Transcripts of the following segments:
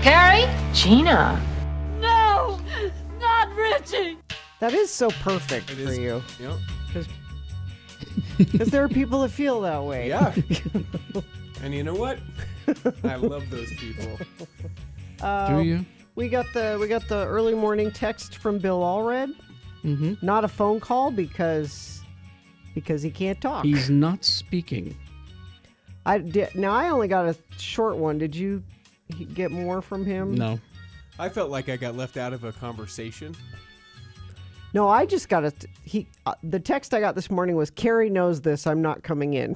Carrie? Gina. No, not Richie. That is so perfect for you. Yep. Because there are people that feel that way. Yeah. And you know what? I love those people. Do you? We got the early morning text from Bill Allred. Mm-hmm. Not a phone call because he can't talk. He's not speaking. Now I only got a short one. Did you get more from him? No. I felt like I got left out of a conversation. No, I just got the text I got this morning was, Carrie knows this, I'm not coming in.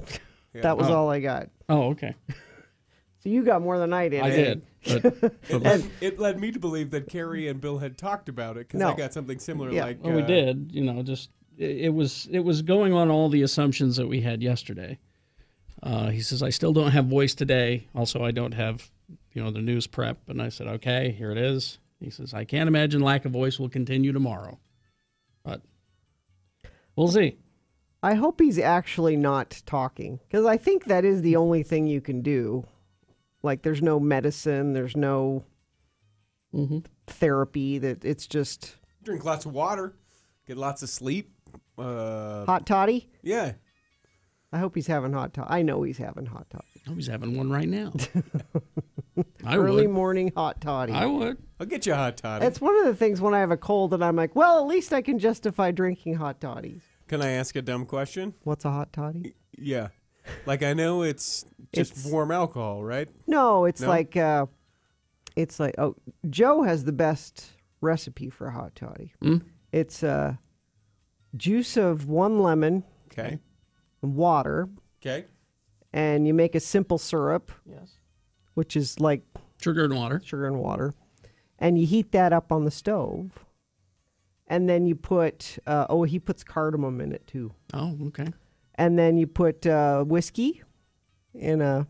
Yeah. That was all I got. Oh, okay. So you got more than I did. I did. But It led me to believe that Carrie and Bill had talked about it because I got something similar. Yeah. Like well, we did. You know, just it was going on all the assumptions that we had yesterday. He says, I still don't have voice today. Also, I don't have, the news prep. And I said, okay, here it is. He says, I can't imagine lack of voice will continue tomorrow. But we'll see. I hope he's actually not talking, because I think that is the only thing you can do. Like, there's no medicine, there's no therapy. That it's just drink lots of water, get lots of sleep. Hot toddy. Yeah. I hope he's having hot toddy. I know he's having hot toddy. I hope he's having one right now. Early morning hot toddy. I would. I'll get you a hot toddy. It's one of the things when I have a cold that I'm like, well, at least I can justify drinking hot toddies. Can I ask a dumb question? What's a hot toddy? Yeah. Like, I know it's just warm alcohol, right? No, it's like, Joe has the best recipe for a hot toddy. It's juice of 1 lemon. Okay. Water. Okay. And you make a simple syrup. Yes. Which is like sugar and water. And you heat that up on the stove. And then you put, he puts cardamom in it too. Oh, okay. And then you put whiskey in a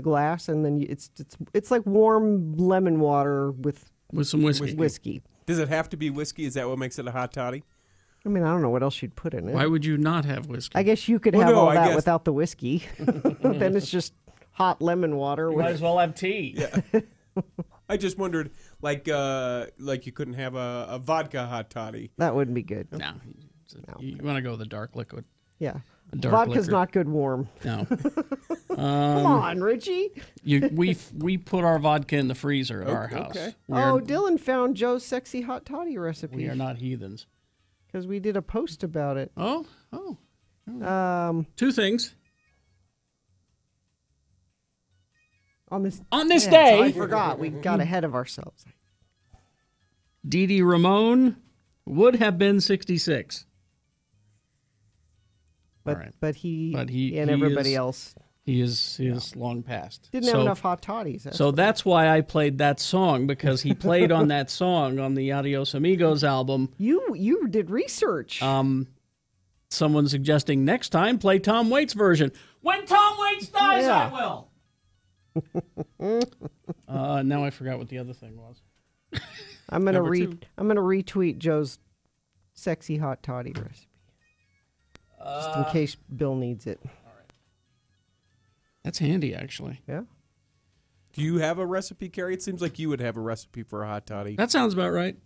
glass, and then it's like warm lemon water with some whiskey. Does it have to be whiskey? Is that what makes it a hot toddy? I mean, I don't know what else you'd put in it. Why would you not have whiskey? I guess you could have all that without the whiskey. Then it's just hot lemon water. Might as well have tea. Yeah. I just wondered, like you couldn't have a vodka hot toddy. That wouldn't be good. No. You want to go with a dark liquid. Yeah. Vodka's not good warm. No. Come on, Richie. We put our vodka in the freezer at our house. Okay. Dylan found Joe's sexy hot toddy recipe. We are not heathens. Because we did a post about it. Oh. 2 things. On this day. So I forgot. We got ahead of ourselves. Dee Dee Ramone would have been 66. But he and everybody else. He is long past. Didn't have enough hot toddies. That's why I played that song, because he played on that song on the Adios Amigos album. You did research. Someone suggesting next time play Tom Waits' version. When Tom Waits dies, I will. Now I forgot what the other thing was. I'm gonna retweet Joe's sexy hot toddy recipe. Just in case Bill needs it. All right. That's handy, actually. Yeah. Do you have a recipe, Carrie? It seems like you would have a recipe for a hot toddy. That sounds about right.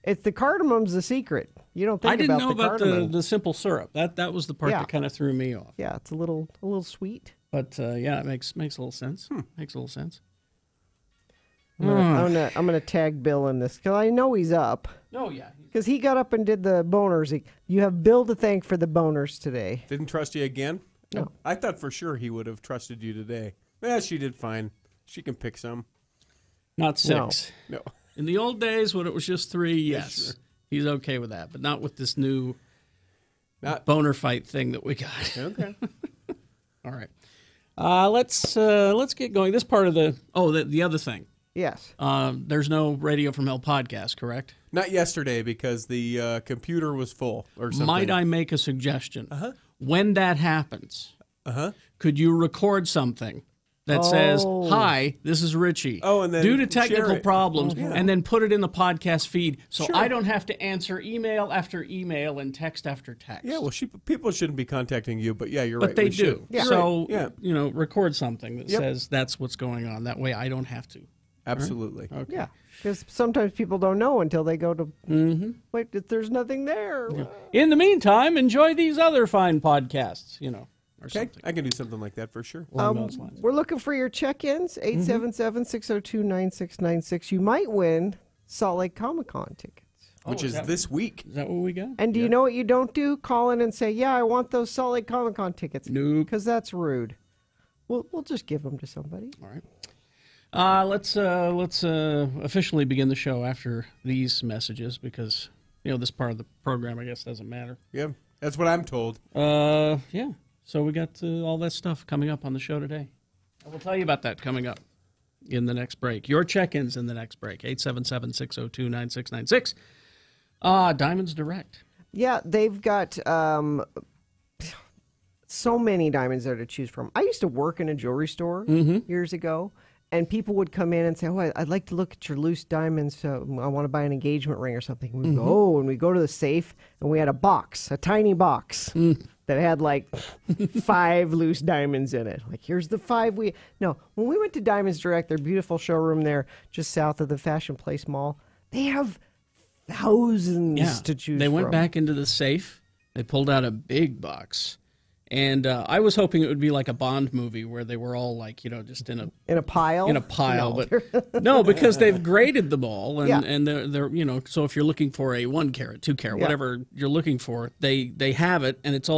It's the cardamom's the secret. You don't think I didn't know about the simple syrup. That was the part that kind of threw me off. Yeah, it's a little sweet. But it makes a little sense. Makes a little sense. I'm gonna tag Bill in this because I know he's up. Oh yeah. Because he got up and did the boners. You have Bill to thank for the boners today. Didn't trust you again? No. I thought for sure he would have trusted you today. Yeah, she did fine. She can pick some. Not 6. No. In the old days when it was just 3, yes. Sure. He's okay with that, but not with this new boner fight thing that we got. Okay. All right. Let's get going. This part of the other thing. Yes. There's no Radio from Hell podcast, correct? Not yesterday because the computer was full or something. Might I make a suggestion? When that happens, could you record something that says, "Hi, this is Richie." And then due to technical problems, Yeah. and then put it in the podcast feed, so I don't have to answer email after email and text after text. Yeah, well, people shouldn't be contacting you, but yeah, you're right. But they do. Yeah. So, right. record something that says that's what's going on. That way I don't have to. Absolutely. Okay. Yeah, because sometimes people don't know until they go to. Wait, there's nothing there. In the meantime, enjoy these other fine podcasts, or Okay, something I can do something like that for sure. along those lines. We're looking for your check-ins. 877-602-9696. You might win Salt Lake Comic-Con tickets. Which is this week. Is that what we got? And do you know what you don't do? Call in and say, "Yeah, I want those Salt Lake Comic-Con tickets." Nope. Because that's rude. We'll just give them to somebody. All right. Let's officially begin the show after these messages because this part of the program I guess doesn't matter. Yeah, that's what I'm told. Yeah. So we got all that stuff coming up on the show today. I will tell you about that coming up in the next break. Your check-ins in the next break. 877-602-9696. Diamonds Direct. Yeah, they've got so many diamonds there to choose from. I used to work in a jewelry store years ago, and people would come in and say, "Oh, I'd like to look at your loose diamonds. So I want to buy an engagement ring or something." We'd go, "Oh," and we go to the safe, and we had a tiny box that had like 5 loose diamonds in it. Like, here's the 5 No, when we went to Diamonds Direct, their beautiful showroom there just south of the Fashion Place Mall, they have thousands to choose from. They went back into the safe. They pulled out a big box. And I was hoping it would be like a Bond movie where they were all like, just in a pile. No. No. But no, because they've graded them all, and, Yeah. and they're so if you're looking for a 1 carat, 2 carat, whatever you're looking for, they have it, and it's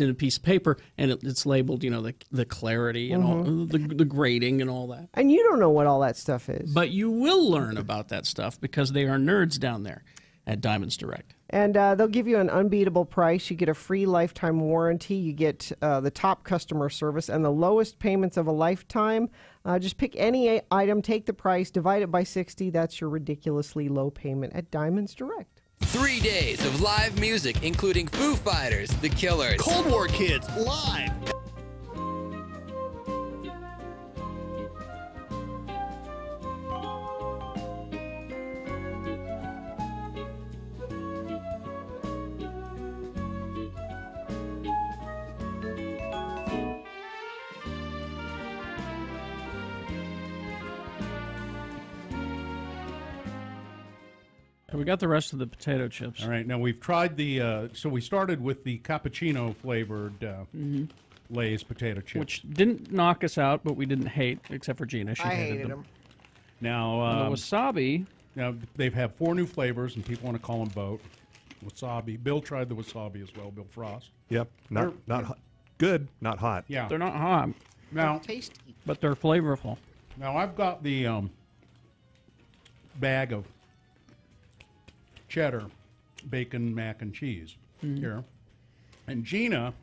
in a piece of paper, and it's labeled, the clarity and all the grading and all that. And you don't know what all that stuff is. But you will learn about that stuff because they are nerds down there at Diamonds Direct. And they'll give you an unbeatable price. You get a free lifetime warranty. You get the top customer service and the lowest payments of a lifetime. Just pick any item, take the price, divide it by 60. That's your ridiculously low payment at Diamonds Direct. 3 days of live music, including Foo Fighters, The Killers, Cold War Kids, live. We got the rest of the potato chips. All right, now we've tried so we started with the cappuccino flavored Lay's potato chips. Which didn't knock us out, but we didn't hate, except for Gina. She I hated hated them. them. Now, The wasabi. now they've had 4 new flavors, and people want to call them both. Wasabi. Bill tried the wasabi as well. Bill Frost. Yep. Not hot. Good, not hot. Yeah. They're not hot, Now, Tasty. but they're flavorful. now I've got the bag of cheddar bacon mac and cheese here, and Gina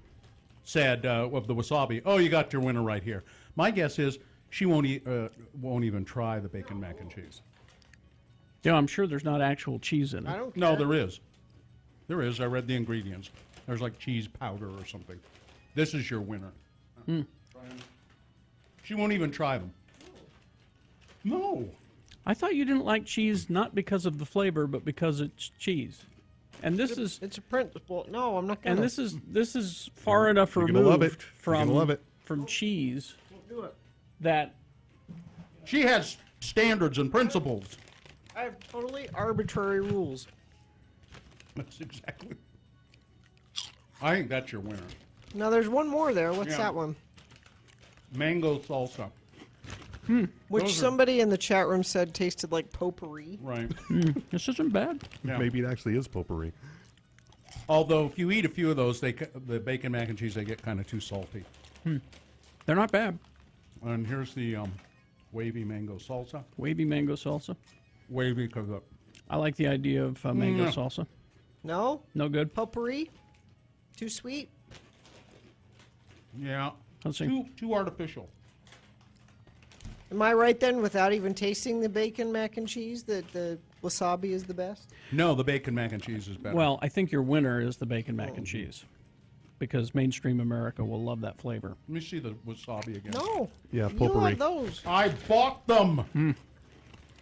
said of the wasabi, "Oh, you got your winner right here." My guess is she won't even try the bacon mac and cheese. Yeah, I'm sure there's not actual cheese in it. I don't No, care. there is. There is. I read the ingredients. There's like cheese powder or something. This is your winner. She won't even try them. No. I thought you didn't like cheese not because of the flavor, but because it's cheese. And this is It's a principle. No, I'm not gonna. and this is far enough You're removed gonna love it. You're from gonna love it. from cheese that She has standards and principles. I have totally arbitrary rules. That's exactly. I think that's your winner. Now there's one more there. What's Yeah. that one? Mango salsa. Which Those are- somebody in the chat room said tasted like potpourri. Right. this isn't bad. Yeah. Maybe it actually is potpourri. Although if you eat a few of those, the bacon mac and cheese, they get kind of too salty. They're not bad. And here's the wavy mango salsa. Wavy mango salsa. Wavy because I like the idea of mango Yeah. salsa. No? No good. Potpourri? Too sweet? yeah, Let's see. too artificial. Am I right then, without even tasting the bacon mac and cheese, that the wasabi is the best? No, the bacon mac and cheese is better. Well, I think your winner is the bacon mac and cheese because mainstream America will love that flavor. let me see the wasabi again. No. Yeah, You potpourri. love those. I bought them.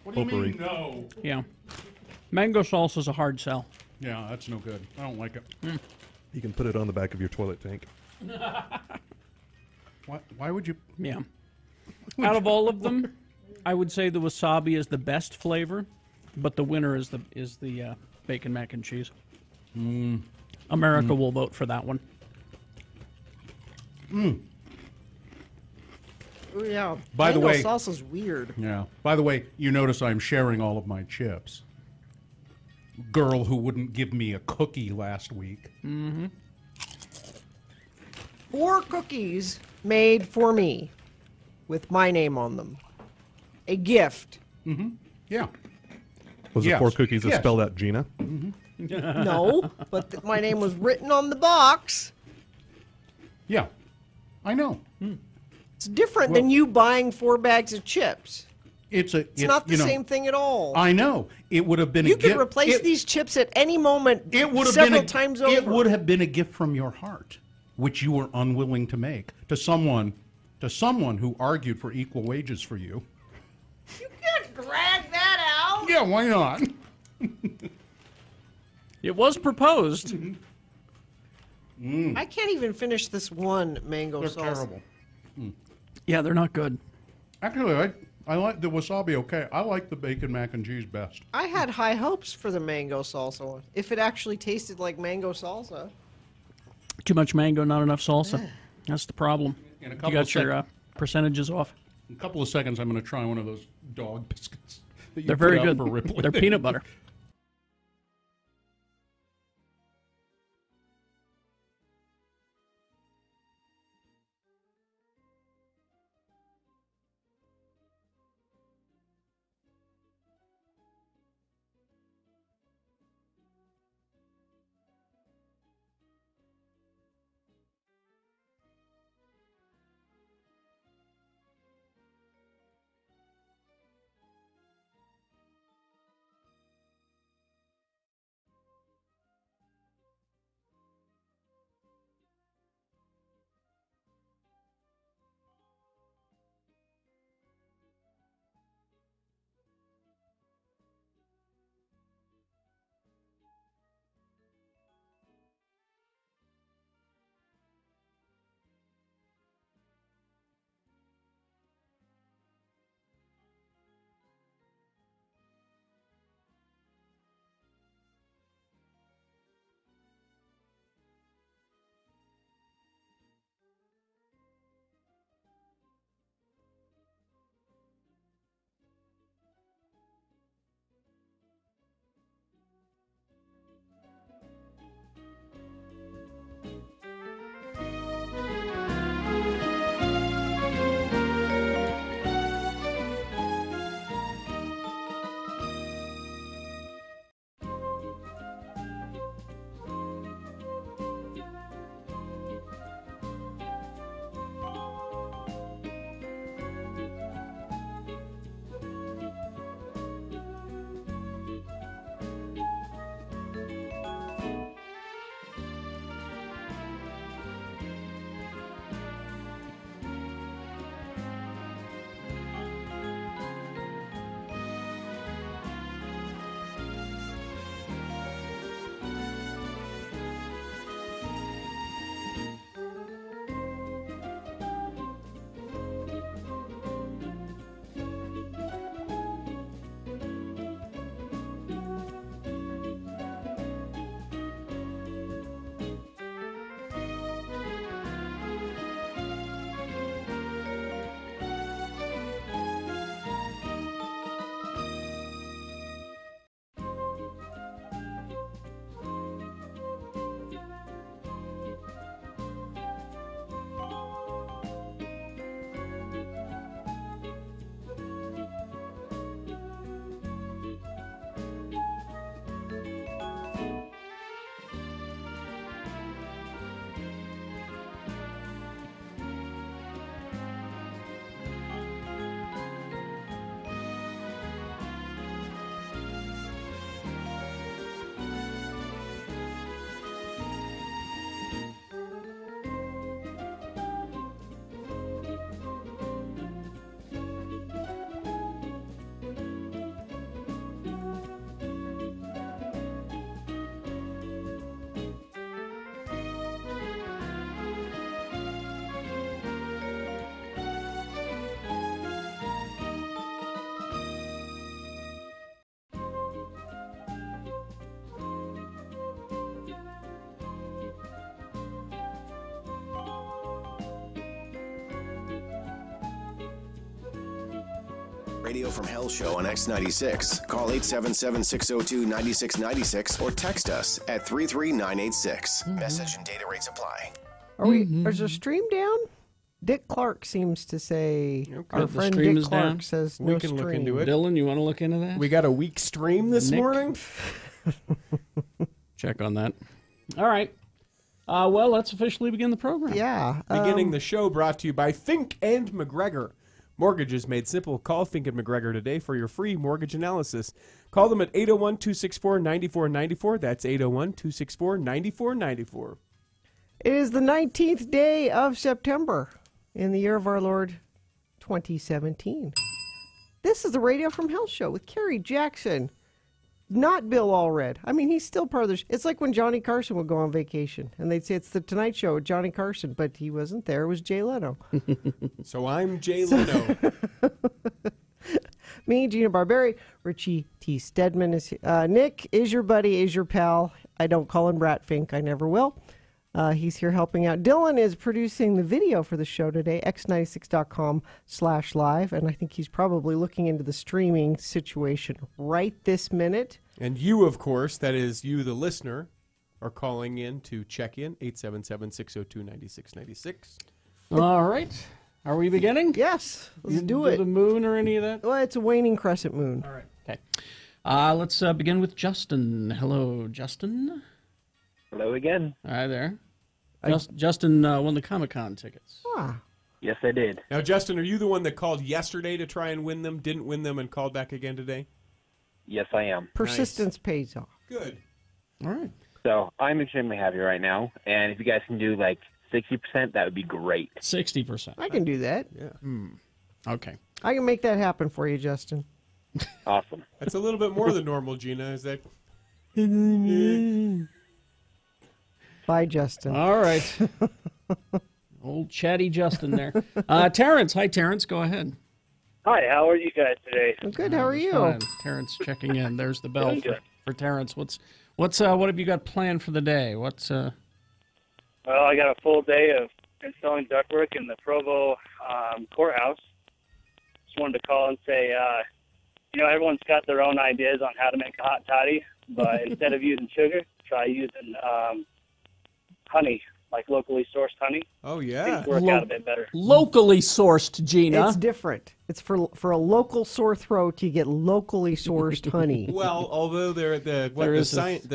What do you Potpourri. mean no? Yeah. Mango salsa is a hard sell. Yeah, that's no good. I don't like it. You can put it on the back of your toilet tank. Why would you? Yeah. Out of all of them, I would say the wasabi is the best flavor, but the winner is the bacon mac and cheese. America will vote for that one. Oh, yeah. By the Mango way- salsa's weird. Yeah. By the way, you notice I'm sharing all of my chips. Girl who wouldn't give me a cookie last week. 4 cookies made for me with my name on them. A gift. Yeah. Was Yes. it 4 cookies that Yes. spelled out Gina? No, but my name was written on the box. Yeah. I know. It's different than you buying 4 bags of chips. It's Not the same thing at all. I know. It would have been You a could gift. replace these chips at any moment It would have several been times It over. would have been a gift from your heart, which you were unwilling to make to someone who argued for equal wages for you. You can't drag that out. Yeah, why not? It was proposed. I can't even finish this one mango They're salsa. terrible. Yeah, they're not good. Actually, I like the wasabi okay. I like the bacon mac and cheese best. I had high hopes for the mango salsa one. If it actually tasted like mango salsa. Too much mango, not enough salsa. That's the problem. In a You couple got of your percentages off. In a couple of seconds, I'm going to try one of those dog biscuits. That you They're put very out good. For Ripley. They're peanut butter. Radio from Hell show on X96. Call 877-602-9696 or text us at 33986. Message and data rates apply. Is our stream down? Dick Clark seems to say, our The friend stream Dick is Clark down? says We no can stream. look into it. Dylan, you want to look into that? We got a weak stream this Nick? morning. Check on that. All right. Well, let's officially begin the program. Yeah. Beginning the show brought to you by Fink and McGregor. Mortgages made simple. Call Fink and McGregor today for your free mortgage analysis. Call them at 801-264-9494. That's 801-264-9494. It is the 19th day of September in the year of our Lord 2017. This is the Radio from Hell show with Kerry Jackson. Not Bill Allred. I mean, he's still part of the It's like when Johnny Carson would go on vacation, and they'd say it's the Tonight Show with Johnny Carson, but he wasn't there. It was Jay Leno. So I'm Jay Leno. Me, Gina Barberi, Richie T. Stedman is Nick is your buddy, is your pal. I don't call him Ratfink. I never will. He's here helping out. Dylan is producing the video for the show today, x96.com/live, and I think he's probably looking into the streaming situation right this minute. And you, of course, that is you, the listener, are calling in to check in, 877-602-9696. All right. Are we beginning? Yes, let's You do it. the moon or any of that? Well, it's a waning crescent moon. All right. Okay. Let's begin with Justin. Hello, Justin. Hello again. Hi there. Justin won the Comic-Con tickets. Ah, Yes, I did. Now, Justin, are you the one that called yesterday to try and win them, didn't win them, and called back again today? Yes, I am. persistence pays off. Good. All right. So I'm extremely happy right now, and if you guys can do like 60%, that would be great. 60%. I can do that. Yeah. Okay. I can make that happen for you, Justin. Awesome. That's a little bit more than normal, Gina. Is that? Bye, Justin. All right. Old chatty Justin there. Terrence. Hi, Terrence. Go ahead. Hi, how are you guys today? I'm good. How are you? Fine. Terrence checking in. There's the bell Doing good. for Terrence. What have you got planned for the day? Well, I got a full day of installing ductwork in the Provo courthouse. Just wanted to call and say, everyone's got their own ideas on how to make a hot toddy, but instead of using sugar, try using honey, like locally sourced honey. Oh, yeah. Things work out a bit better. Locally sourced, Gina. It's different. It's for a local sore throat. You get locally sourced honey. Well, although the science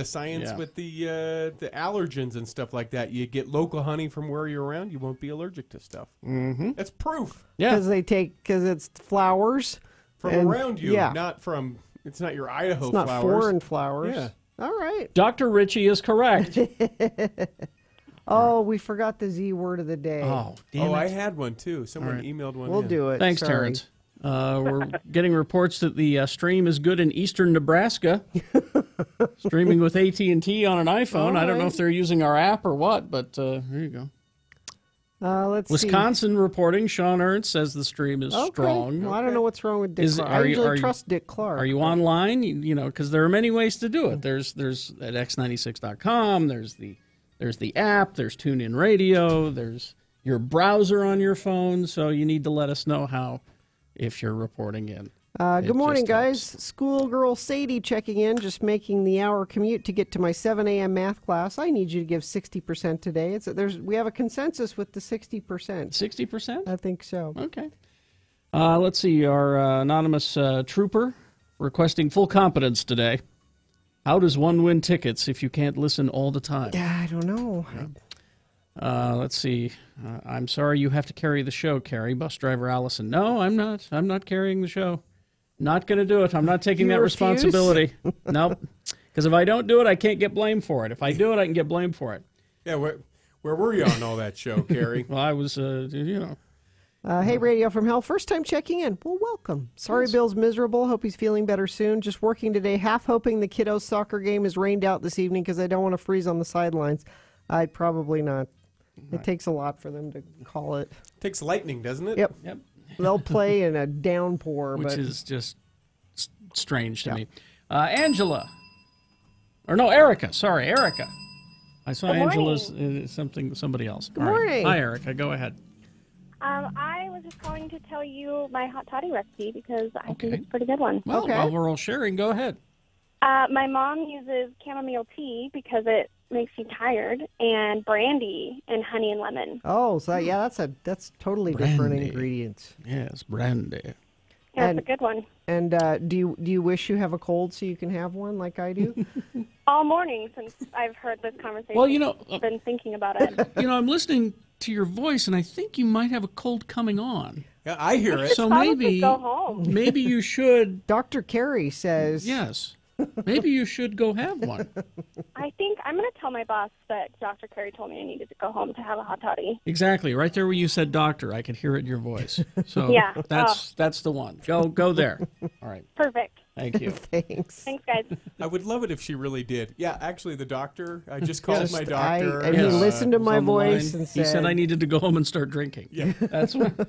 yeah. with the allergens and stuff like that, you get local honey from where you're around, you won't be allergic to stuff. Mm-hmm. That's proof Yeah. Because it's flowers from and- around you, yeah. not from. It's not your Idaho It's not flowers. foreign flowers. Yeah. All right. Dr. Ritchie is correct. Oh, we forgot the Z word of the day. Oh, damn Oh, it. I had one too. Someone All right. emailed one. We'll in. do it. Thanks, Sorry. Terrence. We're getting reports that the stream is good in eastern Nebraska. Streaming with AT&T on an iPhone. I don't know if they're using our app or what, but here you go. Let's Wisconsin reporting. Sean Ernst says the stream is see. Okay. strong. Well, I don't know what's wrong with Dick Clark. I usually trust Dick Clark. Are you online? You know, because there are many ways to do it. There's at x96.com. There's the app. There's TuneIn Radio. There's your browser on your phone. So you need to let us know if you're reporting in. Good morning, guys. Schoolgirl Sadie checking in, just making the hour commute to get to my 7 a.m. math class. I need you to give 60% today. We have a consensus with the 60%. 60%? I think so. Okay. Let's see. Our anonymous trooper requesting full competence today. How does one win tickets if you can't listen all the time? Yeah, I don't know. Let's see. I'm sorry you have to carry the show, Carrie. Bus driver Allison. No, I'm not. I'm not carrying the show. Not going to do it. I'm not taking You that refuse? responsibility. Nope. Because if I don't do it, I can't get blamed for it. If I do it, I can get blamed for it. Yeah, where were you on all that show, Carrie? Well, I was, Hey, Radio from Hell. First time checking in. Well, welcome. Sorry Bill's miserable. Hope he's feeling better soon. Just working today, half hoping the kiddos' soccer game is rained out this evening because I don't want to freeze on the sidelines. I'd probably not. It takes a lot for them to call it. Takes lightning, doesn't it? Yep. Yep. They'll play in a downpour. Which but is just strange to me. Angela. Or no, Erica. Sorry, Erica. I saw Good morning. Angela's somebody else. Good All right. morning. Hi, Erica. Go ahead. I was just calling to tell you my hot toddy recipe because I think Okay. it's a pretty good one. Well, while we're all sharing, go ahead. My mom uses chamomile tea because it makes you tired, and brandy and honey and lemon. Oh, so yeah, that's totally different Brandy. ingredients. Yes, brandy. Yeah, And- it's a good one. And do you wish you have a cold so you can have one like I do? All morning since I've heard this conversation. Well, you know, I've been thinking about it. You know, I'm listening to your voice, and I think you might have a cold coming on. Yeah, I hear it. So Probably maybe, go home. maybe you should. Dr. Carey says. Yes. Maybe you should go have one. I think I'm going to tell my boss that Dr. Carey told me I needed to go home to have a hot toddy. Exactly. Right there where you said doctor, I could hear it in your voice. So Yeah. that's the one. Go there. All right. Perfect. Thank you. Thanks. Thanks, guys. I would love it if she really did. Yeah, actually, the doctor. I just called my doctor. And he listened to my On the voice line. and He said I needed to go home and start drinking. Yeah. That's what.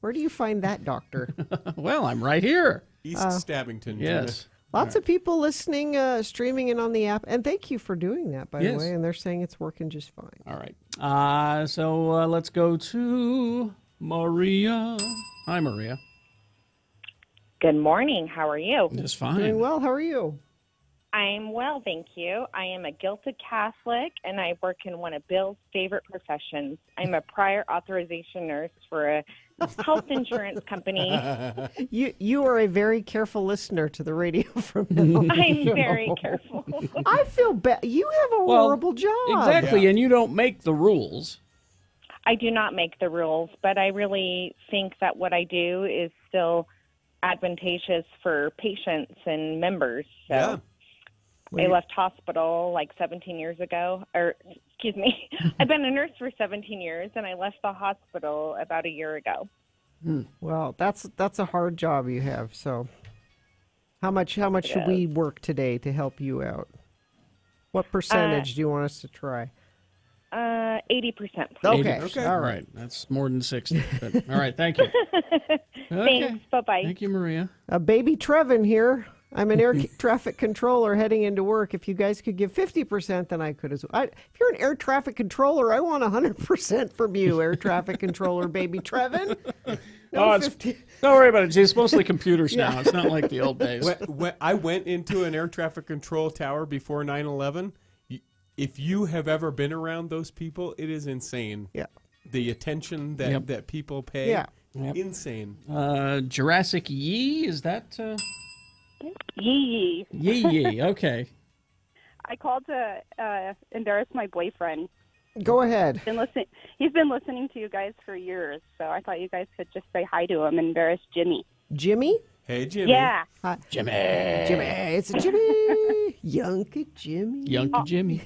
Where do you find that doctor? Well, I'm right here. East Stabbington. Yes. Lots of people listening, streaming in on the app, and thank you for doing that, by the Yes. way. And they're saying it's working just fine. All right. So let's go to Maria. Hi, Maria. Good morning. How are you? Just fine. Doing well. How are you? I'm well, thank you. I am a gilded Catholic, and I work in one of Bill's favorite professions. I'm a prior authorization nurse for a health insurance company. You are a very careful listener to the radio from now on. I'm very careful. I feel bad. You have a horrible job. Exactly, and you don't make the rules. I do not make the rules, but I really think that what I do is still advantageous for patients and members. So. Yeah. I left hospital like 17 years ago, or excuse me, I've been a nurse for 17 years, and I left the hospital about a year ago. Well, that's a hard job you have. So, how much should we work today to help you out? What percentage do you want us to try? 80%, please. Okay. All right. That's more than 60. But, all right. Thank you. Thanks. Bye-bye. Thank you, Maria. Baby Trevin here. I'm an air traffic controller heading into work. If you guys could give 50%, then I could as well. If you're an air traffic controller, I want 100% from you, air traffic controller, baby Trevin. No, don't worry about it. It's mostly computers now. It's not like the old days. When I went into an air traffic control tower before 9/11. If you have ever been around those people, it is insane. Yeah. The attention that people pay. Yeah. Yep. Insane. Jurassic Yee, is that? Yee. Yee. Okay. I called to embarrass my boyfriend. Go ahead. He's been listening to you guys for years, so I thought you guys could just say hi to him and embarrass Jimmy. Jimmy? Hey, Jimmy. Yeah. Hi. Jimmy. It's a Jimmy. Yunka Jimmy. Yunka Jimmy.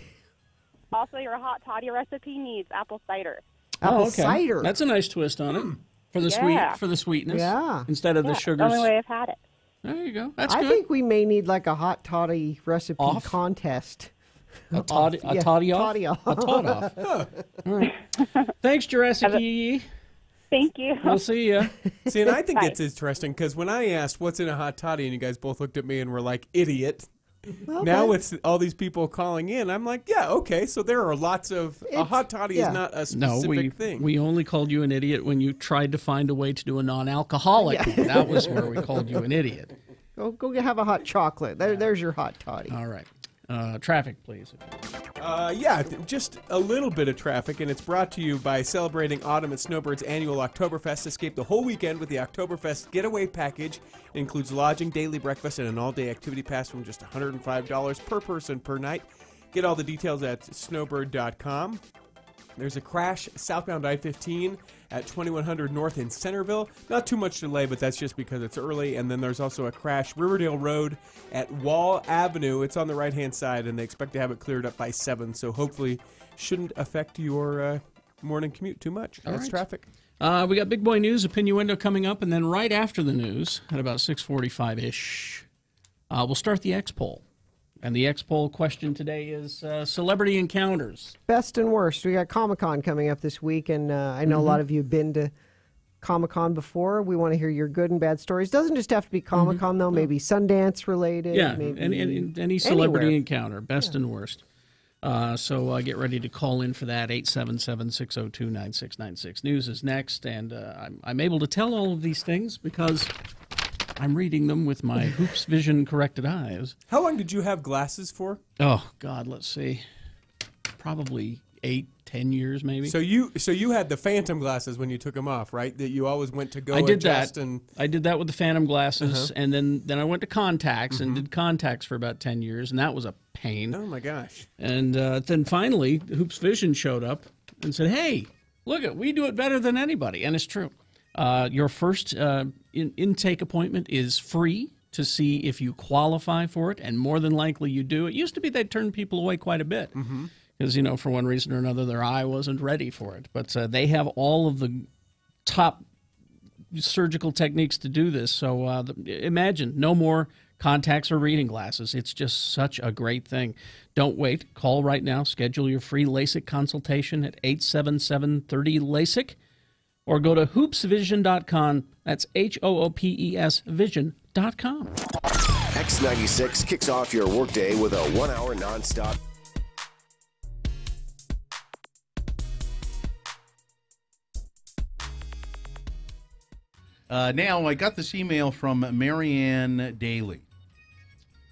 Also, your hot toddy recipe needs apple cider. Apple cider. That's a nice twist on it for the sweetness. Yeah. Instead of the sugars. The only way I've had it. There you go. That's I good. think we may need like a hot toddy recipe contest. A toddy off? Toddy off. A tot off. All right. Thanks, Jurassic Yee. Thank you. We'll see you. See, and I think it's interesting because when I asked what's in a hot toddy, and you guys both looked at me and were like, idiot. Okay. Now it's all these people calling in. I'm like, yeah, okay. So there are lots of a hot toddy is not a specific thing. We only called you an idiot when you tried to find a way to do a non-alcoholic. Yeah. That was where we called you an idiot. Go have a hot chocolate. There's your hot toddy. All right. Traffic, please. Just a little bit of traffic, and it's brought to you by celebrating Autumn at Snowbird's annual Oktoberfest. Escape the whole weekend with the Oktoberfest Getaway Package. It includes lodging, daily breakfast, and an all-day activity pass from just $105 per person per night. Get all the details at snowbird.com. There's a crash southbound I-15 at 2100 North in Centerville. Not too much delay, but that's just because it's early. And then there's also a crash Riverdale Road at Wall Avenue. It's on the right-hand side, and they expect to have it cleared up by 7. So hopefully shouldn't affect your morning commute too much. That's traffic. We got Big Boy News, Opinnuendo coming up, and then right after the news, at about 6:45-ish, we'll start the X-Poll. And the X-Poll question today is celebrity encounters. Best and worst. We got Comic-Con coming up this week, and I know a lot of you have been to Comic-Con before. We want to hear your good and bad stories. Doesn't just have to be Comic-Con, though. Maybe Sundance related. Yeah, maybe any celebrity anywhere. encounter, best and worst. So get ready to call in for that. 877-602-9696. News is next, and I'm able to tell all of these things because I'm reading them with my Hoops Vision corrected eyes. How long did you have glasses for? Oh, God, let's see. Probably 8-10 years, maybe. So you had the phantom glasses when you took them off, right? That you always went to go I did adjust that. and I did that with the phantom glasses, and then I went to contacts and did contacts for about 10 years, and that was a pain. Oh my gosh! And then finally, Hoops Vision showed up and said, "Hey, look we do it better than anybody," and it's true. Your first intake appointment is free to see if you qualify for it, and more than likely you do. It used to be they'd turn people away quite a bit. Because, for one reason or another, their eye wasn't ready for it. But they have all of the top surgical techniques to do this. So imagine, no more contacts or reading glasses. It's just such a great thing. Don't wait. Call right now. Schedule your free LASIK consultation at 877-30-LASIK. Or go to hoopsvision.com. That's HOOPES vision.com. X96 kicks off your workday with a 1-hour nonstop. Now, I got this email from Marianne Daly,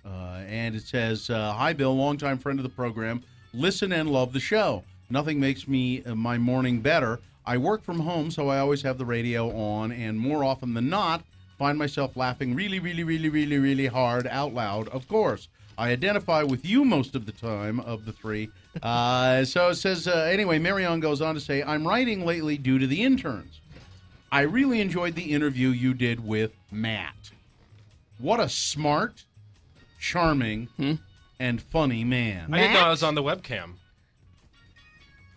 and it says, Hi, Bill, longtime friend of the program. Listen and love the show. Nothing makes me my morning better. I work from home, so I always have the radio on, and more often than not, find myself laughing really, really, really, really, really hard out loud, of course. I identify with you most of the time of the three. So it says, anyway, Marianne goes on to say, I'm writing lately due to the interns. I really enjoyed the interview you did with Matt. What a smart, charming, and funny man. I didn't know I was on the webcam.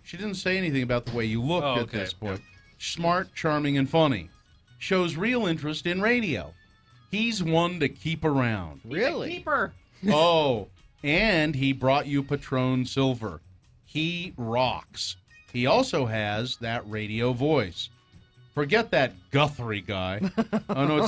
She didn't say anything about the way you looked at this point. Smart, charming, and funny. Shows real interest in radio. He's one to keep around. Really? Keeper. Oh, and he brought you Patron Silver. He rocks. He also has that radio voice. Forget that Guthrie guy. Oh no,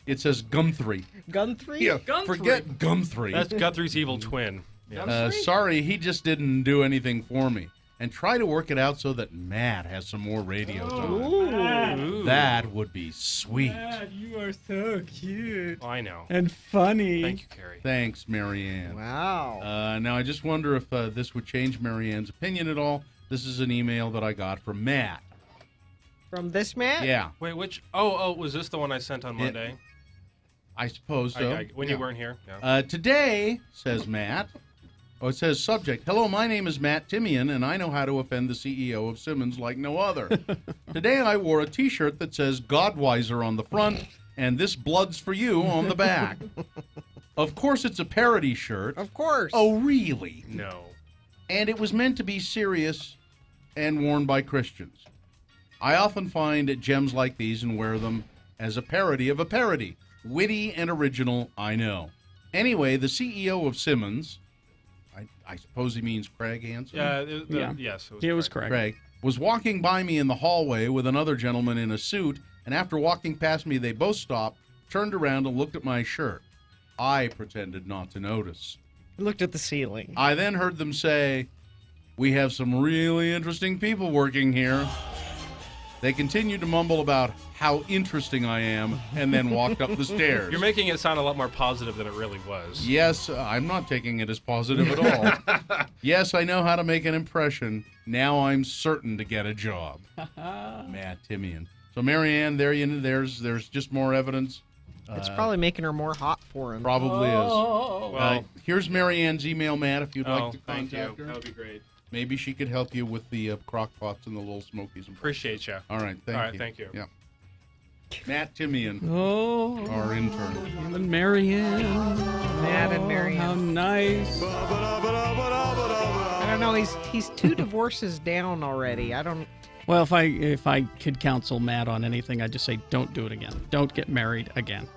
it says Guthrie. Guthrie? Yeah, forget Guthrie. That's Guthrie's evil twin. Yeah. Sorry, he just didn't do anything for me. And try to work it out so that Matt has some more radio time. Ooh. That would be sweet. Matt, you are so cute. Oh, I know. And funny. Thank you, Carrie. Thanks, Marianne. Wow. Now, I just wonder if this would change Marianne's opinion at all. This is an email that I got from Matt. From this Matt? Yeah. Wait, which? Oh, was this the one I sent on Monday? I suppose so. When you weren't here. Yeah. Today, says Matt. It says subject. Hello, my name is Matt Timian, and I know how to offend the CEO of Simmons like no other. Today I wore a T-shirt that says Godweiser on the front and This Blood's for You on the back. Of course, it's a parody shirt. Of course. Oh, really? No. And it was meant to be serious and worn by Christians. I often find gems like these and wear them as a parody of a parody. Witty and original, I know. Anyway, the CEO of Simmons, I suppose he means Craig Hansen? Yes, it was Craig. Craig was walking by me in the hallway with another gentleman in a suit, and after walking past me, they both stopped, turned around, and looked at my shirt. I pretended not to notice. Looked at the ceiling. I then heard them say, "We have some really interesting people working here." They continued to mumble about how interesting I am and then walked up the stairs. You're making it sound a lot more positive than it really was. Yes, I'm not taking it as positive at all. Yes, I know how to make an impression. Now I'm certain to get a job. Matt Timian. So, Marianne, there's just more evidence. It's probably making her more hot for him. Probably is. Well, here's Marianne's email, Matt, if you'd like to thank contact you. her. That would be great. Maybe she could help you with the crock pots and the little smokies. Appreciate you. All right, thank you. Thank you. Yeah. Matt Timian, our intern. Him and Marianne. Matt and Marianne. How nice. I don't know. He's 2 divorces down already. I don't. Well, if I could counsel Matt on anything, I'd just say don't do it again. Don't get married again.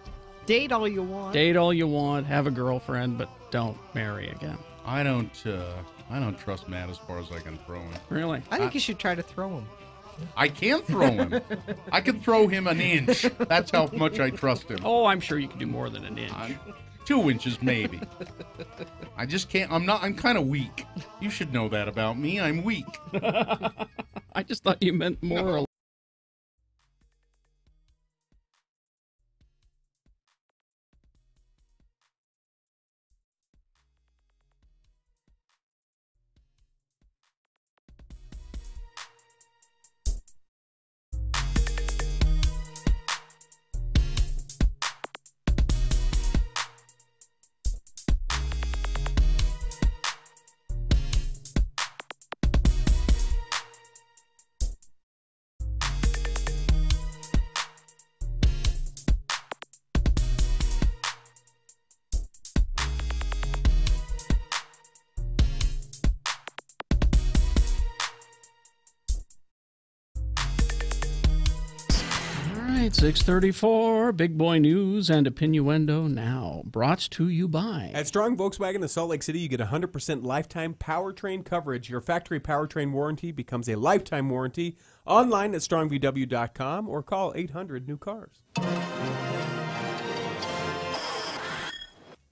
Date all you want. Date all you want. Have a girlfriend, but don't marry again. I don't trust Matt as far as I can throw him. Really? I think you should try to throw him. I can't throw him. I can throw him an inch. That's how much I trust him. Oh, I'm sure you can do more than an inch. 2 inches maybe. I just can't. I'm kind of weak. You should know that about me. I'm weak. I just thought you meant more. No. All right, 6:34. Big boy news and opinioendo now. Brought to you by. At Strong Volkswagen of Salt Lake City, you get 100% lifetime powertrain coverage. Your factory powertrain warranty becomes a lifetime warranty. Online at strongvw.com or call 800-NEW-CARS.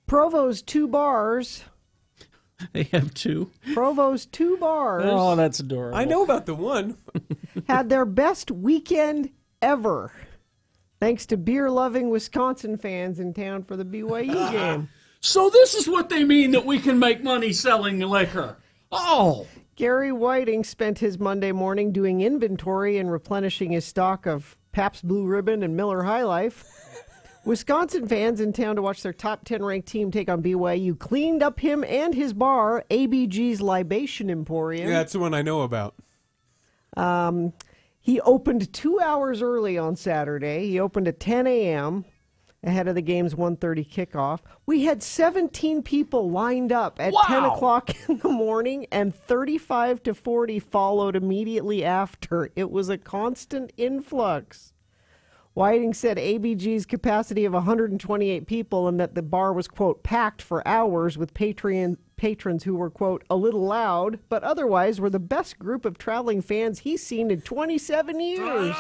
Provo's 2 bars. They have 2. Provo's 2 bars. Oh, that's adorable. I know about the one. Had their best weekend ever. Thanks to beer-loving Wisconsin fans in town for the BYU game. So this is what they mean that we can make money selling liquor. Oh. Gary Whiting spent his Monday morning doing inventory and replenishing his stock of Pabst Blue Ribbon and Miller High Life. Wisconsin fans in town to watch their top 10 ranked team take on BYU cleaned up him and his bar, ABG's Libation Emporium. Yeah, that's the one I know about. He opened 2 hours early on Saturday. He opened at 10 a.m. ahead of the game's 1:30 kickoff. We had 17 people lined up at 10 o'clock in the morning, and 35 to 40 followed immediately after. It was a constant influx. Whiting said ABG's capacity of 128 people and that the bar was, quote, packed for hours with patrons who were, quote, a little loud, but otherwise were the best group of traveling fans he's seen in 27 years.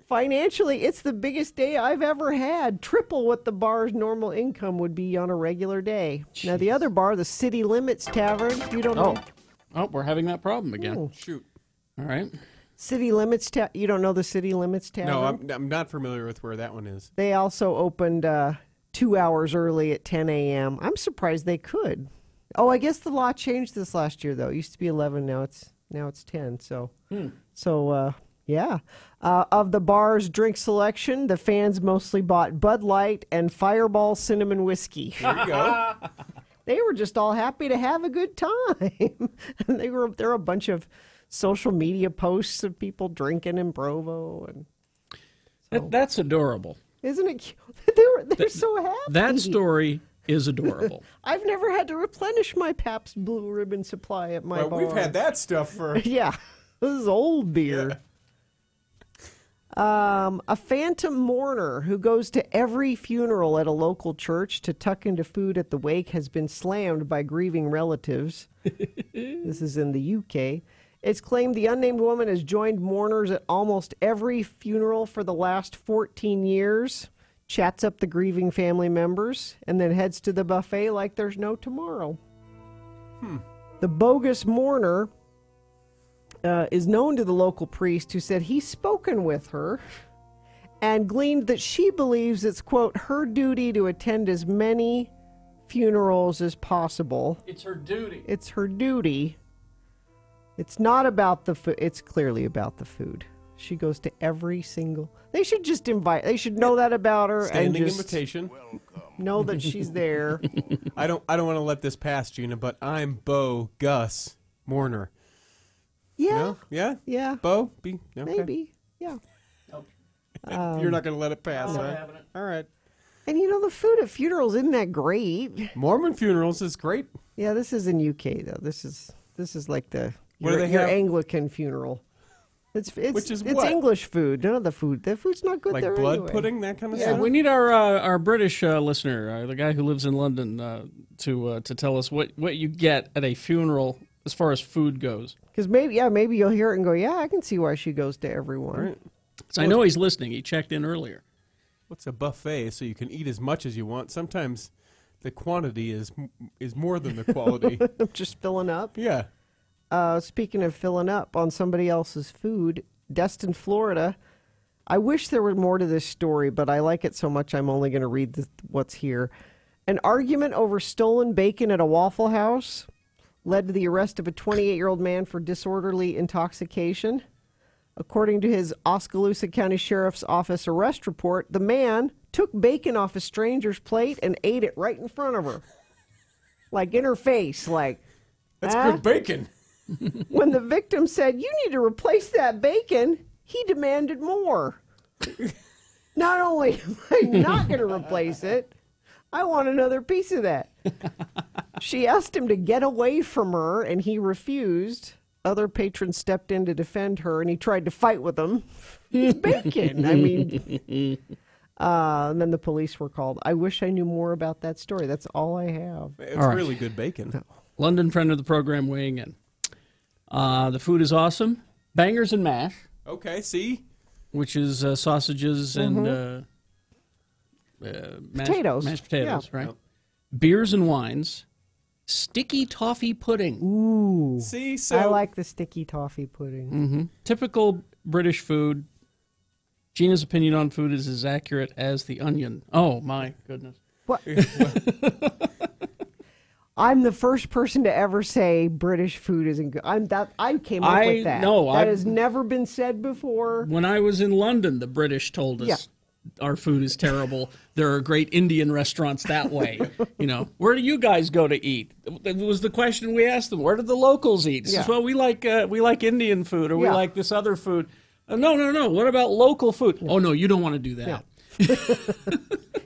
Financially, it's the biggest day I've ever had, triple what the bar's normal income would be on a regular day. Jeez. Now, the other bar, the City Limits Tavern, you don't know. Oh, we're having that problem again. Oh. Shoot. All right. City Limits you don't know the City Limits Tavern? No, I'm not familiar with where that one is. They also opened 2 hours early at 10 a.m. I'm surprised they could. Oh, I guess the law changed this last year, though. It used to be 11, now it's 10. So, yeah. Of the bar's drink selection, the fans mostly bought Bud Light and Fireball Cinnamon Whiskey. There you go. They were just all happy to have a good time. And there were a bunch of social media posts of people drinking in Provo, and so. That's adorable. Isn't it cute? They're so happy. That story is adorable. I've never had to replenish my Pabst Blue Ribbon supply at my bar. We've had that stuff for... Yeah, this is old beer. Yeah. A phantom mourner who goes to every funeral at a local church to tuck into food at the wake has been slammed by grieving relatives. This is in the UK. It's claimed the unnamed woman has joined mourners at almost every funeral for the last 14 years, chats up the grieving family members, and then heads to the buffet like there's no tomorrow. The bogus mourner is known to the local priest, who said he's spoken with her and gleaned that she believes it's, quote, her duty to attend as many funerals as possible. It's her duty. It's her duty. It's not about the food. It's clearly about the food. She goes to every single... They should just invite... They should know that about her. Standing and just invitation. Know that she's there. I don't want to let this pass, Gina, but I'm Bo Gus Mourner. Yeah. No? Yeah? Yeah. Bo? Okay. Maybe. Yeah. You're not going to let it pass, huh? All right. And you know, the food at funerals isn't that great. Mormon funerals is great. Yeah, this is in UK, though. This is like the... What do they your have? Anglican funeral. It's what? English food. None of the food. The food's not good like there blood anyway. pudding, that kind of Yeah, stuff? we need our British listener, the guy who lives in London, to tell us what you get at a funeral as far as food goes. Because maybe you'll hear it and go, yeah, I can see why she goes to everyone. Right. So I know he's listening. He checked in earlier. what's a buffet? So you can eat as much as you want. Sometimes the quantity is more than the quality. Just filling up. Yeah. Speaking of filling up on somebody else's food, Destin, Florida. I wish there were more to this story, but I like it so much I'm only going to read what's here. An argument over stolen bacon at a Waffle House led to the arrest of a 28-year-old man for disorderly intoxication. According to his Oskaloosa County Sheriff's Office arrest report, the man took bacon off a stranger's plate and ate it right in front of her. Like in her face, like... That's good bacon. When the victim said, "You need to replace that bacon," he demanded more. Not only am I not going to replace it, I want another piece of that. She asked him to get away from her, and he refused. Other patrons stepped in to defend her, and he tried to fight with them. It's bacon. I mean, and then the police were called. I wish I knew more about that story. That's all I have. It's really good bacon. London friend of the program weighing in. The food is awesome. Bangers and mash. Okay, see? Which is sausages and potatoes. Mashed potatoes, Yeah. right? Yep. Beers and wines. Sticky toffee pudding. Ooh. See, so I like the sticky toffee pudding. Mm-hmm. Typical British food. Gina's opinion on food is as accurate as the Onion. Oh, my goodness. What? I'm the first person to ever say British food isn't good. I came up with that. That has never been said before. When I was in London, the British told us our food is terrible. There are great Indian restaurants that way. Where do you guys go to eat? It was the question we asked them. Where do the locals eat? Says, well, we like Indian food, or we like this other food. No. What about local food? Oh, no, you don't want to do that. Yeah.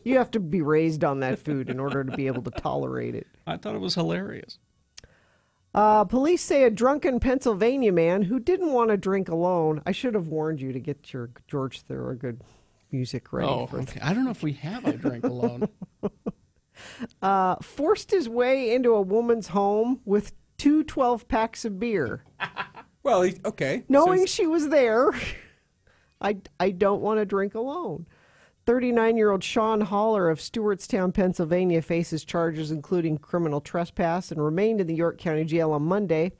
You have to be raised on that food in order to be able to tolerate it. I thought it was hilarious. Police say a drunken Pennsylvania man who didn't want to drink alone. I should have warned you to get your George Thorogood music ready. Okay. I don't know if we have a drink alone. Forced his way into a woman's home with 2 12-packs of beer. Well, okay. Knowing she was there, I don't want to drink alone. 39-year-old Sean Haller of Stewartstown, Pennsylvania, faces charges including criminal trespass and remained in the York County Jail on Monday.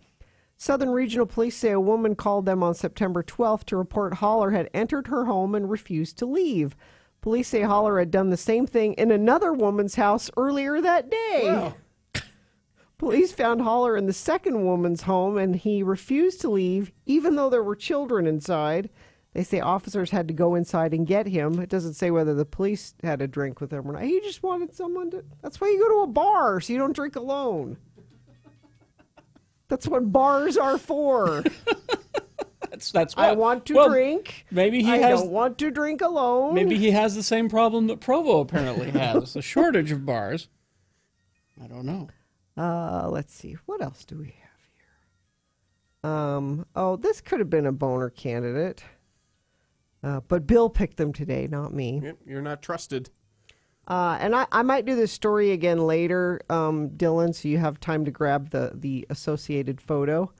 Southern Regional Police say a woman called them on September 12th to report Haller had entered her home and refused to leave. Police say Haller had done the same thing in another woman's house earlier that day. Wow. Police found Haller in the second woman's home, and he refused to leave, even though there were children inside. They say officers had to go inside and get him. It doesn't say whether the police had a drink with him or not. He just wanted someone to... That's why you go to a bar, so you don't drink alone. That's what bars are for. That's what... I want to drink. Maybe I don't want to drink alone. Maybe he has the same problem that Provo apparently has. A shortage of bars. I don't know. Let's see. What else do we have here? This could have been a Boehner candidate. But Bill picked them today, not me. Yep, you're not trusted. And I might do this story again later, Dylan, so you have time to grab the associated photo.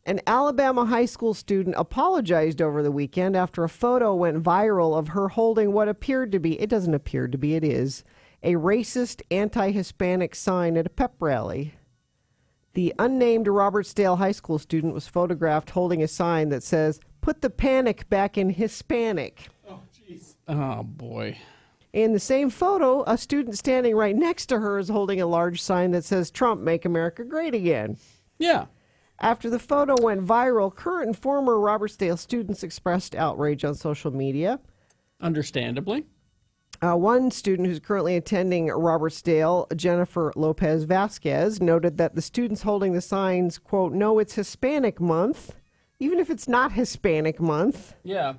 An Alabama high school student apologized over the weekend after a photo went viral of her holding what appeared to be, it doesn't appear to be, it is, a racist anti-Hispanic sign at a pep rally. The unnamed Robertsdale high school student was photographed holding a sign that says, "Put the panic back in Hispanic." Oh, jeez. Oh, boy. In the same photo, a student standing right next to her is holding a large sign that says, "Trump, make America great again." Yeah. After the photo went viral, current and former Robertsdale students expressed outrage on social media. Understandably. One student who's currently attending Robertsdale, Jennifer Lopez Vasquez, noted that the students holding the signs, quote, "No, it's Hispanic month," even if it's not Hispanic month. Yeah.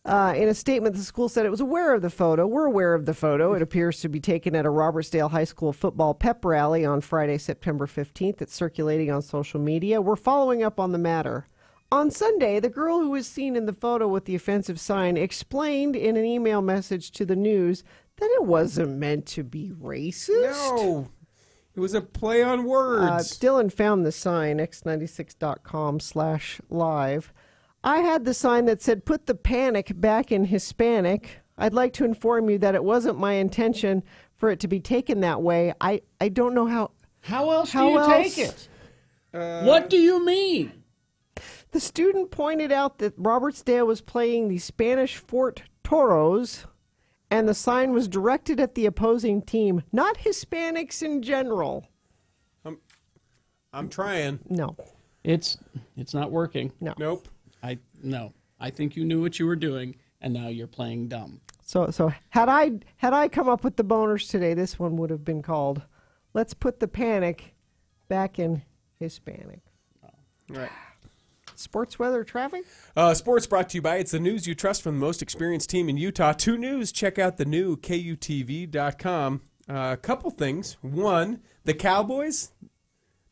In a statement, the school said it was aware of the photo. We're aware of the photo. It appears to be taken at a Robertsdale High School football pep rally on Friday, September 15th. It's circulating on social media. We're following up on the matter. On Sunday, the girl who was seen in the photo with the offensive sign explained in an email message to the news that it wasn't meant to be racist. No, it was a play on words. Dylan found the sign, x96.com/live. I had the sign that said, "Put the panic back in Hispanic." I'd like to inform you that it wasn't my intention for it to be taken that way. I don't know how... How else do you take it? What do you mean? The student pointed out that Robertsdale was playing the Spanish Fort Toros, and the sign was directed at the opposing team, not Hispanics in general. I'm trying. No. It's not working. No. Nope. No. I think you knew what you were doing, and now you're playing dumb. So had I come up with the boners today, this one would have been called "Let's Put the Panic Back in Hispanic." Right. Sports, weather, traffic? Sports brought to you by It's the News You Trust from the most experienced team in Utah. 2 News. Check out the new KUTV.com. A couple things. One, the Cowboys,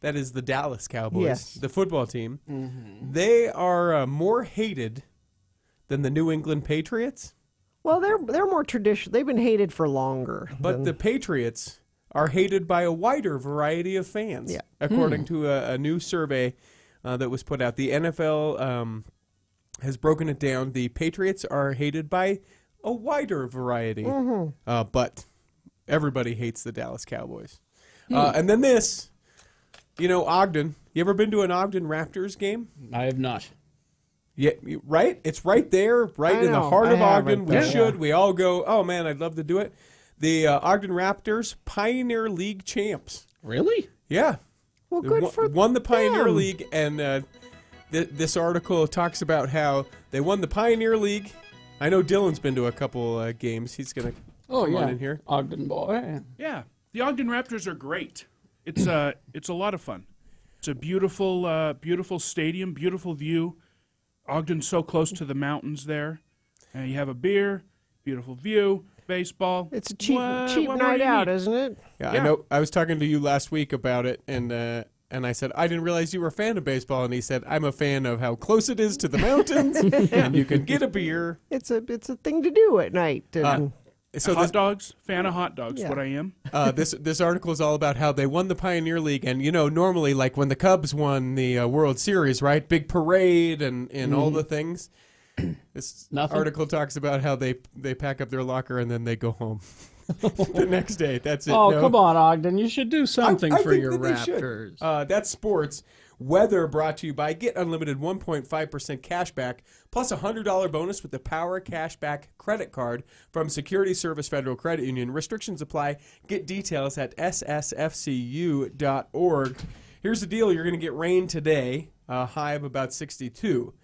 that is the Dallas Cowboys, yes. the football team, Mm-hmm. they are more hated than the New England Patriots. Well, they're more traditional. They've been hated for longer. But the Patriots are hated by a wider variety of fans, according to a new survey that was put out. The NFL has broken it down. The Patriots are hated by a wider variety, but everybody hates the Dallas Cowboys. And then this, Ogden. You ever been to an Ogden Raptors game? I have not. Yeah, right? It's right there, right in the heart of Ogden. We should. We all go, oh, man, I'd love to do it. The Ogden Raptors, Pioneer League champs. Really? Yeah. Well, good for won the Pioneer them. League, and this article talks about how they won the Pioneer League. I know Dylan's been to a couple games. He's going to come on in here. Ogden boy. Yeah, the Ogden Raptors are great. It's a lot of fun. It's a beautiful, beautiful stadium, beautiful view. Ogden's so close to the mountains there. You have a beer, beautiful view, baseball. It's a cheap night out, isn't it? Yeah, I know. I was talking to you last week about it, and I said, I didn't realize you were a fan of baseball. And he said, I'm a fan of how close it is to the mountains, and you can get a beer. It's a thing to do at night. So hot dogs, fan of hot dogs, what I am. This article is all about how they won the Pioneer League, and normally, like when the Cubs won the World Series, right, big parade and all the things. This article talks about how they pack up their locker and then they go home the next day. That's it. Oh, come on, Ogden! You should do something for think your that they Raptors. should. That's sports. Weather brought to you by Get Unlimited 1.5% cash back plus a $100 bonus with the Power Cashback credit card from Security Service Federal Credit Union. Restrictions apply. Get details at ssfcu.org. Here's the deal. You're going to get rain today, a high of about 62.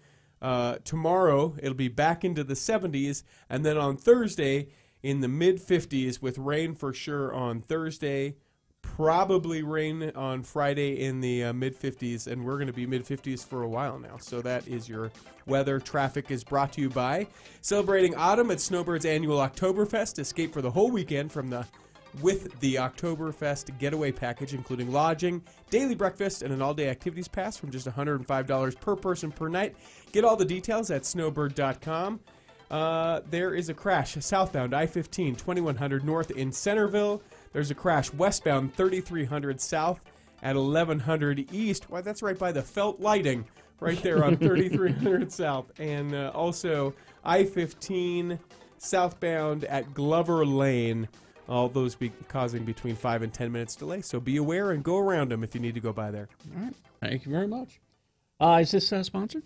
Tomorrow, it'll be back into the 70s, and then on Thursday, in the mid-50s with rain for sure on Thursday. Probably rain on Friday in the mid-50s, and we're going to be mid-50s for a while now. So that is your weather. Traffic is brought to you by celebrating autumn at Snowbird's annual Oktoberfest. Escape for the whole weekend with the Oktoberfest getaway package, including lodging, daily breakfast, and an all-day activities pass from just $105 per person per night. Get all the details at snowbird.com. There is a crash southbound I-15, 2100 north in Centerville. There's a crash westbound 3300 south at 1100 east. Why, that's right by the Felt Lighting, right there on 3300 south. And also I-15 southbound at Glover Lane. All those causing between 5 and 10 minutes delay. So be aware and go around them if you need to go by there. All right. Thank you very much. Is this sponsored?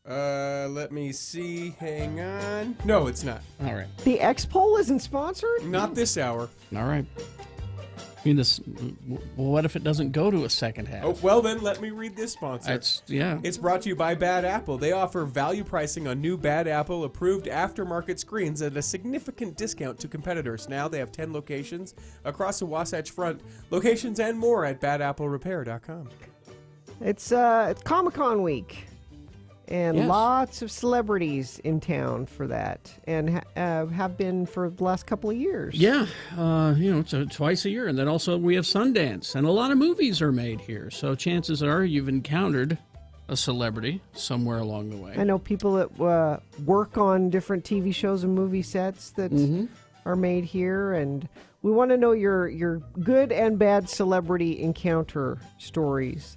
Let me see. Hang on. No, it's not. All right. The X-Poll isn't sponsored? Not this hour. All right. I mean, what if it doesn't go to a second half? Oh, well, then let me read this sponsor. It's brought to you by Bad Apple. They offer value pricing on new Bad Apple approved aftermarket screens at a significant discount to competitors. Now they have 10 locations across the Wasatch Front. Locations and more at badapplerepair.com. It's Comic-Con week. And lots of celebrities in town for that, and have been for the last couple of years. Yeah, so twice a year, and then also we have Sundance, and a lot of movies are made here. So chances are you've encountered a celebrity somewhere along the way. I know people that work on different TV shows and movie sets that are made here, and we want to know your good and bad celebrity encounter stories.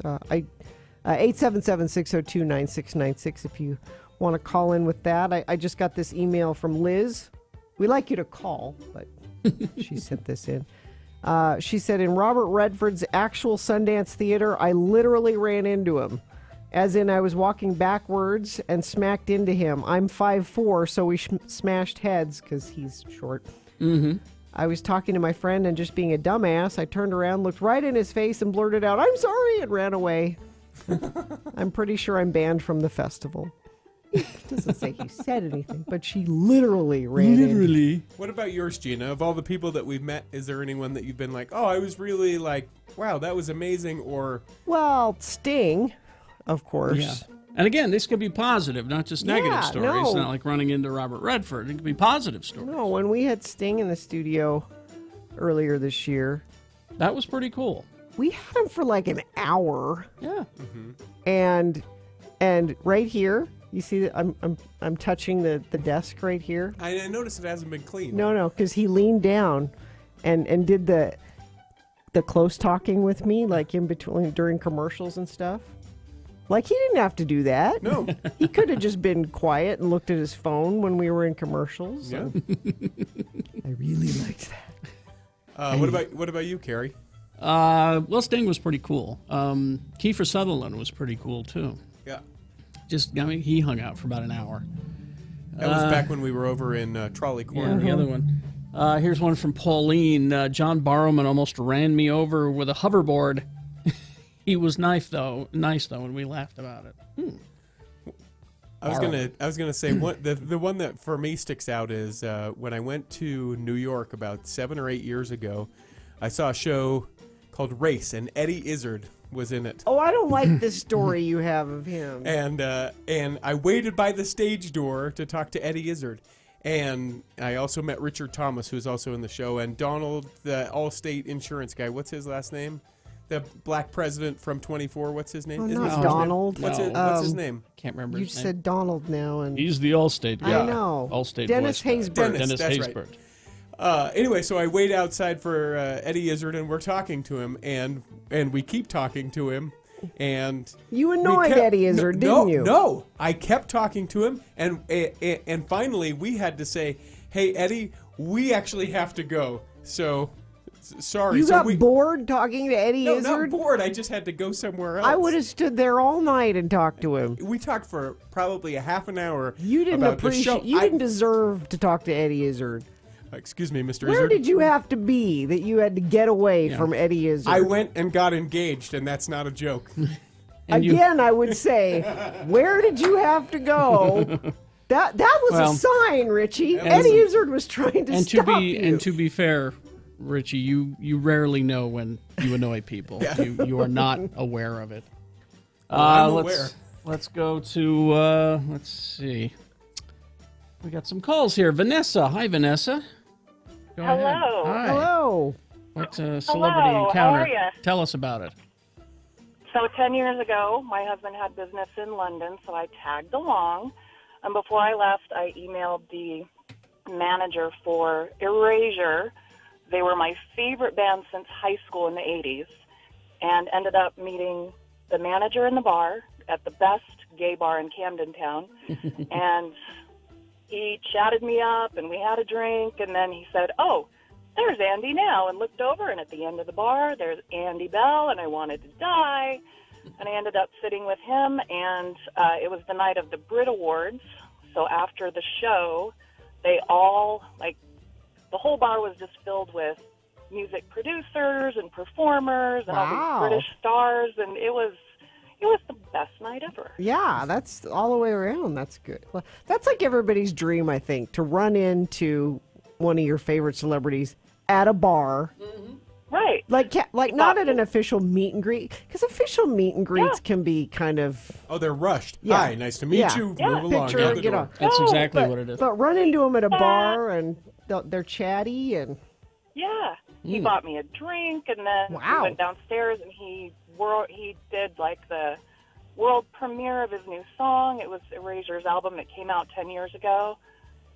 877-602-9696 if you want to call in with that. I just got this email from Liz We like you to call, but she sent this in. She said, in Robert Redford's actual Sundance Theater, I literally ran into him. As in, I was walking backwards and smacked into him. I'm 5'4", so we smashed heads because he's short. Mm-hmm. I was talking to my friend and just being a dumbass, I turned around, looked right in his face, and blurted out, I'm sorry, and ran away. I'm pretty sure I'm banned from the festival. It doesn't say he said anything, but she literally ran in. What about yours, Gina? Of all the people that we've met, is there anyone that you've been like, oh, I was really like, wow, that was amazing, or... Well, Sting, of course. Yeah. And again, this could be positive, not just negative Yeah, stories. no. It's not like running into Robert Redford. It could be positive stories. No, when we had Sting in the studio earlier this year, that was pretty cool. We had him for like an hour. Yeah. And right here, you see that I'm touching the desk right here. I noticed it hasn't been cleaned. No, because he leaned down and did the close talking with me, like in between during commercials and stuff. Like, he didn't have to do that. No. He could have just been quiet and looked at his phone when we were in commercials. Yeah. I really liked that. What about you, Carrie? Well, Sting was pretty cool. Kiefer Sutherland was pretty cool, too. Yeah. He hung out for about an hour. That was back when we were over in Trolley Corner. Yeah, the other one. Here's one from Pauline. John Barrowman almost ran me over with a hoverboard. He was nice though, and we laughed about it. I was gonna say the one that for me sticks out is when I went to New York about 7 or 8 years ago. I saw a show called Race, and Eddie Izzard was in it. Oh, I don't like this story you have of him. And I waited by the stage door to talk to Eddie Izzard. And I also met Richard Thomas, who's also in the show, and Donald, the Allstate insurance guy. What's his last name? The black president from 24. What's his name? Oh, Isn't not his Donald. What's his name? Can't remember You his name. said Donald now, and He's the Allstate guy. I know. Allstate Dennis voice guy. Haysbert. Dennis that's Haysbert. right. Anyway, so I wait outside for Eddie Izzard, and we're talking to him, and we keep talking to him, and you annoyed Eddie Izzard, didn't you? No, I kept talking to him, and finally we had to say, "Hey, Eddie, we actually have to go." So, sorry. You got bored talking to Eddie No, Izzard? not bored. I just had to go somewhere else. I would have stood there all night and talked to him. We talked for probably a half an hour. You didn't about the show. appreciate. You didn't deserve to talk to Eddie Izzard. Excuse me, Mr. Where Izzard. did you have to be that you had to get away from Eddie Izzard? I went and got engaged, and that's not a joke. Again, I would say, where did you have to go? That was a sign, Richie. Eddie Izzard was trying to stop you. And to be fair, Richie, you rarely know when you annoy people. Yeah. You are not aware of it. I'm aware. Let's go to let's see. We got some calls here. Vanessa. Hi, Vanessa. Go ahead. Hello. Hi. Hello. What celebrity Hello, encounter? how are ya? Tell us about it. So 10 years ago, my husband had business in London, so I tagged along. And before I left, I emailed the manager for Erasure. They were my favorite band since high school in the 80s, and ended up meeting the manager in the bar at the best gay bar in Camden Town. And he chatted me up, and we had a drink, and then he said, "Oh, there's Andy now," and looked over, and at the end of the bar, there's Andy Bell, and I wanted to die. And I ended up sitting with him, and it was the night of the Brit Awards. So after the show, they all, the whole bar was just filled with music producers and performers and all these British stars, and it was the best night ever. Yeah, that's all the way around. That's good. Well, that's like everybody's dream, I think, to run into one of your favorite celebrities at a bar. Right. Like not at an official meet and greet, because official meet and greets can be kind of... Oh, they're rushed. Yeah. Hi, nice to meet you. Move along. Picture, Out the get door. on. That's exactly what it is. But run into them at a bar, and they're chatty, and... Yeah. He bought me a drink, and then we went downstairs, and he did the world premiere of his new song. It was Erasure's album that came out 10 years ago.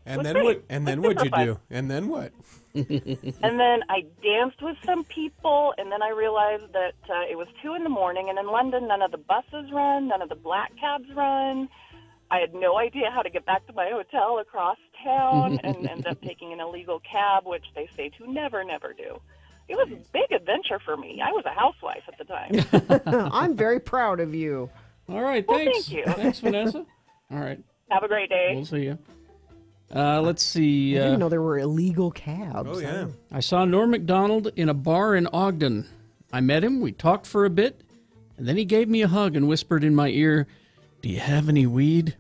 And then what? And then what'd you do? And then what? And then I danced with some people, and then I realized that it was 2 a.m, and in London, none of the buses run, none of the black cabs run. I had no idea how to get back to my hotel across town and ended up taking an illegal cab, which they say to never, never do. It was a big adventure for me. I was a housewife at the time. I'm very proud of you. All right, Well, thanks. thank you. Thanks, Vanessa. All right. Have a great day. We'll see you. Let's see. I didn't know there were illegal cabs. Oh, yeah. I saw Norm Macdonald in a bar in Ogden. I met him, we talked for a bit, and then he gave me a hug and whispered in my ear, "Do you have any weed?"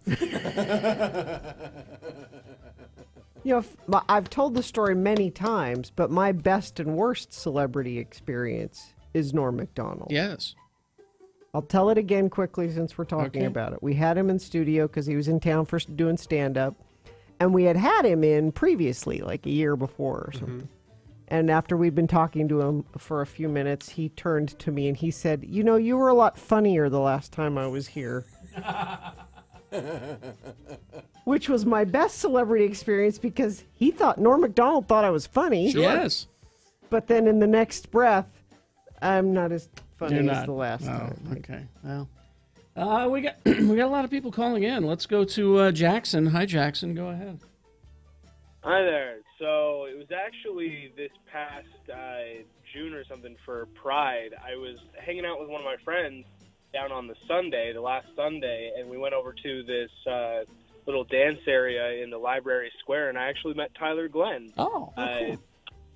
You know, I've told the story many times, but my best and worst celebrity experience is Norm Macdonald. Yes. I'll tell it again quickly since we're talking Okay. about it. We had him in studio because he was in town for doing stand-up, and we had him in previously, like a year before or something. And after we'd been talking to him for a few minutes, he turned to me and he said, "You know, you were a lot funnier the last time I was here." Which was my best celebrity experience because he thought Norm Macdonald thought I was funny. Sure. Yes. But then in the next breath, I'm not as funny You're as not. the last Oh, time. okay. Well, we got we got a lot of people calling in. Let's go to Jackson. Hi, Jackson. Go ahead. Hi there. So it was actually this past June or something for Pride. I was hanging out with one of my friends down on the last Sunday, and we went over to this little dance area in the library square, and I actually met Tyler Glenn. Oh, cool.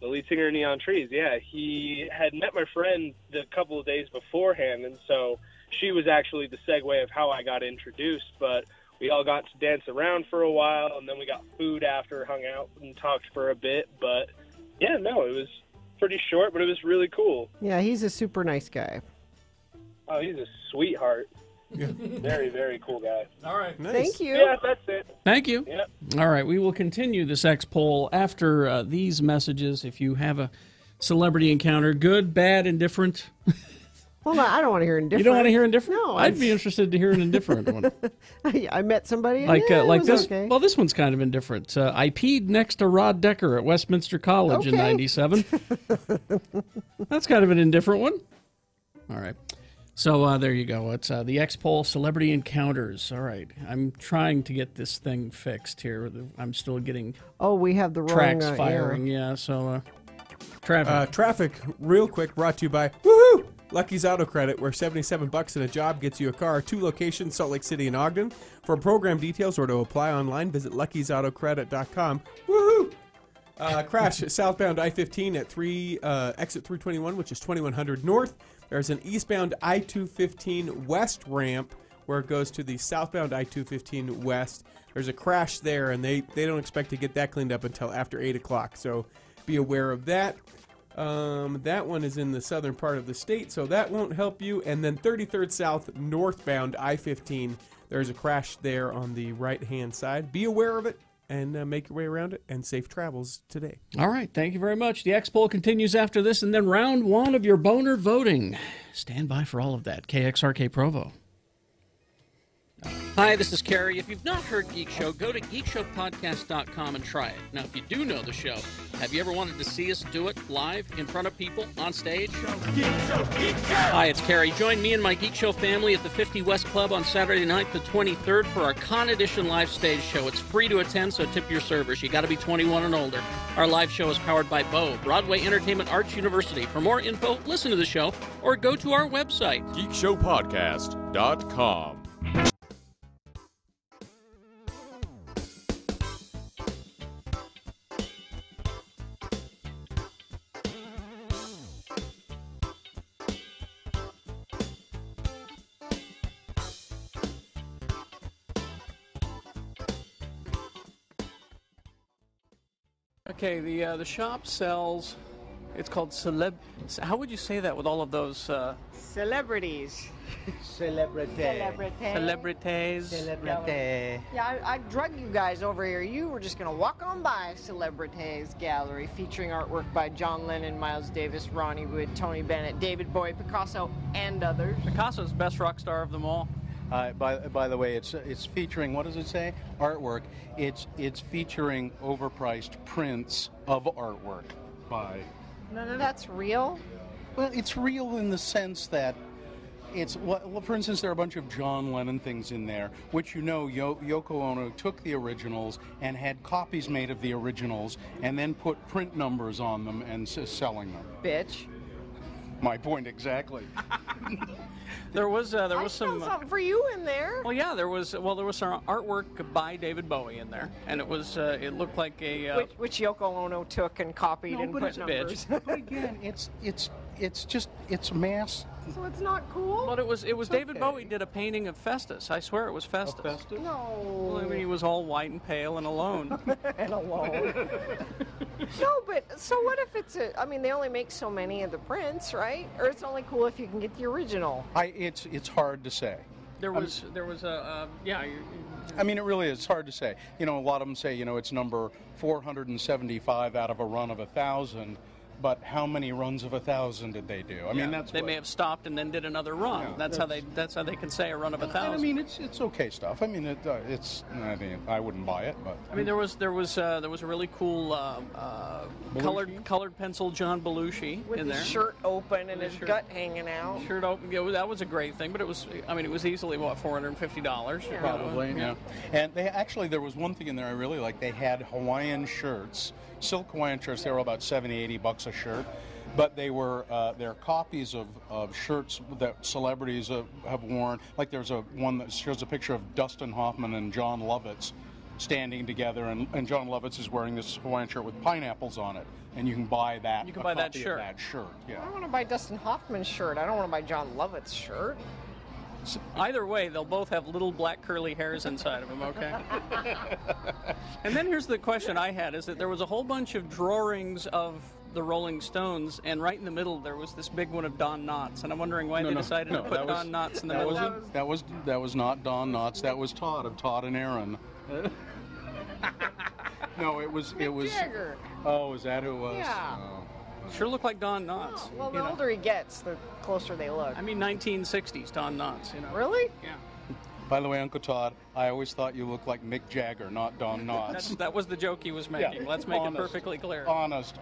The lead singer of Neon Trees. Yeah, he had met my friend a couple of days beforehand, and so she was actually the segue of how I got introduced, but we all got to dance around for a while, and then we got food after, hung out and talked for a bit. But, yeah, no, it was pretty short, but it was really cool. Yeah, he's a super nice guy. Oh, he's a sweetheart. Very, very cool guy. All right. Nice. Thank you. Yeah, that's it. Thank you. Yep. All right, we will continue this X poll after these messages. If you have a celebrity encounter, good, bad, indifferent. Well, no, I don't want to hear indifferent. You don't want to hear indifferent? No, I'd be interested to hear an indifferent one. I met somebody and Like it like was this. okay. Well, this one's kind of indifferent. I peed next to Rod Decker at Westminster College in Okay. '97. That's kind of an indifferent one. All right. So there you go. It's the X poll, celebrity encounters. All right. I'm trying to get this thing fixed here. I'm still getting Oh, we have the wrong tracks yeah. firing. Yeah. So traffic. Traffic, real quick, brought to you by Woohoo! Lucky's Auto Credit, where $77 in a job gets you a car. 2 locations, Salt Lake City and Ogden. For program details or to apply online, visit luckysautocredit.com. Woohoo! Crash southbound I-15 at exit 321, which is 2100 north. There's an eastbound I-215 west ramp where it goes to the southbound I-215 west. There's a crash there, and they don't expect to get that cleaned up until after 8 o'clock, so be aware of that. That one is in the southern part of the state, so that won't help you. And then 33rd South northbound I-15, there's a crash there on the right-hand side. Be aware of it and make your way around it, and safe travels today. All right. Thank you very much. The X poll continues after this, and then round one of your Boehner voting. Stand by for all of that. KXRK Provo. Hi, this is Carrie. If you've not heard Geek Show, go to geekshowpodcast.com and try it. Now, if you do know the show, have you ever wanted to see us do it live in front of people on stage? Hi, it's Carrie. Join me and my Geek Show family at the 50 West Club on Saturday night, the 23rd, for our Con Edition live stage show. It's free to attend, so tip your servers. You got to be 21 and older. Our live show is powered by Bo, Broadway Entertainment Arts University. For more info, listen to the show or go to our website, geekshowpodcast.com. Okay, the shop sells, it's called how would you say that with all of those Celebrities. Celebrity. celebrities? Yeah, I drug you guys over here. You were just going to walk on by Celebrities Gallery, featuring artwork by John Lennon, Miles Davis, Ronnie Wood, Tony Bennett, David Bowie, Picasso, and others. Picasso's best rock star of them all. By the way, it's featuring, what does it say? Artwork. It's featuring overpriced prints of artwork by. None of that's real? Well, it's real in the sense that it's well, for instance, there are a bunch of John Lennon things in there, which Yoko Ono took the originals and had copies made of the originals, and then put print numbers on them and selling them. Bitch. My point exactly. There was some something for you in there. Well, yeah, there was some artwork by David Bowie in there, and it was it looked like a which Yoko Ono took and copied and but put it's numbers. But again, it's mass. So it's not cool. But it was David Bowie did a painting of Festus. I swear it was Festus. Festus? No. Well, I mean, he was all white and pale and alone. And alone. No, but so what if it's I mean, they only make so many of the prints, right? Or it's only cool if you can get the original. It's hard to say. There was a yeah. I mean, it really is hard to say. A lot of them say, it's number 475 out of a run of 1,000. But how many runs of 1,000 did they do? I mean, they may have stopped and then did another run. Yeah, that's how they can say a run of 1,000. I mean, it's okay stuff. I mean, I wouldn't buy it, but I mean, there was a really cool colored pencil John Belushi with in his there, shirt open and his gut hanging out. Shirt open. Yeah, that was a great thing. But it was easily $450. Yeah. Probably, yeah. And there was one thing in there I really liked. They had Hawaiian shirts, silk Hawaiian shirts. They were about $70-$80 a shirt, but they were they're copies of shirts that celebrities have worn. Like there's one that shows a picture of Dustin Hoffman and John Lovitz standing together, and John Lovitz is wearing this Hawaiian shirt with pineapples on it, and you can buy that. You can buy that copy shirt. Of that shirt. Yeah. I want to buy Dustin Hoffman's shirt. I don't want to buy John Lovett's shirt. Either way, they'll both have little black curly hairs inside of them, okay? And then here's the question I had, is that there was a whole bunch of drawings of the Rolling Stones, and right in the middle there was this big one of Don Knotts, and I'm wondering why they decided to put Don Knotts in the middle. That was not Don Knotts. That was Todd of Todd and Aaron. No, it was Jagger. Oh, is that who it was? Yeah. Oh. Sure look like Don Knotts. Well, the older he gets, the closer they look. I mean, 1960s Don Knotts. Really? Yeah. By the way, Uncle Todd, I always thought you looked like Mick Jagger, not Don Knotts. That was the joke he was making. Yeah. Let's make it perfectly clear. Honest.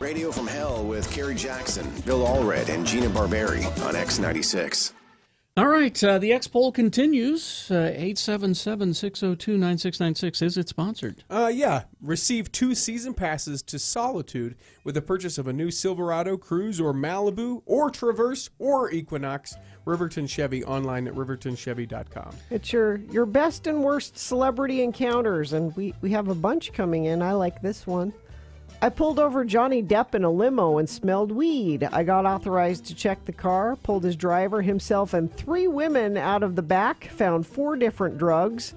Radio from Hell with Kerry Jackson, Bill Allred, and Gina Barberi on X96. All right, the X poll continues. 877-602-9696. Is it sponsored? Yeah. Receive 2 season passes to Solitude with the purchase of a new Silverado, Cruze, or Malibu, or Traverse, or Equinox. Riverton Chevy, online at rivertonchevy.com. It's your best and worst celebrity encounters, and we have a bunch coming in. I like this one. I pulled over Johnny Depp in a limo and smelled weed. I got authorized to check the car, pulled his driver, himself, and 3 women out of the back, found 4 different drugs.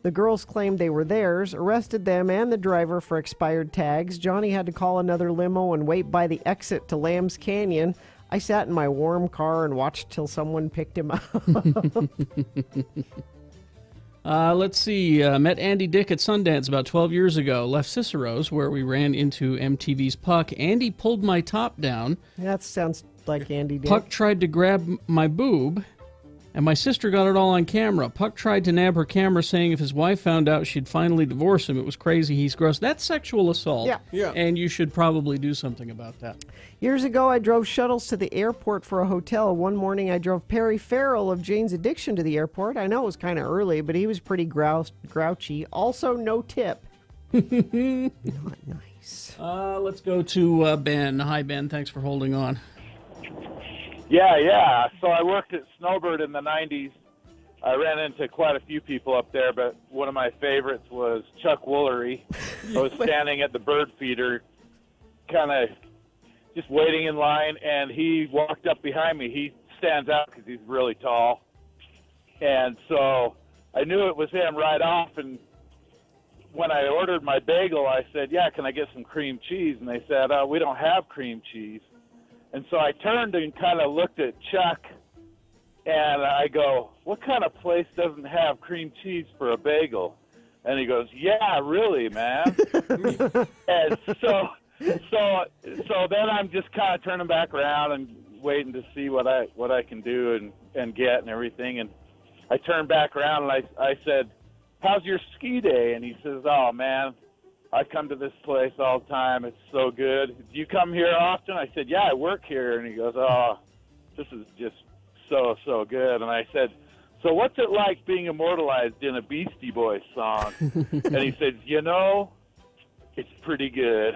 The girls claimed they were theirs, arrested them and the driver for expired tags. Johnny had to call another limo and wait by the exit to Lambs Canyon. I sat in my warm car and watched till someone picked him up. Let's see. Met Andy Dick at Sundance about 12 years ago. Left Cicero's, where we ran into MTV's Puck. Andy pulled my top down. That sounds like Andy Dick. Puck tried to grab my boob, and my sister got it all on camera. Puck tried to nab her camera, saying if his wife found out, she'd finally divorce him. It was crazy. He's gross. That's sexual assault. Yeah. And you should probably do something about that. Years ago, I drove shuttles to the airport for a hotel. One morning, I drove Perry Farrell of Jane's Addiction to the airport. I know it was kind of early, but he was pretty grouchy. Also, no tip. Not nice. Let's go to Ben. Hi, Ben. Thanks for holding on. Yeah. So I worked at Snowbird in the 90s. I ran into quite a few people up there, but one of my favorites was Chuck Woolery. I was standing at the bird feeder, kind of just waiting in line, and he walked up behind me. He stands out because he's really tall. And so I knew it was him right off, and when I ordered my bagel, I said, yeah, can I get some cream cheese? And they said, we don't have cream cheese. And so I turned and kind of looked at Chuck, and I go, what kind of place doesn't have cream cheese for a bagel? And he goes, yeah, really, man. And so then I'm just kind of turning back around and waiting to see what I can do and get and everything. And I turned back around and I said, how's your ski day? And he says, oh, man, I come to this place all the time. It's so good. Do you come here often? I said, yeah, I work here. And he goes, oh, this is just so good. And I said, so what's it like being immortalized in a Beastie Boys song? And he said, it's pretty good.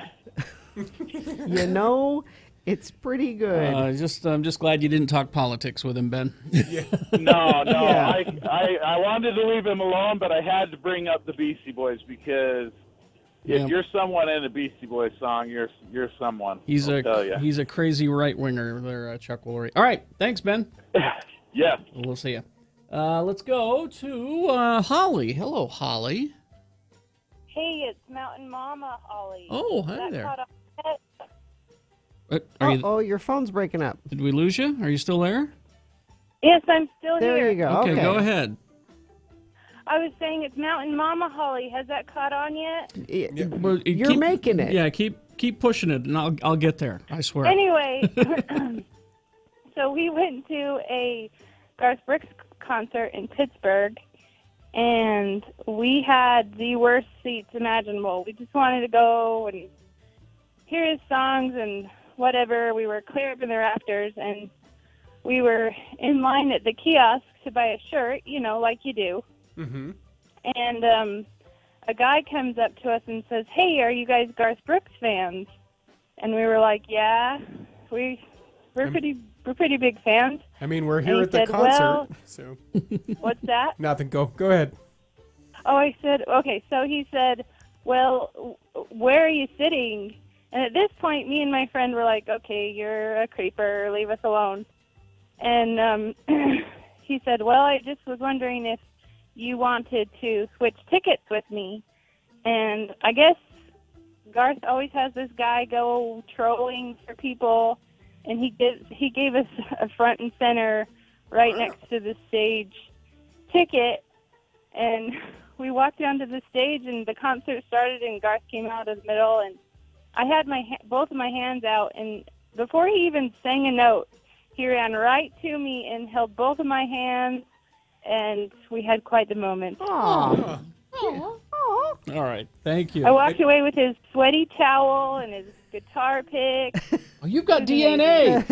It's pretty good. I'm just glad you didn't talk politics with him, Ben. No. Yeah. I wanted to leave him alone, but I had to bring up the Beastie Boys because if you're someone in a Beastie Boys song, you're someone. He's I'll a crazy right winger there, Chuck Woolery. All right, thanks, Ben. Yeah. We'll see you. Let's go to Holly. Hello, Holly. Hey, it's Mountain Mama Holly. Oh, hi That there. caught Oh, your phone's breaking up. Did we lose you? Are you still there? Yes, I'm still here. There you go. Okay, go ahead. I was saying it's Mountain Mama Holly. Has that caught on yet? Well, You're making it. Yeah, keep pushing it, and I'll get there. I swear. Anyway, so we went to a Garth Brooks concert in Pittsburgh, and we had the worst seats imaginable. We just wanted to go and hear his songs and whatever. We were clear up in the rafters, and we were in line at the kiosk to buy a shirt, like you do. Mm-hmm. And a guy comes up to us and says, hey, are you guys Garth Brooks fans? And we were like, yeah, we're pretty big fans. I mean, we're here And at he the said, concert. well, So what's that? nothing. Go ahead. Oh, I said, okay. So he said, well, where are you sitting? And at this point, me and my friend were like, okay, you're a creeper. Leave us alone. And he said, well, I just was wondering if you wanted to switch tickets with me. And I guess Garth always has this guy go trolling for people, and he gave us a front and center right next to the stage ticket. And we walked down to the stage, and the concert started, and Garth came out of the middle, and I had both of my hands out, and before he even sang a note, he ran right to me and held both of my hands, and we had quite the moment. All right, thank you. I walked away with his sweaty towel and his guitar picks. Oh, you've got DNA.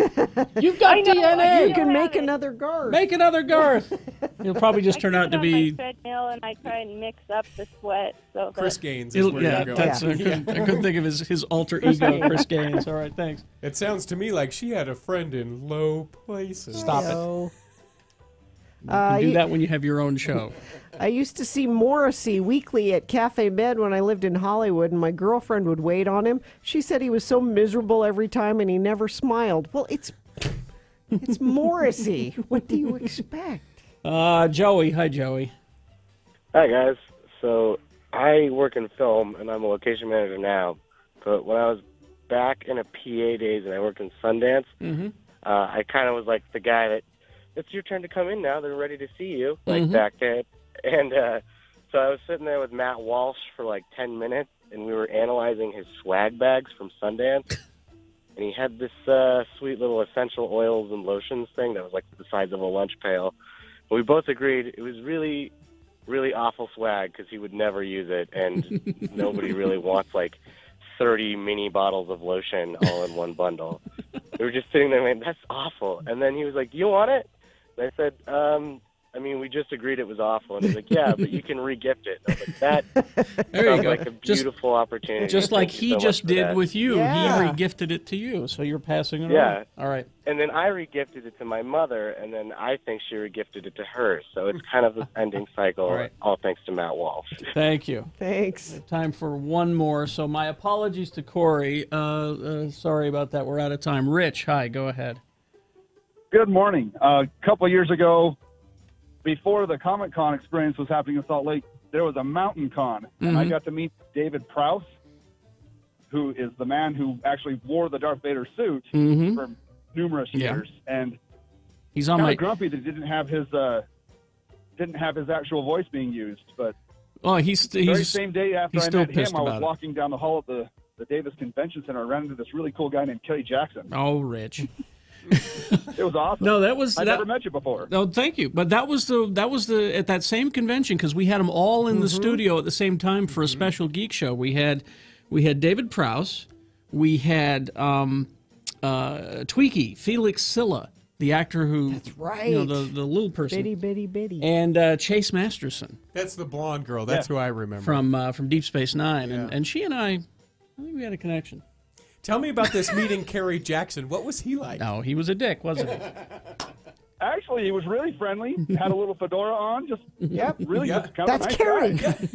You've got DNA. You can make another Garth. Make another Garth. It'll probably just turn out to be. I treadmill and I try and mix up the sweat. So Chris that Gaines is where you're going. I couldn't think of his alter ego, Chris Gaines. All right, thanks. It sounds to me like she had a friend in low places. Stop it. You can do that when you have your own show. I used to see Morrissey weekly at Cafe Med when I lived in Hollywood, and my girlfriend would wait on him. She said he was so miserable every time, and he never smiled. Well, it's Morrissey. What do you expect? Joey. Hi, Joey. Hi, guys. So I work in film, and I'm a location manager now. But when I was back in a PA days and I worked in Sundance, I kind of was like the guy that, it's your turn to come in now. They're ready to see you, like back then. And so I was sitting there with Matt Walsh for like 10 minutes, and we were analyzing his swag bags from Sundance. And he had this sweet little essential oils and lotions thing that was like the size of a lunch pail. And we both agreed it was really, really awful swag because he would never use it, and nobody really wants like 30 mini bottles of lotion all in one bundle. We were just sitting there, man, that's awful. And then he was like, you want it? And I said, I mean, we just agreed it was awful. And he's like, yeah, but you can re-gift it. And I was like, that sounds like a beautiful opportunity. Just like he just did with you. Yeah. He re-gifted it to you, so you're passing it Yeah. on. All right. And then I re-gifted it to my mother, and then I think she re-gifted it to her. So it's kind of this ending cycle, all thanks to Matt Walsh. Thank you. Thanks. Time for one more. So my apologies to Corey. Sorry about that. We're out of time. Rich, hi. Go ahead. Good morning. A couple of years ago, before the Comic-Con experience was happening in Salt Lake, there was a mountain con, and I got to meet David Prowse, who is the man who actually wore the Darth Vader suit for numerous years, and he's on kind my of grumpy that he didn't have his actual voice being used. But the very same day after I met him, I was walking down the hall at the Davis Convention Center. I ran into this really cool guy named Kerry Jackson. Oh, Rich. It was awesome. No, that was I never met you before. No, thank you. But that was the at that same convention, because we had them all in the studio at the same time for a special geek show. We had David Prowse, we had Tweaky, Felix Silla, the actor who That's right. You know, the little person, Bitty. and Chase Masterson. That's the blonde girl. That's who I remember from Deep Space Nine, and she and I think we had a connection. Tell me about this meeting, Kerry Jackson. What was he like? No, he was a dick, wasn't he? Actually, he was really friendly. Had a little fedora on. Just really just kind of That's a nice Kerry. guy.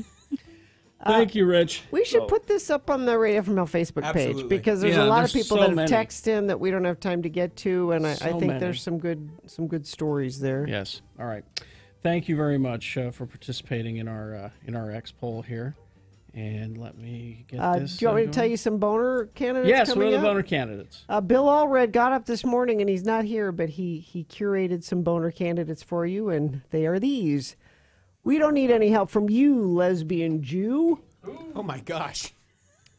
Thank you, Rich. We should put this up on the Radio from Hell Facebook page, because there's a lot of people that have texted in that we don't have time to get to, and I think there's some good stories there. Yes. All right. Thank you very much for participating in our X poll here. And let me get this. Do you want me to tell you some boner candidates? Yes, coming what are the up? boner candidates? Bill Allred got up this morning, and he's not here, but he curated some boner candidates for you, and they are these. We don't need any help from you, lesbian Jew. Oh, my gosh.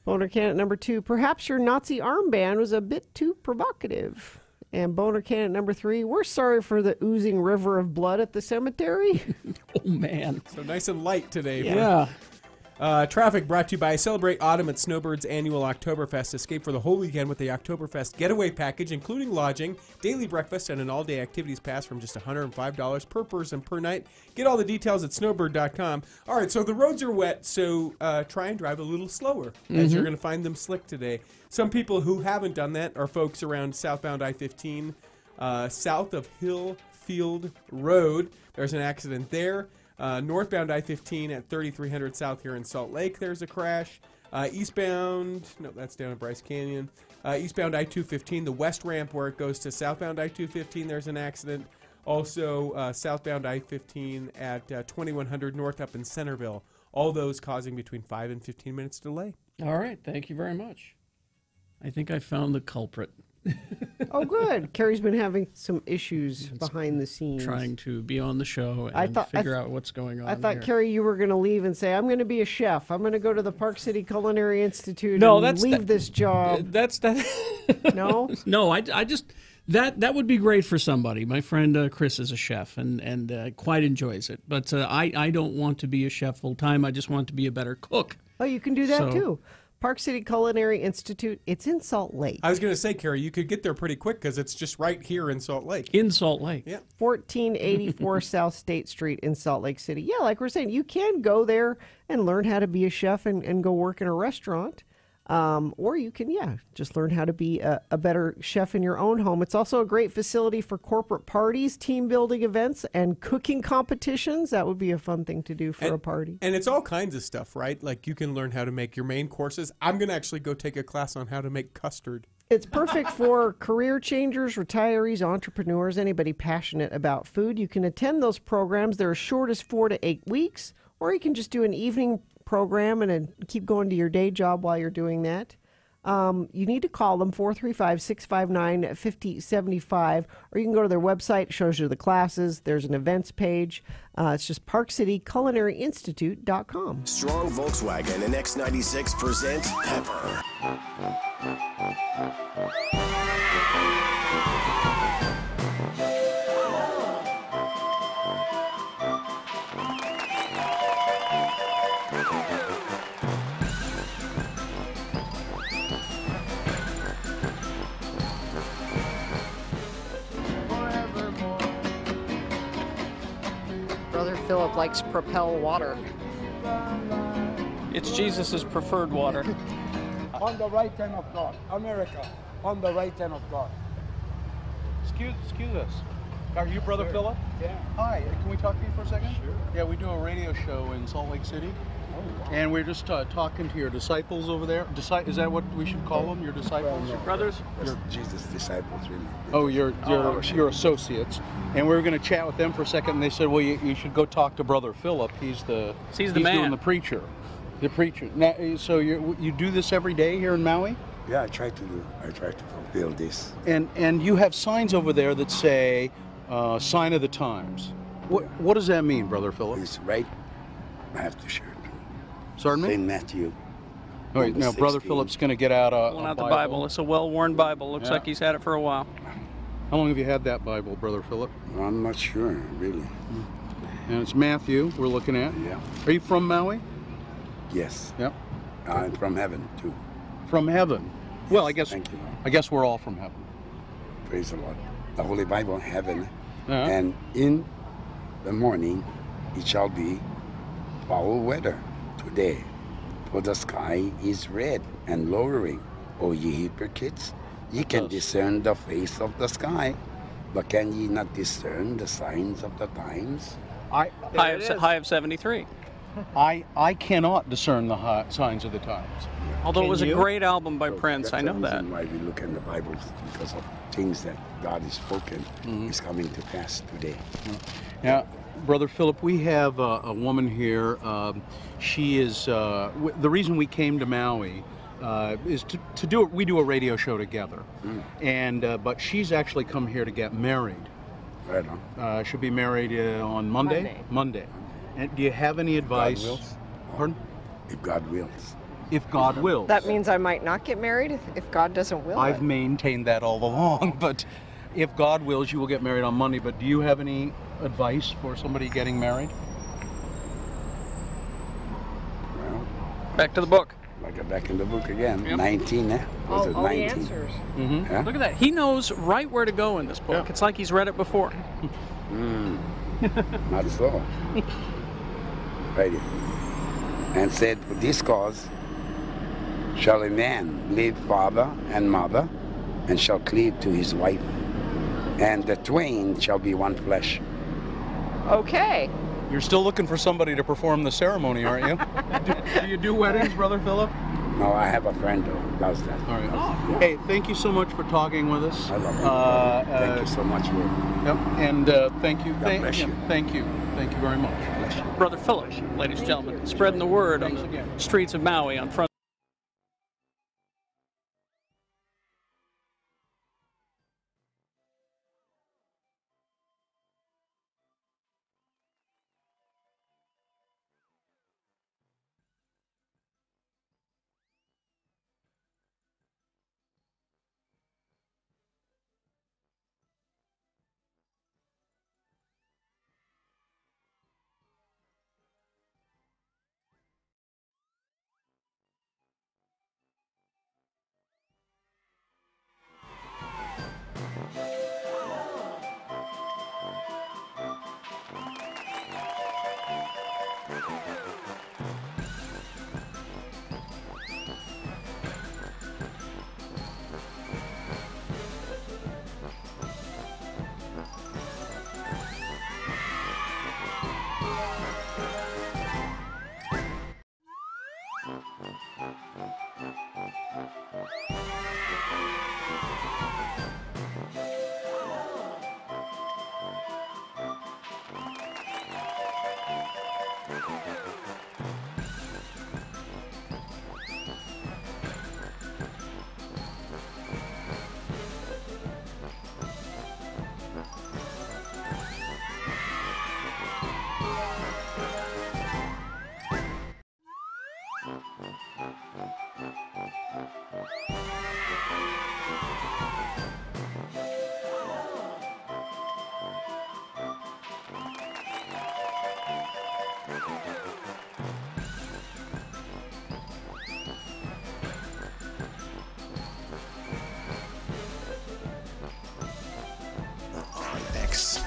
Boner candidate number 2, perhaps your Nazi armband was a bit too provocative. And boner candidate number 3, we're sorry for the oozing river of blood at the cemetery. Oh, man. So nice and light today. Yeah. Traffic brought to you by Celebrate Autumn at Snowbird's annual Oktoberfest. Escape for the whole weekend with the Oktoberfest getaway package, including lodging, daily breakfast, and an all-day activities pass from just $105 per person per night. Get all the details at snowbird.com. All right, so the roads are wet, so try and drive a little slower, as you're going to find them slick today. Some people who haven't done that are folks around southbound I-15, south of Hillfield Road. There's an accident there. Northbound I-15 at 3300 South here in Salt Lake, there's a crash. Eastbound, no, that's down at Bryce Canyon. Eastbound I-215, the west ramp where it goes to southbound I-215, there's an accident. Also, southbound I-15 at 2100 North up in Centerville. All those causing between 5 and 15 minutes delay. All right, thank you very much. I think I found the culprit. Oh, good. Carrie's been having some issues behind the scenes. Trying to be on the show and figure out what's going on. I thought, here. Carrie, you were going to leave and say, I'm going to be a chef. I'm going to go to the Park City Culinary Institute and leave this job. That's that. No? No, I just... That would be great for somebody. My friend Chris is a chef and quite enjoys it. But I don't want to be a chef full time. I just want to be a better cook. Oh, you can do that too. Park City Culinary Institute. It's in Salt Lake. I was going to say, Carrie, you could get there pretty quick because it's just right here in Salt Lake. In Salt Lake. Yeah. 1484 South State Street in Salt Lake City. Yeah, like we're saying, you can go there and learn how to be a chef and go work in a restaurant. Or you can, just learn how to be a better chef in your own home. It's also a great facility for corporate parties, team building events, and cooking competitions. That would be a fun thing to do for a party. And it's all kinds of stuff, right? Like you can learn how to make your main courses. I'm going to actually go take a class on how to make custard. It's perfect for career changers, retirees, entrepreneurs, anybody passionate about food. You can attend those programs. They're as short as 4 to 8 weeks, or you can just do an evening program and then keep going to your day job while you're doing that. You need to call them, 435-659-5075, or you can go to their website. It shows you the classes. There's an events page. It's just parkcityculinaryinstitute.com. Strong Volkswagen and X96 present Pepper. Brother Philip likes Propel water. It's Jesus' preferred water. On the right hand of God. America, on the right hand of God. Excuse us. Are you Brother Philip? Yeah. Hi, can we talk to you for a second? Sure. Yeah, we do a radio show in Salt Lake City. And we're just talking to your disciples over there. Is that what we should call them? Your disciples? Your brothers? Your Jesus' disciples, really. Oh, your associates. And we were going to chat with them for a second, and they said, well, you should go talk to Brother Philip. He's the man. Doing the preacher. The preacher. Now, so you do this every day here in Maui? Yeah, I try to fulfill this. And you have signs over there that say, sign of the times. What does that mean, Brother Philip? It's right. I have to share it. Pardon me? St. Matthew. All right, now Brother Philip's going to get out Pulling out the Bible. It's a well-worn Bible. Looks like he's had it for a while. How long have you had that Bible, Brother Philip? I'm not sure, really. And it's Matthew we're looking at. Yeah. Are you from Maui? Yes. Yep. I'm from heaven, too. From heaven? Yes, Well, I guess we're all from heaven. Praise the Lord. The Holy Bible, heaven. And in the morning, it shall be foul weather today. For the sky is red and lowering. O ye hypocrites, ye can discern the face of the sky, but can ye not discern the signs of the times? High of 73. I cannot discern the signs of the times. Although it was a great album by Prince, I know that. That's the reason why we look in the Bible, because of things that God has spoken is coming to pass today. Now, Brother Philip, we have a woman here. She is the reason we came to Maui is to do it. We do a radio show together, and but she's actually come here to get married. Right on. She'll be married on Monday. And do you have any advice? God wills. Pardon? If God wills. If God wills. That means I might not get married if God doesn't will I've it. maintained that all along, but if God wills, you will get married on Monday. But do you have any advice for somebody getting married? Well, back to the book. Like back in the book again. Yep. 19, eh? Was it all 19? the answers. Mm-hmm. Yeah? Look at that. He knows right where to go in this book. Yeah. It's like he's read it before. Not so. Right here. And said, for this cause shall a man leave father and mother, and shall cleave to his wife, and the twain shall be one flesh. Okay. You're still looking for somebody to perform the ceremony, aren't you? do you do weddings, Brother Philip? No, I have a friend who does that. All right. Hey, thank you so much for talking with us. I love you. Thank you so much for. Yep. And thank you. God bless you. Thank you. Thank you very much. Brother Philip, ladies and gentlemen, spreading the word on the streets of Maui on Front.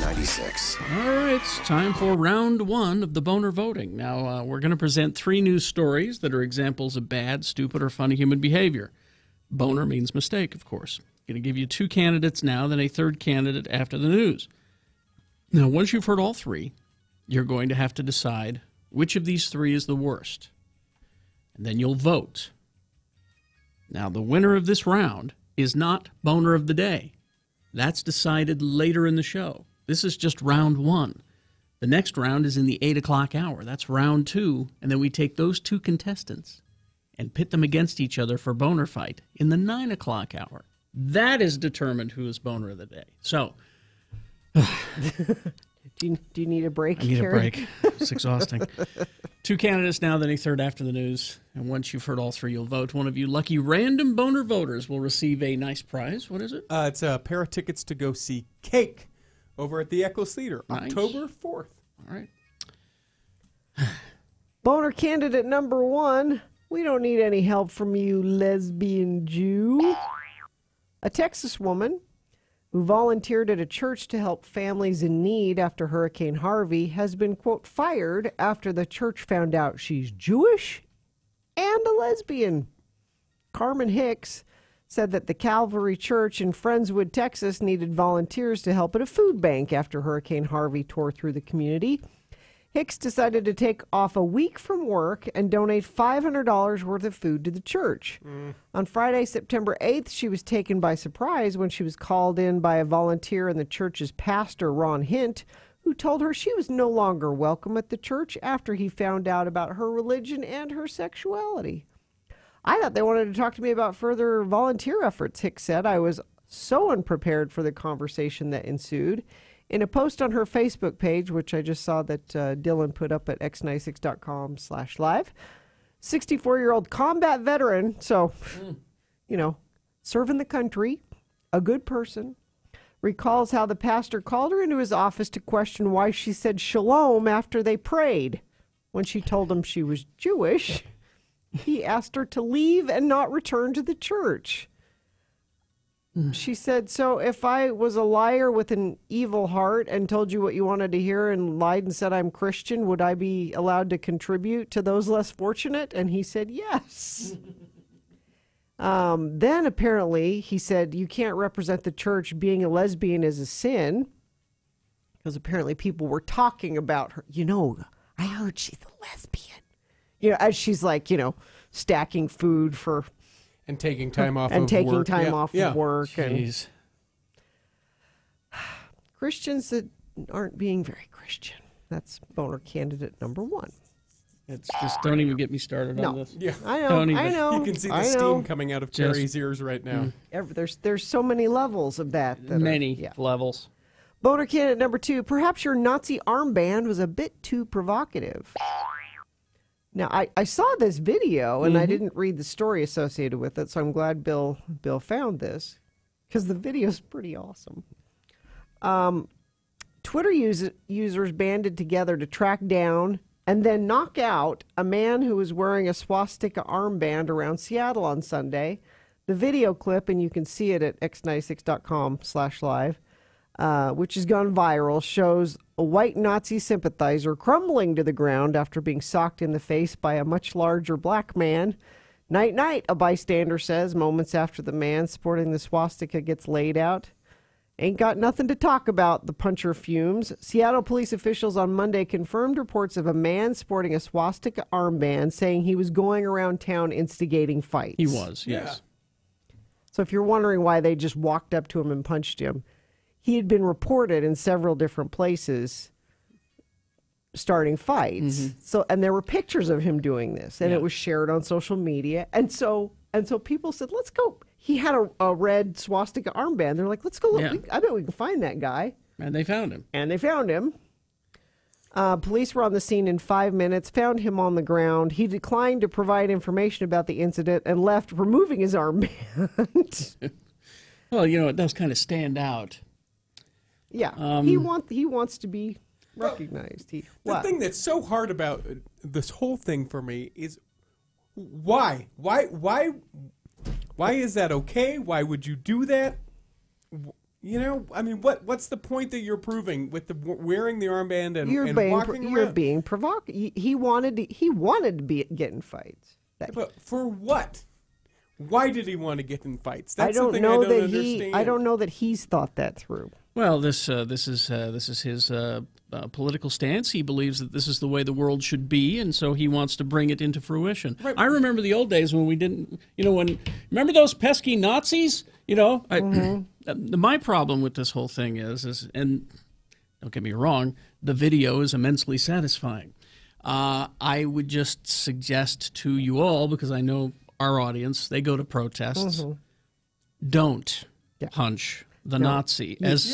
X96. All right, it's time for round one of the Boehner voting. Now, we're going to present 3 news stories that are examples of bad, stupid, or funny human behavior. Boehner means mistake, of course. I'm going to give you 2 candidates now, then a third candidate after the news. Now, once you've heard all 3, you're going to have to decide which of these 3 is the worst. And then you'll vote. Now, the winner of this round is not Boehner of the Day. That's decided later in the show. This is just round 1. The next round is in the 8 o'clock hour. That's round 2. And then we take those 2 contestants and pit them against each other for Boehner fight in the 9 o'clock hour. That is determined who is Boehner of the Day. So, do you need a break? I need Carrie? a break. It's exhausting. 2 candidates now, then a third after the news. And once you've heard all 3, you'll vote. One of you lucky random Boehner voters will receive a nice prize. What is it? It's a pair of tickets to go see Cake over at the Eccles Theater, Nice. October 4th. All right. Boehner candidate number 1. We don't need any help from you, lesbian Jew. A Texas woman who volunteered at a church to help families in need after Hurricane Harvey has been, quote, fired after the church found out she's Jewish and a lesbian. Carmen Hicks said that the Calvary Church in Friendswood, Texas, needed volunteers to help at a food bank after Hurricane Harvey tore through the community. Hicks decided to take off a week from work and donate $500 worth of food to the church. On Friday, September 8th, she was taken by surprise when she was called in by a volunteer and the church's pastor, Ron Hint, who told her she was no longer welcome at the church after he found out about her religion and her sexuality. I thought they wanted to talk to me about further volunteer efforts, Hicks said. I was so unprepared for the conversation that ensued. In a post on her Facebook page, which I just saw that Dylan put up at x96.com/live, 64-year-old combat veteran, so, serving the country, a good person, recalls how the pastor called her into his office to question why she said shalom after they prayed. When she told him she was Jewish, he asked her to leave and not return to the church. She said, so if I was a liar with an evil heart and told you what you wanted to hear and lied and said I'm Christian, would I be allowed to contribute to those less fortunate? And he said, yes. Then apparently he said, you can't represent the church. Being a lesbian is a sin. Because apparently people were talking about her. I heard she's a lesbian. As she's like, stacking food for... And taking time off and of taking work. time off of work. Jeez. And Christians that aren't being very Christian. That's Boehner candidate number 1. It's just, don't even get me started on this. Yeah, I know. Don't even. I know. You can see the I steam know. coming out of Just- Carrie's ears right now. There's so many levels of that. Many levels. Boehner candidate number 2. Perhaps your Nazi armband was a bit too provocative. Now, I saw this video, and I didn't read the story associated with it, so I'm glad Bill found this, because the video's pretty awesome. Twitter users banded together to track down and then knock out a man who was wearing a swastika armband around Seattle on Sunday. The video clip, and you can see it at x96.com/live, which has gone viral, shows a white Nazi sympathizer crumbling to the ground after being socked in the face by a much larger black man. Night, night, a bystander says, moments after the man sporting the swastika gets laid out. Ain't got nothing to talk about, the puncher fumes. Seattle police officials on Monday confirmed reports of a man sporting a swastika armband, saying he was going around town instigating fights. He was, yes. So if you're wondering why they just walked up to him and punched him, he had been reported in several different places starting fights. So, and there were pictures of him doing this, and it was shared on social media. And so people said, let's go. He had a red swastika armband. They're like, let's go look. I bet we can find that guy. And they found him. Police were on the scene in 5 minutes, found him on the ground. He declined to provide information about the incident and left, removing his armband. Well, it does kind of stand out. Yeah, he wants to be recognized. The thing that's so hard about this whole thing for me is why? Why is that okay? Why would you do that? You know, I mean, what's the point that you're proving with the wearing the armband and, walking around? You're being provocative. He wanted to get in fights. But for what? Why did he want to get in fights? That's I don't something know I don't understand. I don't know that he's thought that through. Well, this is his political stance. He believes that this is the way the world should be, and so he wants to bring it into fruition. Right. I remember the old days when we didn't, remember those pesky Nazis? My problem with this whole thing is, and don't get me wrong, the video is immensely satisfying. I would just suggest to you all, because I know our audience, they go to protests, don't punch the Nazi as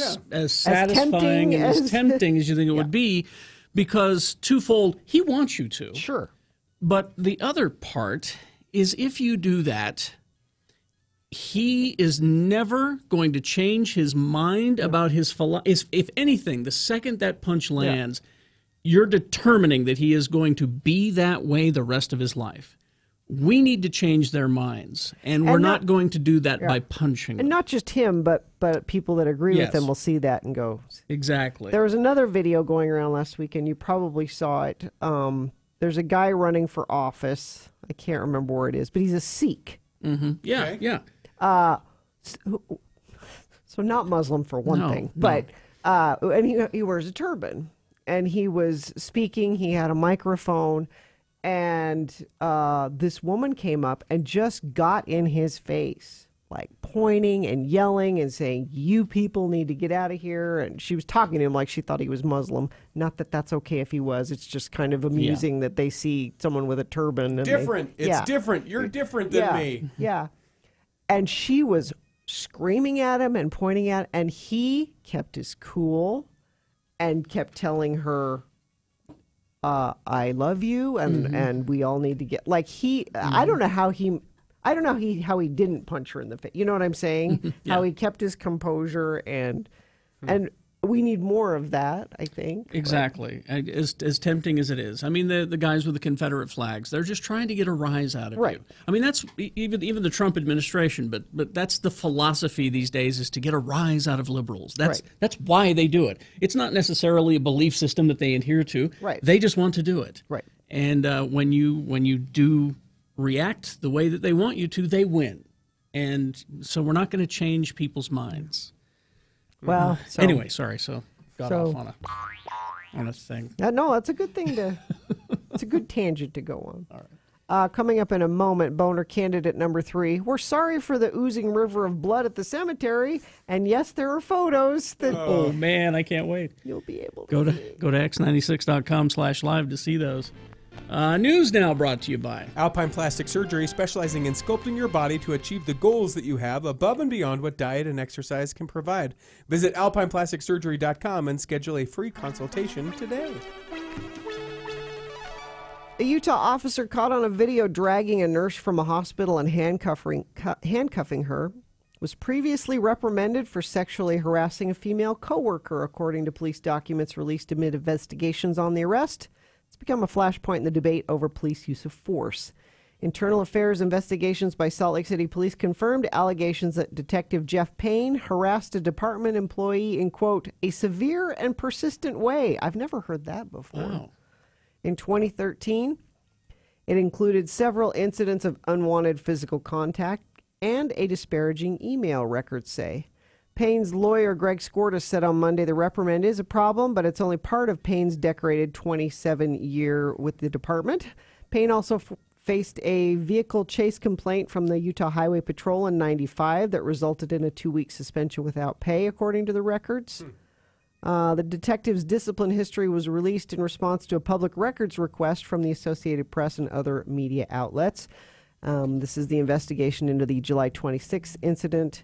satisfying and as tempting as you think it would be, because twofold, he wants you to. Sure. But the other part is, if you do that, he is never going to change his mind about his philosophy. If anything, the second that punch lands, you're determining that he is going to be that way the rest of his life. We need to change their minds, and we're not going to do that by punching them. And not just him, but people that agree with him will see that and go. Exactly. There was another video going around last week, and you probably saw it. There's a guy running for office. I can't remember where it is, but he's a Sikh. Mm-hmm. Yeah, yeah. So not Muslim for one thing, but and he wears a turban, and he was speaking. He had a microphone, and this woman came up and just got in his face, like pointing and yelling and saying, "You people need to get out of here." And she was talking to him like she thought he was Muslim. Not that that's okay if he was. It's just kind of amusing that they see someone with a turban. And different. It's different. You're different than me. Yeah. And she was screaming at him and pointing at, and he kept his cool and kept telling her, I love you, and we all need to get, like, I don't know how he didn't punch her in the face. You know what I'm saying? How he kept his composure, and we need more of that, I think. Exactly. As tempting as it is. I mean, the guys with the Confederate flags, they're just trying to get a rise out of you. I mean, that's even the Trump administration, but that's the philosophy these days, is to get a rise out of liberals. That's why they do it. It's not necessarily a belief system that they adhere to. Right. They just want to do it. Right. And when you do react the way that they want you to, they win. And so we're not going to change people's minds. Well, anyway, sorry. So got off on a thing. No, that's a good thing to. It's a good tangent to go on. All right. Coming up in a moment, Boehner candidate number 3. We're sorry for the oozing river of blood at the cemetery, and yes, there are photos that. Oh man, I can't wait. You'll be able to go to x96.com/live to see those. News now brought to you by Alpine Plastic Surgery, specializing in sculpting your body to achieve the goals that you have above and beyond what diet and exercise can provide. Visit alpineplasticsurgery.com and schedule a free consultation today. A Utah officer caught on a video dragging a nurse from a hospital and handcuffing her was previously reprimanded for sexually harassing a female coworker, according to police documents released amid investigations on the arrest. It's become a flashpoint in the debate over police use of force. Internal Affairs investigations by Salt Lake City Police confirmed allegations that Detective Jeff Payne harassed a department employee in, quote, a severe and persistent way. I've never heard that before. Wow. In 2013, it included several incidents of unwanted physical contact and a disparaging email, records say. Payne's lawyer, Greg Skorda, said on Monday the reprimand is a problem, but it's only part of Payne's decorated 27-year with the department. Payne also faced a vehicle chase complaint from the Utah Highway Patrol in 95 that resulted in a 2-week suspension without pay, according to the records. The detective's discipline history was released in response to a public records request from the Associated Press and other media outlets. This is the investigation into the July 26th incident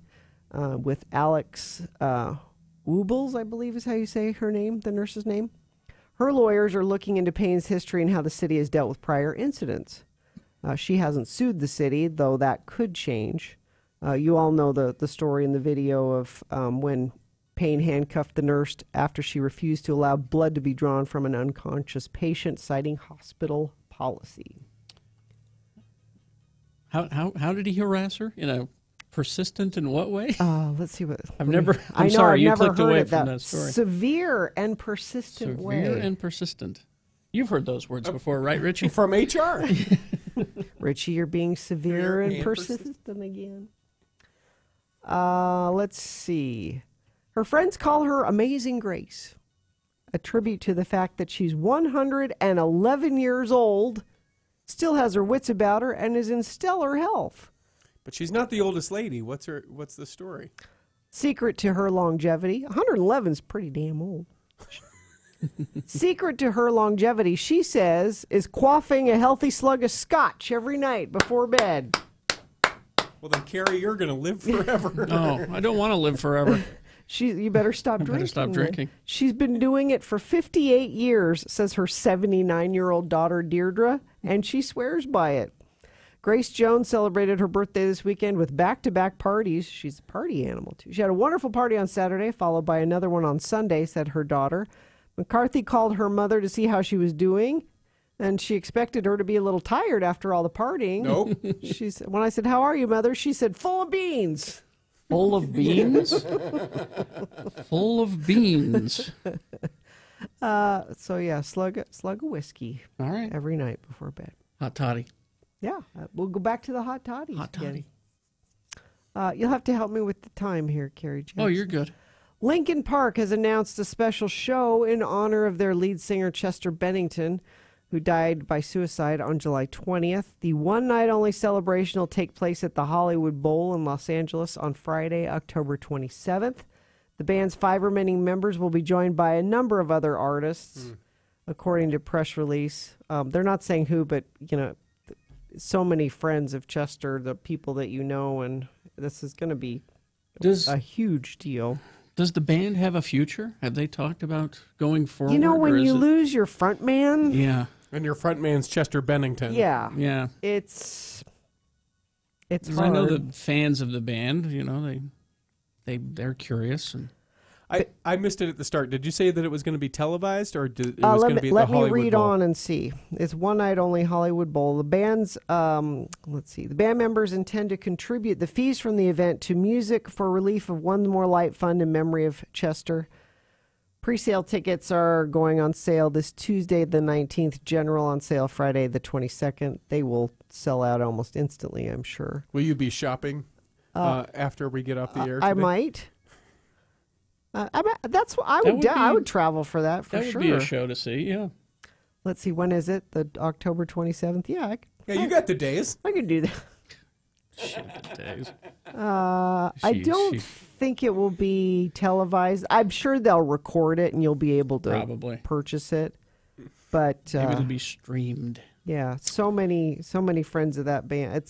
with Alex Woobles, I believe is how you say her name, the nurse's name. Her lawyers are looking into Payne's history and how the city has dealt with prior incidents. She hasn't sued the city, though that could change. You all know the story in the video of when Payne handcuffed the nurse after she refused to allow blood to be drawn from an unconscious patient, citing hospital policy. How did he harass her? Persistent in what way? Let's see what. I've never. I I'm know, sorry, I've you never clicked heard away it from that story. Severe and persistent way. Severe and persistent. You've heard those words before, right, Richie? From HR. Richie, you're being severe and persistent again. Let's see. Her friends call her Amazing Grace, a tribute to the fact that she's 111 years old, still has her wits about her, and is in stellar health. But she's not the oldest lady. What's the story? Secret to her longevity. 111 is pretty damn old. Secret to her longevity, she says, is quaffing a healthy slug of scotch every night before bed. Well, then, Carrie, you're going to live forever. No, I don't want to live forever. You better stop drinking. Better stop drinking. She's been doing it for 58 years, says her 79-year-old daughter, Deirdre, and she swears by it. Grace Jones celebrated her birthday this weekend with back-to-back parties. She's a party animal, too. She had a wonderful party on Saturday, followed by another one on Sunday, said her daughter. McCarthy called her mother to see how she was doing, and she expected her to be a little tired after all the partying. Nope. When I said, "How are you, Mother?" she said, "Full of beans." Full of beans? Full of beans. So yeah, slug of whiskey. All right. Every night before bed. Hot toddy. Yeah, we'll go back to the hot toddies. Hot toddy. You'll have to help me with the time here, Carrie Jackson. Oh, you're good. Lincoln Park has announced a special show in honor of their lead singer, Chester Bennington, who died by suicide on July 20th. The one-night-only celebration will take place at the Hollywood Bowl in Los Angeles on Friday, October 27th. The band's 5 remaining members will be joined by a number of other artists, according to press release. They're not saying who, but, so many friends of Chester, the people that you know, and this is going to be a huge deal. Does the band have a future? Have they talked about going forward? When you lose your front man... Yeah. And your front man's Chester Bennington. Yeah. Yeah. It's 'Cause hard. I know the fans of the band, they're curious. And I missed it at the start. Did you say that it was going to be televised, or it was going to be at the Hollywood Bowl? Let me read on and see. It's one night only Hollywood Bowl. The band's, the band members intend to contribute the fees from the event to Music for Relief of One More Light Fund in memory of Chester. Pre-sale tickets are going on sale this Tuesday, the 19th. General on sale Friday, the 22nd. They will sell out almost instantly, I'm sure. Will you be shopping after we get off the air today? I might. I would travel for that for sure. That would be a show to see. Yeah. Let's see, when is it? The October 27th. Yeah. You got the days. I could do that. Days. I don't think it will be televised. I'm sure they'll record it and you'll be able to purchase it. But maybe it'll be streamed. Yeah, so many friends of that band.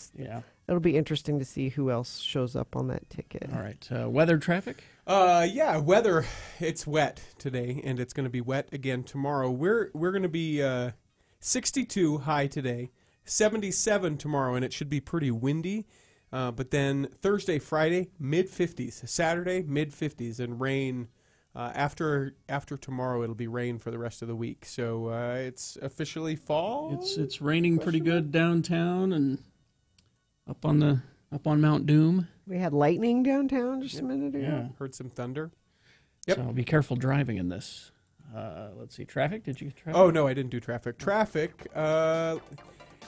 It'll be interesting to see who else shows up on that ticket. All right, weather, traffic. Weather. It's wet today, and it's going to be wet again tomorrow. We're going to be 62 high today, 77 tomorrow, and it should be pretty windy. But then Thursday, Friday, mid-50s. Saturday, mid-50s, and rain. After tomorrow, it'll be rain for the rest of the week. So it's officially fall. It's raining pretty good downtown and up on Mount Doom. We had lightning downtown just a minute ago. Yeah, heard some thunder. Yep. So be careful driving in this. Let's see, traffic. Did you get traffic? Oh no, I didn't do traffic. Traffic.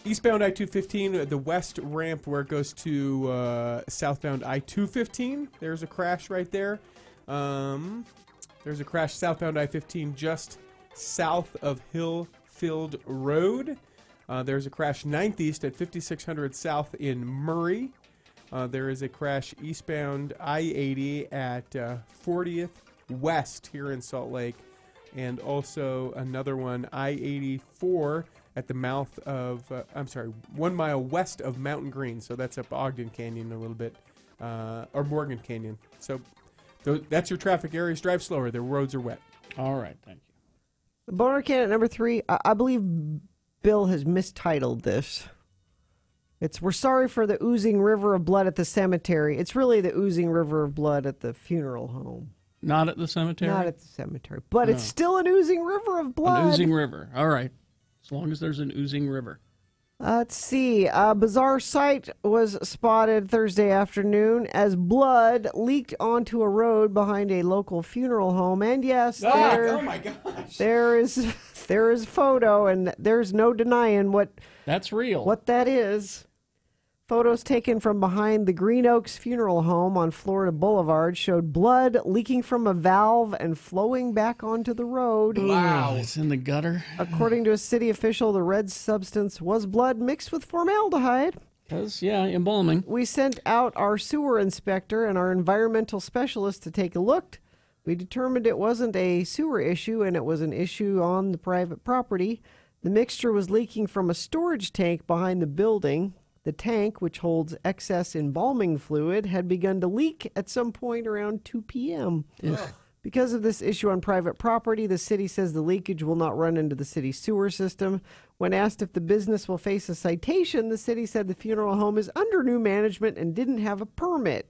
Eastbound I-215, the west ramp where it goes to southbound I-215. There's a crash right there. There's a crash southbound I-15 just south of Hillfield Road. There's a crash 9th East at 5600 South in Murray. There is a crash eastbound I-80 at 40th West here in Salt Lake. And also another one, I-84 at the mouth of, 1 mile west of Mountain Green. So that's up Ogden Canyon a little bit, or Morgan Canyon. So that's your traffic areas. Drive slower. The roads are wet. All right, thank you. Boehner candidate number 3, I believe Bill has mistitled this. We're sorry for the oozing river of blood at the cemetery. It's really the oozing river of blood at the funeral home. Not at the cemetery? Not at the cemetery. But it's still an oozing river of blood. An oozing river. All right. As long as there's an oozing river. Let's see. A bizarre sight was spotted Thursday afternoon as blood leaked onto a road behind a local funeral home. And yes, oh my gosh. there is photo, and there's no denying that's real. What that is. Photos taken from behind the Green Oaks Funeral Home on Florida Boulevard showed blood leaking from a valve and flowing back onto the road. Wow. It's in the gutter. According to a city official, the red substance was blood mixed with formaldehyde. Embalming. We sent out our sewer inspector and our environmental specialist to take a look. We determined it wasn't a sewer issue and it was an issue on the private property. The mixture was leaking from a storage tank behind the building. The tank, which holds excess embalming fluid, had begun to leak at some point around 2 p.m. Because of this issue on private property, the city says the leakage will not run into the city sewer system. When asked if the business will face a citation, the city said the funeral home is under new management and didn't have a permit.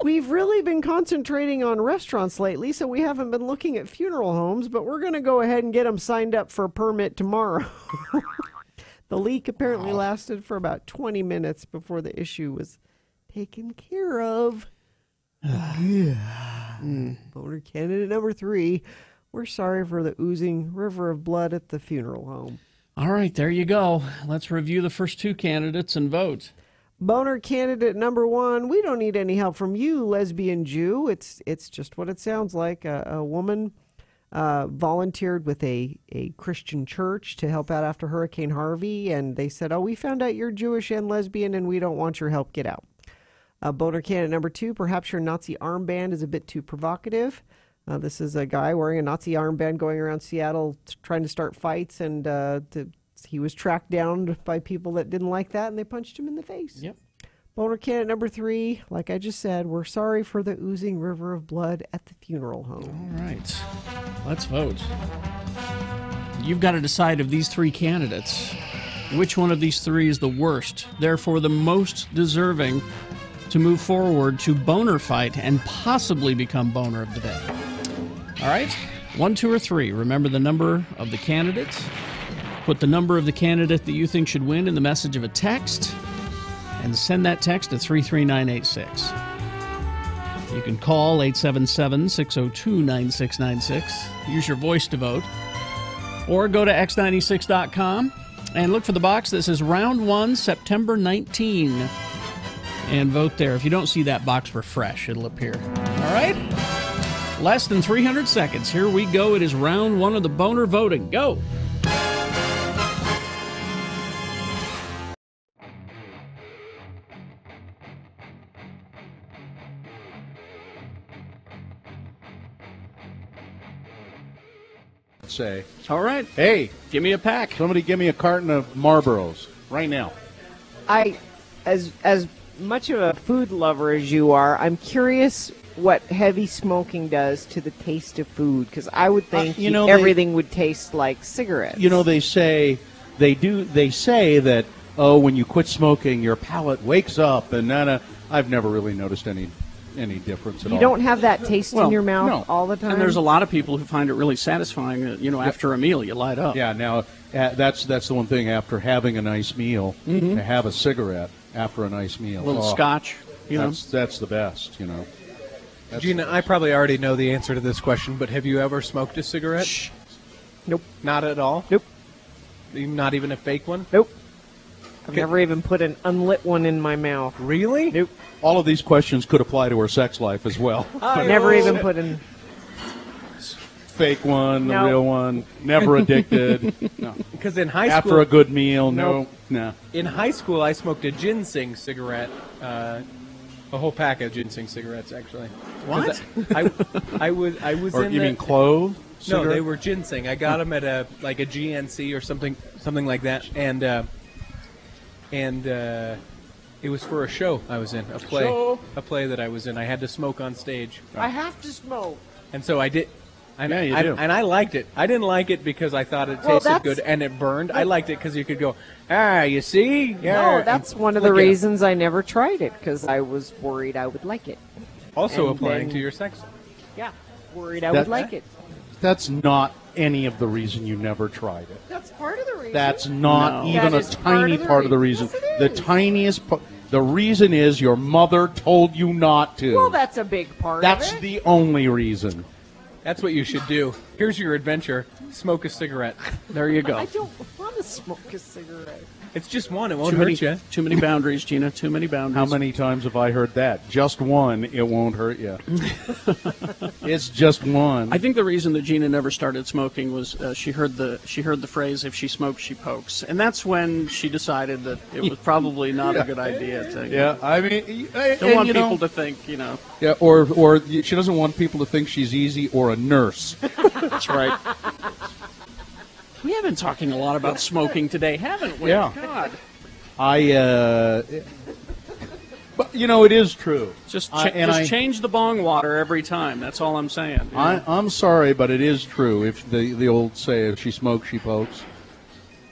We've really been concentrating on restaurants lately, so we haven't been looking at funeral homes, but we're going to go ahead and get them signed up for a permit tomorrow. The leak apparently lasted for about 20 minutes before the issue was taken care of. Boehner candidate number 3. We're sorry for the oozing river of blood at the funeral home. All right, there you go. Let's review the first 2 candidates and vote. Boehner candidate number 1. We don't need any help from you, lesbian Jew. It's just what it sounds like. A woman volunteered with a Christian church to help out after Hurricane Harvey, and they said, we found out you're Jewish and lesbian, and we don't want your help. Get out. Boehner candidate number 2, perhaps your Nazi armband is a bit too provocative. This is a guy wearing a Nazi armband going around Seattle trying to start fights, and he was tracked down by people that didn't like that, and they punched him in the face. Yep. Boehner candidate number 3, like I just said, we're sorry for the oozing river of blood at the funeral home. All right. Let's vote. You've got to decide of these 3 candidates, which one of these 3 is the worst, therefore the most deserving to move forward to Boehner fight and possibly become Boehner of the day. All right? 1, 2, or 3. Remember the number of the candidates. Put the number of the candidate that you think should win in the message of a text, and send that text to 33986. You can call 877-602-9696. Use your voice to vote. Or go to x96.com and look for the box that says Round 1, September 19. And vote there. If you don't see that box, refresh. It'll appear. All right? Less than 300 seconds. Here we go. It is Round 1 of the Boehner voting. Go! Say, all right, hey, give me a pack. Somebody give me a carton of Marlboros right now. As much of a food lover as you are, I'm curious what heavy smoking does to the taste of food, because I would think everything would taste like cigarettes. They say that when you quit smoking, your palate wakes up, and I've never really noticed any difference at all. You don't have that taste in your mouth all the time? And there's a lot of people who find it really satisfying, after a meal, you light up. Yeah, now, that's the one thing after having a nice meal, to have a cigarette after a nice meal. A little scotch, That's the best, Gina, I probably already know the answer to this question, but have you ever smoked a cigarette? Shh. Nope. Not at all? Nope. Not even a fake one? Nope. I've never even put an unlit one in my mouth. Really? Nope. All of these questions could apply to her sex life as well. Never even put in... Fake one, the real one, never addicted. No. Because in high school... After a good meal, no. In high school, I smoked a ginseng cigarette, a whole pack of ginseng cigarettes, actually. What? I was or in you mean clove? No, they were ginseng. I got them at a GNC or something like that, and it was for a show I was in, a play that I was in. I had to smoke on stage. I have to smoke. And so I did. And you do. And I liked it. I didn't like it because I thought it tasted good and it burned. I liked it because you could go, you see? Yeah. No, that's one of the reasons I never tried it, because I was worried I would like it. Also applying to your sex. Yeah, worried I would like it. That's not any of the reason you never tried it. That's part of the reason. That's not No. even That a is tiny part of the reason. Yes, it The is. tiniest part. The reason is your mother told you not to. Well, that's a big part That's of it. the only reason. That's what you should do. Here's your adventure. Smoke a cigarette. There you go. I don't want to smoke a cigarette. It's just one. It won't Too hurt many, you. too many boundaries, Gina. Too many boundaries. How many times have I heard that? Just one, it won't hurt you. It's just one. I think the reason that Gina never started smoking was she heard the phrase "if she smokes, she pokes," and that's when she decided that it was probably not a good idea. To, Yeah, I mean, don't want people to think, Yeah, or she doesn't want people to think she's easy or a nurse. That's right. We have been talking a lot about smoking today, haven't we? Yeah. God. But it is true. Just change the bong water every time. That's all I'm saying. I'm sorry, but it is true. If the old say, if she smokes, she pokes.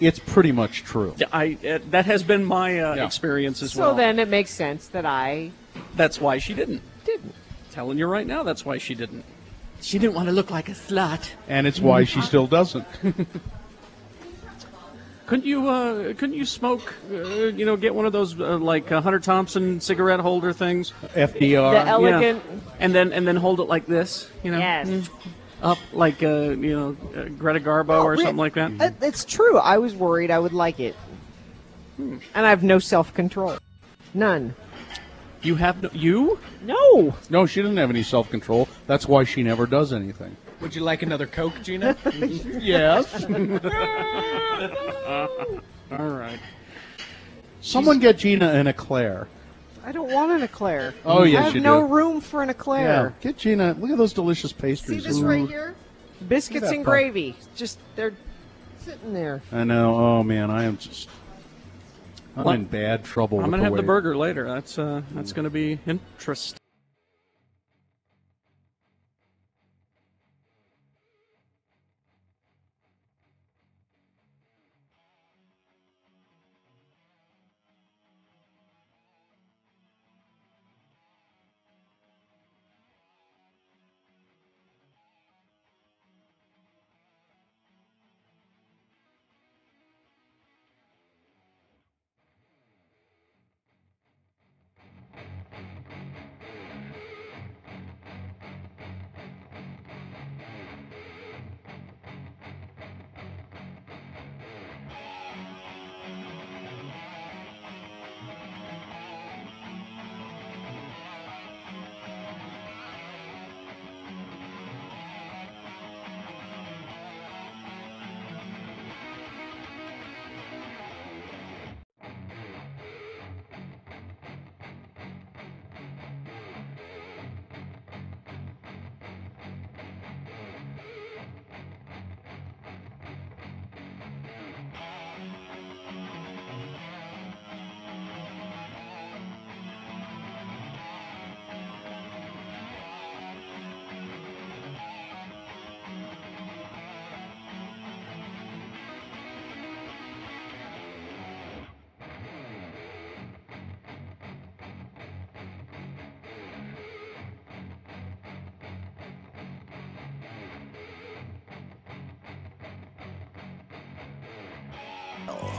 It's pretty much true. Yeah, that has been my experience as well. So then it makes sense that I That's why she didn't. didn't. Telling you right now, that's why she didn't. She didn't want to look like a slut. And it's why she still doesn't. Couldn't you smoke? Get one of those like Hunter Thompson cigarette holder things. FDR. The elegant. And then hold it like this. Yes. Up like Greta Garbo or something like that. It's true. I was worried I would like it. And I have no self-control. None. You have you? No. No, she doesn't have any self-control. That's why she never does anything. Would you like another Coke, Gina? Yes. All right. Someone get Gina an eclair. I don't want an eclair. Oh, yes, I have you no do. room for an eclair. Yeah, get Gina. Look at those delicious See pastries. this right here? Biscuits that and puff. gravy. Just they're sitting there. I know. Oh man, I'm in bad trouble. I'm with gonna have the way- burger later. That's gonna be interesting.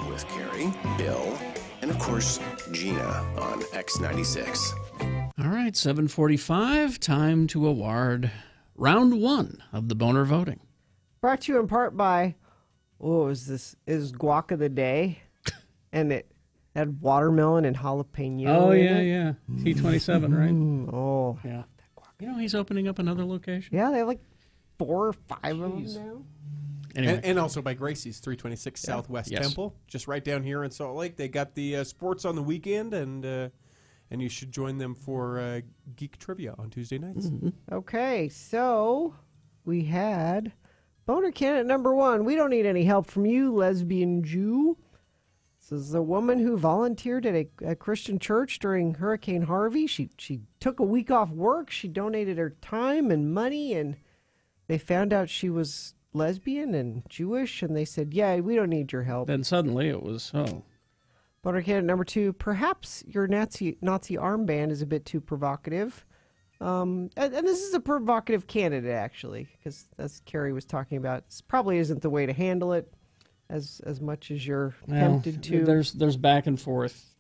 With Carrie, Bill, and of course, Gina on X96. All right, 7:45. Time to award round 1 of the Boehner voting. Brought to you in part by, is guac of the day, and it had watermelon and jalapeno. Oh in yeah, it. yeah. T27, right? Oh yeah. He's opening up another location. Yeah, they have like 4 or 5 of them now. Anyway. And also by Gracie's 326 Southwest Yes. Temple, just right down here in Salt Lake. They got the sports on the weekend, and you should join them for geek trivia on Tuesday nights. Okay, so we had Boehner candidate number 1. We don't need any help from you, lesbian Jew. This is a woman who volunteered at a Christian church during Hurricane Harvey. She took a week off work. She donated her time and money, and they found out she was lesbian and Jewish, and they said, yeah, we don't need your help. Then suddenly it was, Boehner candidate number 2, perhaps your Nazi armband is a bit too provocative. And this is a provocative candidate, actually, because as Carrie was talking about, this probably isn't the way to handle it as much as you're tempted to. There's back and forth,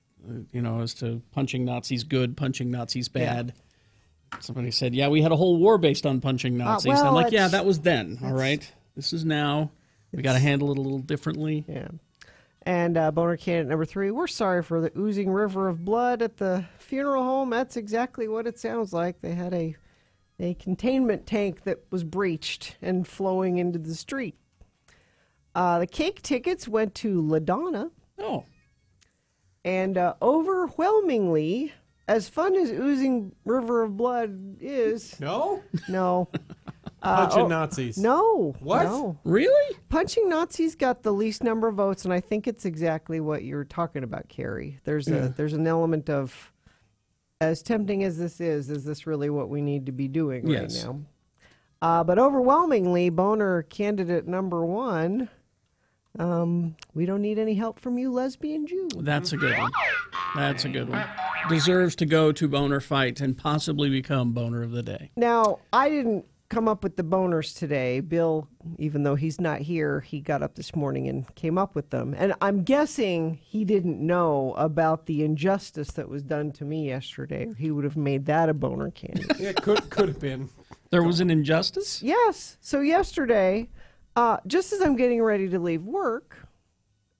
as to punching Nazis good, punching Nazis bad. Yeah. Somebody said, yeah, we had a whole war based on punching Nazis. Well, I'm like, yeah, that was then, all right? This is now. We got to handle it a little differently. Yeah. And Boehner candidate number 3, we're sorry for the oozing river of blood at the funeral home. That's exactly what it sounds like. They had a containment tank that was breached and flowing into the street. The cake tickets went to LaDonna. Oh. And overwhelmingly, as fun as oozing river of blood is... No? No. Punching Nazis. No. What? No. Really? Punching Nazis got the least number of votes, and I think it's exactly what you're talking about, Carrie. There's an element of, as tempting as this is this really what we need to be doing right now? But overwhelmingly, Boehner candidate number 1, we don't need any help from you, lesbian Jew. That's a good one. That's a good one. Deserves to go to Boehner fight and possibly become Boehner of the day. Now, I didn't come up with the boners today. Bill, even though he's not here, he got up this morning and came up with them. And I'm guessing he didn't know about the injustice that was done to me yesterday. He would have made that a boner candidate. Yeah, could have been. There was an injustice? Yes. So yesterday, just as I'm getting ready to leave work,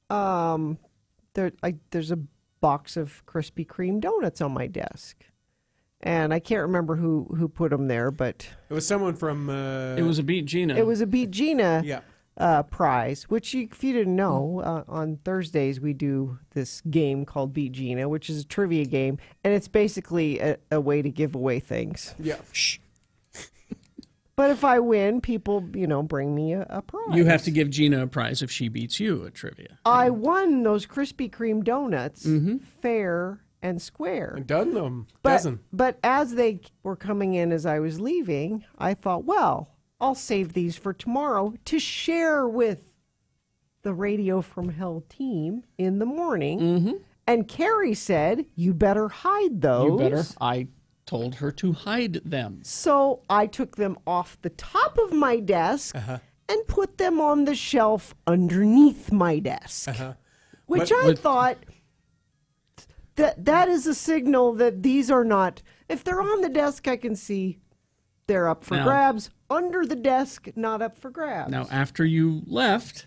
there's a box of Krispy Kreme donuts on my desk. And I can't remember who put them there, but... It was someone from... It was a Beat Gina. It was a Beat Gina yeah. Prize, which, if you didn't know, on Thursdays we do this game called Beat Gina, which is a trivia game, and it's basically a way to give away things. Yeah. Shh. But if I win, people, bring me a prize. You have to give Gina a prize if she beats you at trivia. I won those Krispy Kreme donuts fair and square. A dozen. But as they were coming in as I was leaving, I thought, well, I'll save these for tomorrow to share with the Radio from Hell team in the morning. And Carrie said, you better hide those. You better. I told her to hide them. So I took them off the top of my desk and put them on the shelf underneath my desk. Which I thought... That is a signal that these are not, if they're on the desk, I can see they're up for grabs. Under the desk, not up for grabs. Now, after you left,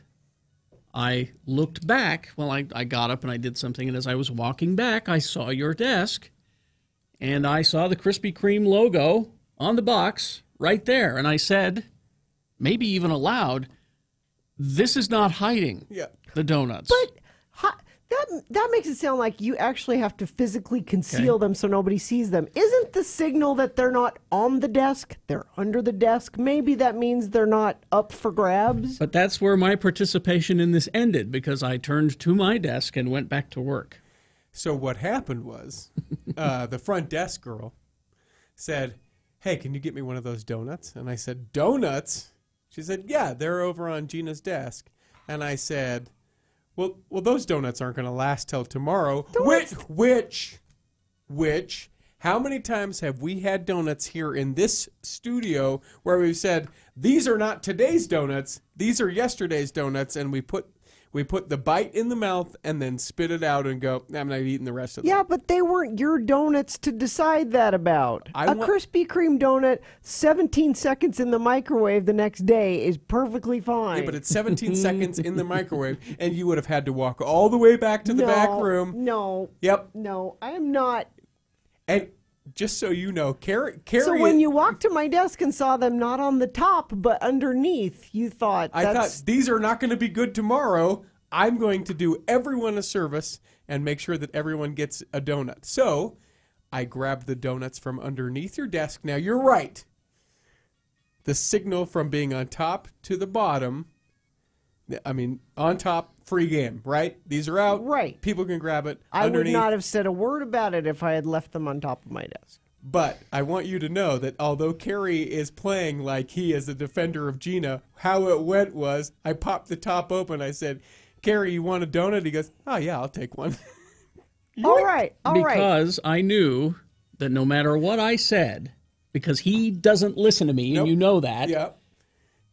I looked back. Well, I got up and I did something, and as I was walking back, I saw your desk, and I saw the Krispy Kreme logo on the box right there. And I said, maybe even aloud, this is not hiding the donuts. But... That makes it sound like you actually have to physically conceal them so nobody sees them. Isn't the signal that they're not on the desk, they're under the desk? Maybe that means they're not up for grabs? But that's where my participation in this ended, because I turned to my desk and went back to work. So what happened was the front desk girl said, hey, can you get me one of those donuts? And I said, donuts? She said, yeah, they're over on Gina's desk. And I said... Well, those donuts aren't going to last till tomorrow. Which, how many times have we had donuts here in this studio where we've said, these are not today's donuts, these are yesterday's donuts, and we put the bite in the mouth and then spit it out and go, I'm not eating the rest of them. Yeah, but they weren't your donuts to decide that about. A Krispy Kreme donut, 17 seconds in the microwave the next day is perfectly fine. Yeah, but it's 17 seconds in the microwave, and you would have had to walk all the way back to the back room. No. Yep. No, I am not. And just so you know, Carrie... So when you walked to my desk and saw them not on the top, but underneath, you thought I thought, these are not going to be good tomorrow. I'm going to do everyone a service and make sure that everyone gets a donut. So I grabbed the donuts from underneath your desk. Now, you're right. The signal from being on top to the bottom, on top, free game, right? These are out. Right. People can grab it. I underneath. would not have said a word about it if I had left them on top of my desk. But I want you to know that although Carrie is playing like he is a defender of Gina, how it went was I popped the top open. I said, Carrie, you want a donut? He goes, oh, yeah, I'll take one. All right. Because I knew that no matter what I said, because he doesn't listen to me, and you know that. Yeah.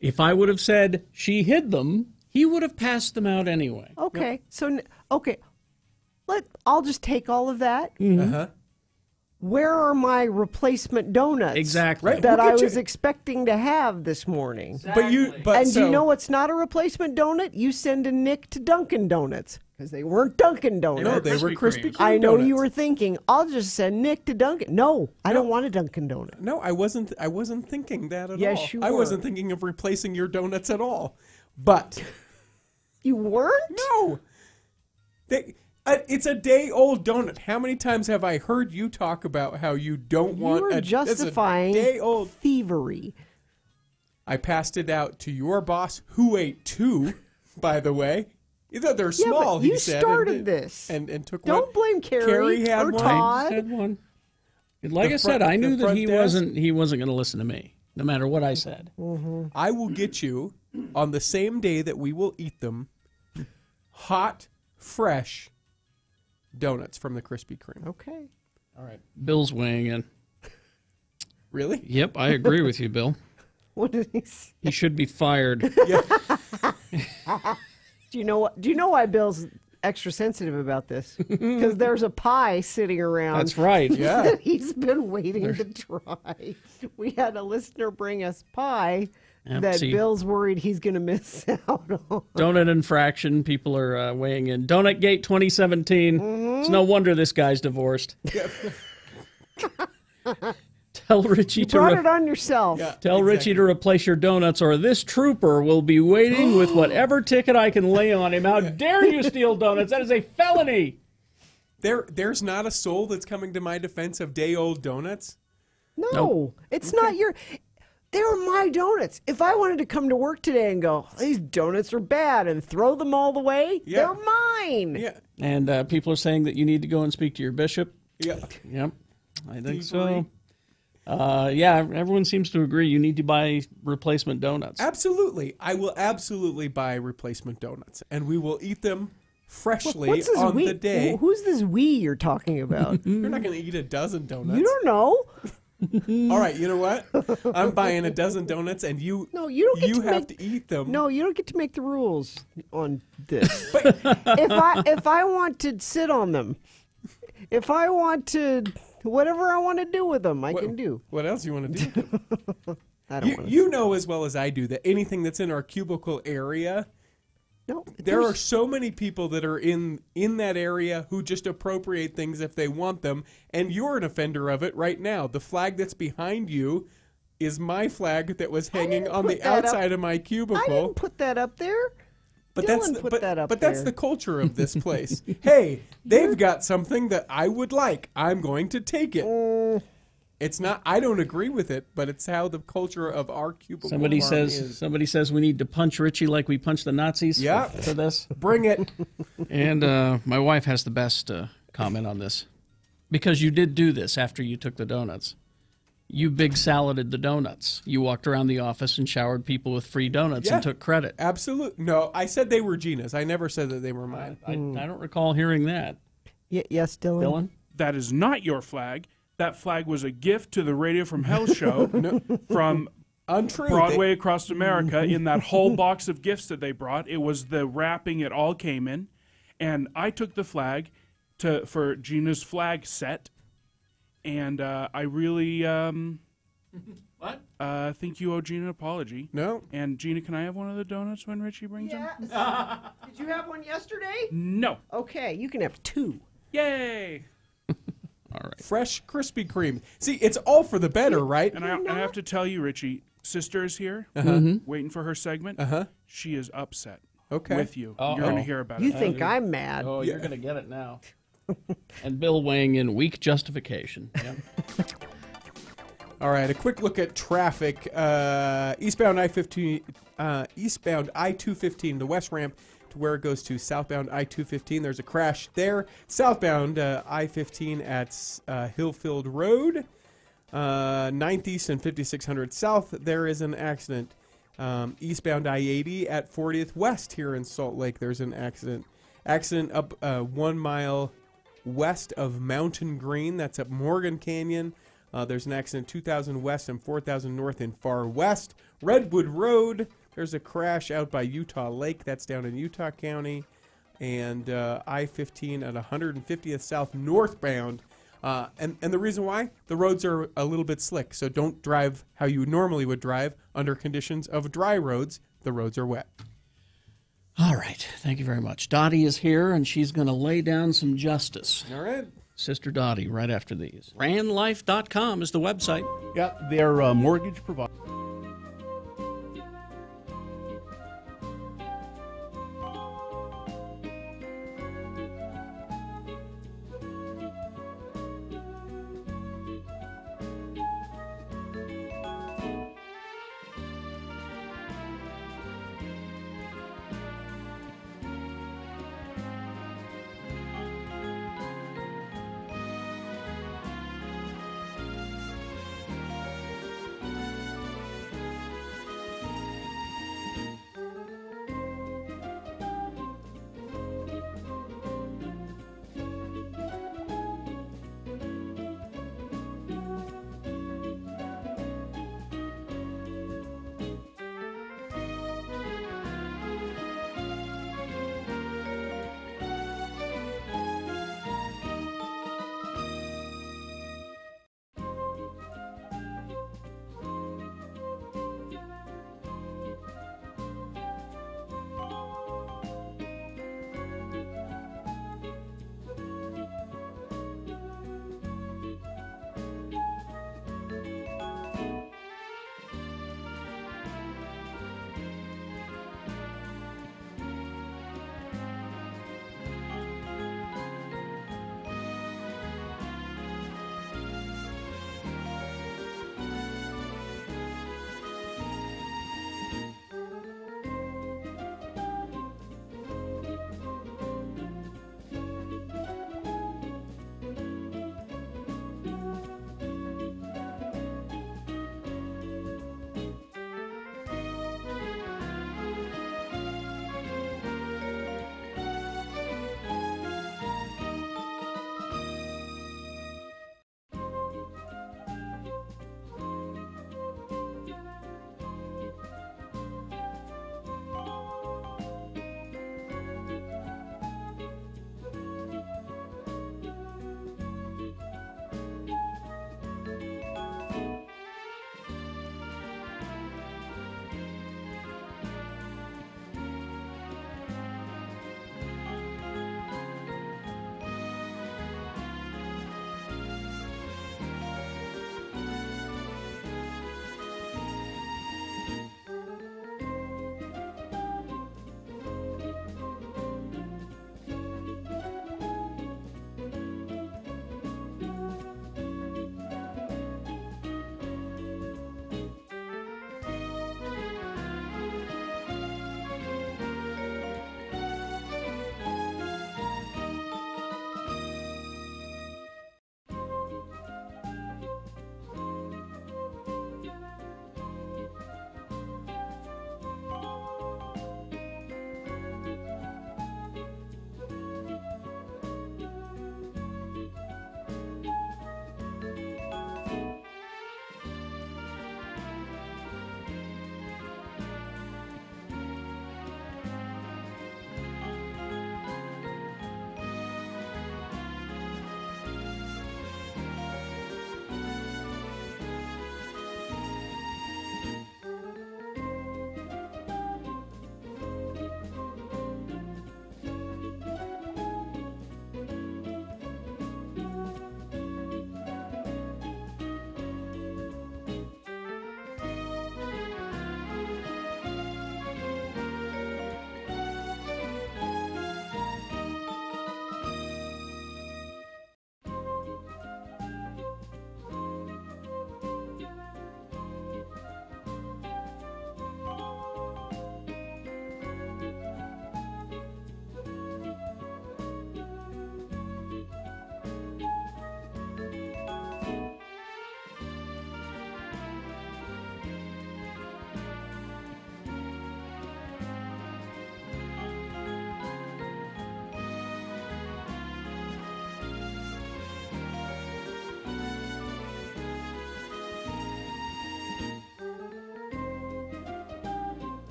If I would have said she hid them, he would have passed them out anyway. Okay. So, okay. I'll just take all of that. Uh-huh. Where are my replacement donuts? Exactly. Right. That We'll I get you- was expecting to have this morning. But do you know what's not a replacement donut? You send a Nick to Dunkin' Donuts because they weren't Dunkin' Donuts. No, they were Krispy Kreme I know you donuts. were thinking, I'll just send Nick to Dunkin'. No, I don't want a Dunkin' Donut. No, I wasn't thinking that at all. Yes, you I were. wasn't thinking of replacing your donuts at all. But you weren't? No. It's a day-old donut. How many times have I heard you talk about how you don't want You are a justifying day-old thievery. I passed it out to your boss, who ate 2, by the way. Either they're Yeah, small, but he you said. started this. And took Don't one. blame Carrie Carrie had or one. Todd. Had one. Like The I said, front- I knew the that front he desk? wasn't going to listen to me, no matter what I said. Mm-hmm. I will get you on the same day that we will eat them, hot, fresh donuts from the Krispy Kreme. Okay. All right. Bill's weighing in. Really? Yep, I agree with you, Bill. What did he say? He should be fired. Do you know what? Do you know why Bill's extra sensitive about this? Because there's a pie sitting around. That's right. Yeah. that he's been waiting to try. We had a listener bring us pie Yep, that see. Bill's worried he's going to miss out on. Donut infraction. People are weighing in. Donut Gate 2017. It's no wonder this guy's divorced. Tell Richie You to brought it on yourself. tell Richie to replace your donuts, or this trooper will be waiting with whatever ticket I can lay on him. How dare you steal donuts? That is a felony. There's not a soul that's coming to my defense of day-old donuts. No, Nope. it's not your. They were my donuts. If I wanted to come to work today and go, these donuts are bad, and throw them all the way, they're mine. Yeah. And people are saying that you need to go and speak to your bishop. Yeah. Yep, I think Thievery. so. Yeah, everyone seems to agree you need to buy replacement donuts. Absolutely. I will absolutely buy replacement donuts, and we will eat them freshly What's this on we? the day. Who's this we you're talking about? You're not going to eat a dozen donuts. You don't know. All right, you know what? I'm buying a dozen donuts, and you you don't get you to have make- to eat them. No, you don't get to make the rules on this. if I want to sit on them, if I want to whatever I want to do with them, I can do. What else you want to do? I don't want to. You know as well as I do that anything that's in our cubicle area, there are so many people that are in that area who just appropriate things if they want them, and you're an offender of it right now. The flag that's behind you is my flag that was hanging on the put that outside up. of my cubicle. I didn't put that up there. But Dylan put that up but that's there. the culture of this place. Hey, they've got something that I would like. I'm going to take it. It's not. I don't agree with it, but it's how the culture of our cubicle Somebody farm says is. somebody says we need to punch Richie like we punched the Nazis. Yeah. For this. Bring it. And my wife has the best comment on this, because you did do this after you took the donuts. You big saladed the donuts. You walked around the office and showered people with free donuts Yeah. and took credit. Absolutely. No, I said they were Gina's. I never said that they were mine. I don't recall hearing that. Yes, Dylan. Dylan? That is not your flag. That flag was a gift to the Radio from Hell show from Untrue. Broadway across America. In that whole box of gifts that they brought, it was the wrapping. It all came in, and I took the flag for Gina's flag set, and I really What? think you owe Gina an apology. No. And Gina, can I have one of the donuts when Richie brings them? Did you have one yesterday? No. Okay, you can have 2. Yay! All right. Fresh Krispy Kreme. See, it's all for the better, right? And I have to tell you, Richie, sister is here, waiting for her segment. She is upset. Okay. With you. Uh-oh. You're going to hear about You it. think I'm mad? Oh, you're going to get it now. And Bill weighing in weak justification. Yep. All right, a quick look at traffic. Eastbound I-215, the west ramp to where it goes to southbound I-215. There's a crash there. Southbound I-15 at Hillfield Road. 9th East and 5600 South, there is an accident. Eastbound I-80 at 40th West here in Salt Lake, there's an accident. Accident up 1 mile west of Mountain Green. That's up Morgan Canyon. There's an accident 2000 west and 4000 north in Far West. Redwood Road, there's a crash out by Utah Lake. That's down in Utah County. And I-15 at 150th South northbound. And the reason why? The roads are a little bit slick, so don't drive how you normally would drive under conditions of dry roads. The roads are wet. All right. Thank you very much. Dottie is here, and she's going to lay down some justice. All right. Sister Dottie, right after these. Randlife.com is the website. Yeah, they're mortgage provider.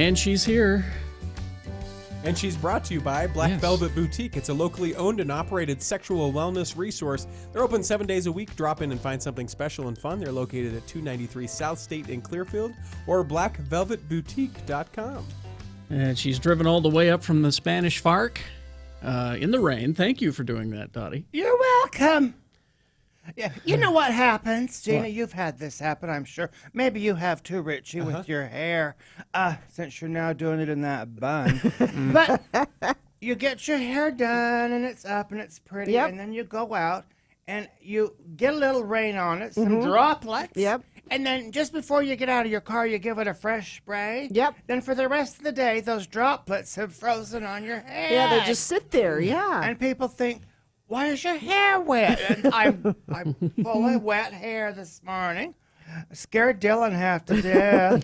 And she's here. And she's brought to you by Black Yes. Velvet Boutique. It's a locally owned and operated sexual wellness resource. They're open 7 days a week. Drop in and find something special and fun. They're located at 293 South State in Clearfield or blackvelvetboutique.com. And she's driven all the way up from the Spanish Farc in the rain. Thank you for doing that, Dottie. You're welcome. Yeah, you know what happens, Gina? What? You've had this happen, I'm sure. Maybe you have too, Richie, with your hair, since you're now doing it in that bun. But you get your hair done, and it's up, and it's pretty, and then you go out, and you get a little rain on it, some droplets. And then just before you get out of your car, you give it a fresh spray. Then for the rest of the day, those droplets have frozen on your head. Yeah, they just sit there, yeah. And people think, why is your hair wet? And I'm full of wet hair this morning. I scared Dylan half to death.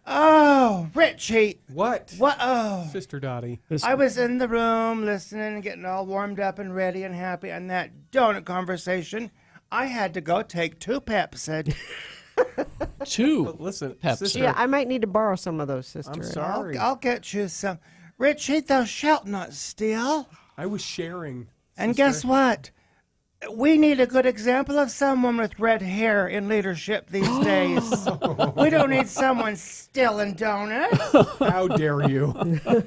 Oh, Richie. What? What? Oh. Sister Dottie. I was in the room listening and getting all warmed up and ready and happy. And that donut conversation, I had to go take 2 Pepsid. 2? Well, listen, Pepsi. Yeah, I might need to borrow some of those, sister. I'm sorry. I'll get you some. Richie, thou shalt not steal. I was sharing. And guess what? We need a good example of someone with red hair in leadership these days. We don't need someone stealing donuts. How dare you?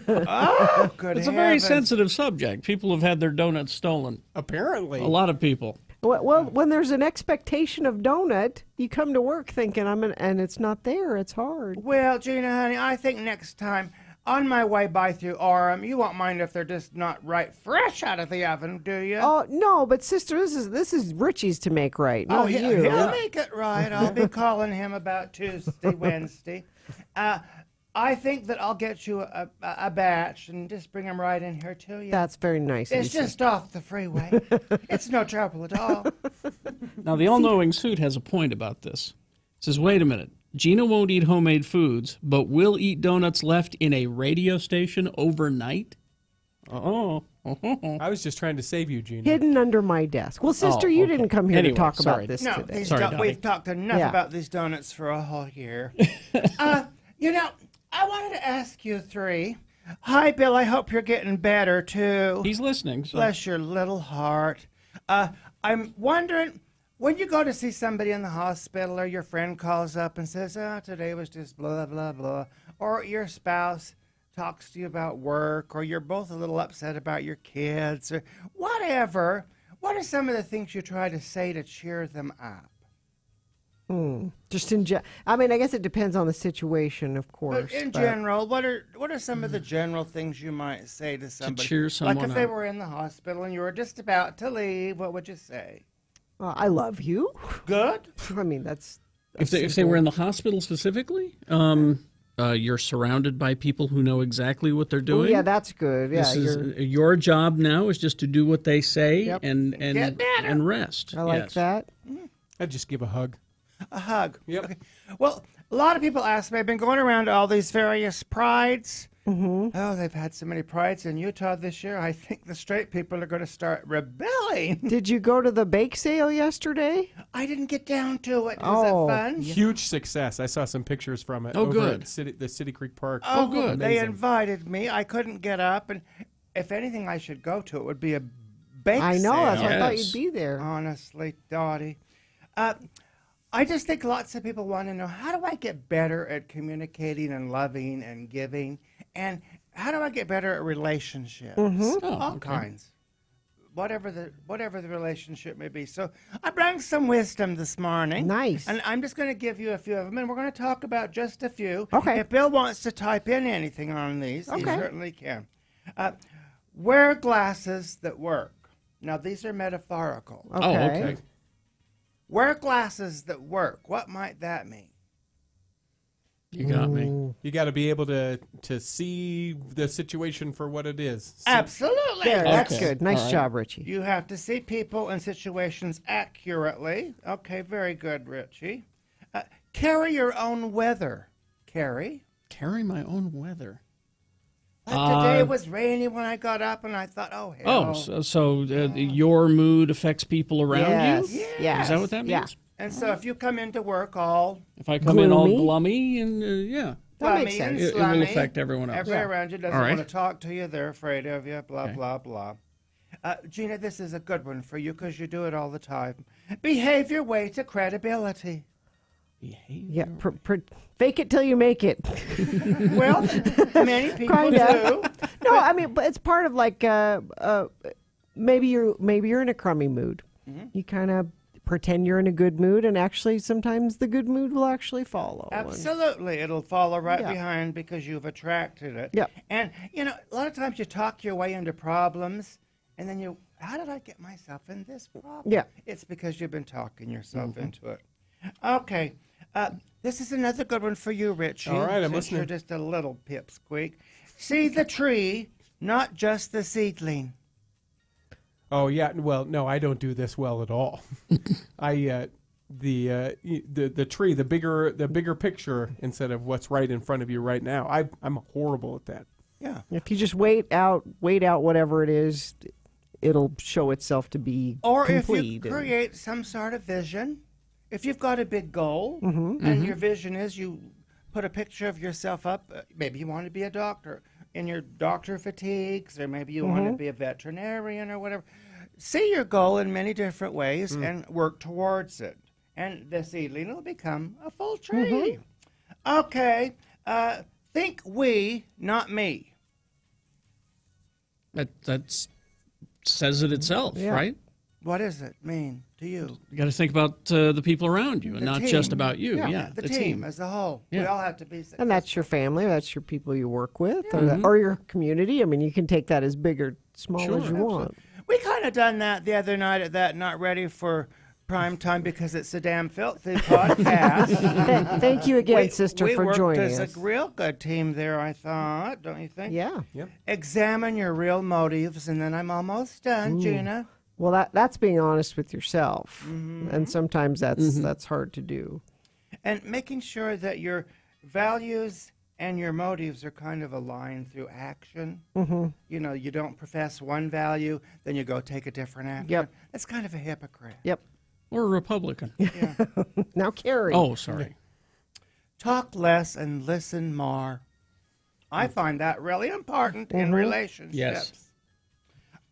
Oh, good It's a very heavens. sensitive subject. People have had their donuts stolen. Apparently. A lot of people. Well, when there's an expectation of donut, you come to work thinking and it's not there. It's hard. Well, Gina, honey, I think next time on my way by through Orem, you won't mind if they're just not right fresh out of the oven, do you? Oh no, but sister, this is Richie's to make right. Not you. He'll make it right. I'll be calling him about Tuesday, Wednesday. I think that I'll get you a batch and just bring them right in here to you. That's very nice. It's just off the freeway. It's no trouble at all. Now, the all-knowing suit has a point about this. It says, wait a minute. Gina won't eat homemade foods, but will eat donuts left in a radio station overnight? I was just trying to save you, Gina. Hidden under my desk. Well, sister, you didn't come here to talk sorry. about this No, today. we've talked enough Yeah. about these donuts for a whole year. You know, I wanted to ask you 3. Hi, Bill. I hope you're getting better, too. He's listening. So. Bless your little heart. I'm wondering, when you go to see somebody in the hospital or your friend calls up and says, today was just blah, blah, blah, or your spouse talks to you about work, or you're both a little upset about your kids, or whatever, what are some of the things you try to say to cheer them up? Just I mean, I guess it depends on the situation, of course. But in general, what are some of the general things you might say to somebody? cheer someone like if they up. were in the hospital and you were just about to leave, what would you say? I love you. Good. I mean, that's If they were in the hospital specifically, you're surrounded by people who know exactly what they're doing. yeah, that's good. Yeah, Your job now is just to do what they say Yep. and Get better. and rest. I like Yes. that. I'd just give a hug. A hug. Yep. Okay. Well, a lot of people ask me, I've been going around to all these various prides. Oh, they've had so many prides in Utah this year. I think the straight people are going to start rebelling. Did you go to the bake sale yesterday? I didn't get down to it. Was it fun? Huge success. I saw some pictures from it. Oh, over good. At the City Creek Park. Oh, good. They Amazing. invited me. I couldn't get up, and if anything I should go to, it would be a bake I know. sale. That's why I thought Yes. you'd be there. Honestly, Dottie. I just think lots of people want to know, how do I get better at communicating and loving and giving? And how do I get better at relationships? All kinds. Whatever the relationship may be. So I brought some wisdom this morning. Nice. And I'm just going to give you a few of them, and we're going to talk about just a few. Okay. If Bill wants to type in anything on these, he Okay. certainly can. Wear glasses that work. Now, these are metaphorical. Oh, okay. Wear glasses that work. What might that mean? You got me. You got to be able to see the situation for what it is. Absolutely. There, that's Okay. good. Nice All right. job, Richie. You have to see people and situations accurately. Okay, very good, Richie. Carry your own weather. Carry. Carry my own weather. Like today was rainy when I got up, and I thought, oh, hell. So your mood affects people around Yes. you? Yes. Is that what that means? Yeah. And so if you come into work all... If I come in all Gloomy? glummy and yeah. slummy makes and sense. It will slummy. affect everyone else. Everybody around you doesn't All right. want to talk to you. They're afraid of you, blah, Okay. blah, blah. Gina, this is a good one for you because you do it all the time. Behave your way to credibility. Yeah, fake it till you make it. Well, many people Kinda. do. No, I mean, but it's part of like maybe you're in a crummy mood. Mhm. You kind of pretend you're in a good mood, and actually, sometimes the good mood will actually follow. Absolutely. It'll follow right Yeah. behind because you've attracted it. Yep. And, a lot of times you talk your way into problems, and then how did I get myself in this problem? Yeah. It's because you've been talking yourself Mhm. into it. Okay. This is another good one for you, Richie. All right, I'm since listening. You're just a little pipsqueak. See the tree, not just the seedling. Oh yeah, well, no, I don't do this well at all. The tree, the bigger picture instead of what's right in front of you right now. I'm horrible at that. Yeah. If you just wait out whatever it is, it'll show itself to be Or complete. if you create some sort of vision, if you've got a big goal Mhm. and Mhm. your vision is you put a picture of yourself up, maybe you want to be a doctor in your doctor fatigues, or maybe you want to Mhm. be a veterinarian or whatever. See your goal in many different ways and work towards it. And the seedling will become a full tree. Okay. Think we, not me. That says it itself, right? What does it mean to you? You got to think about the people around you, and The not team. just about you. Yeah, the team as a whole. We Yeah. all have to be successful. And that's your family, or that's your people you work with, or, Mhm. or your community. I mean, you can take that as big or small as you Absolutely. want. We kind of done that the other night at that Not Ready for Prime Time because it's a damn filthy podcast. Thank you again, sister, we for worked joining as us. a real good team there, I thought, don't you think? Yeah. Yep. Examine your real motives, and then I'm almost done, Ooh. Gina. Well, that's being honest with yourself, Mhm. and sometimes that's hard to do. And making sure that your values and your motives are kind of aligned through action. Mhm. You don't profess one value, then you go take a different action. Yep. That's kind of a hypocrite. Yep. Or a Republican. Now, Carrie. Oh, sorry. Talk less and listen more. I find that really important in Mhm. relationships. Yes.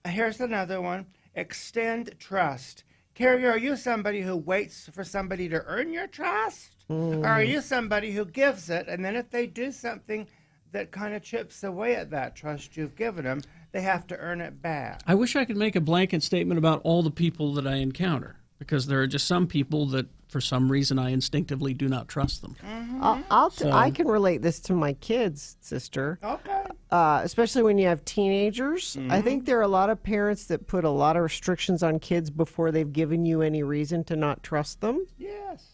Here's another one. Extend trust. Carrie, are you somebody who waits for somebody to earn your trust? Or are you somebody who gives it, and then if they do something that kind of chips away at that trust you've given them, they have to earn it back? I wish I could make a blanket statement about all the people that I encounter, because there are just some people that, for some reason, I instinctively do not trust them. I can relate this to my kids, sister. Okay. Especially when you have teenagers. I Mhm. think there are a lot of parents that put a lot of restrictions on kids before they've given you any reason to not trust them. Yes.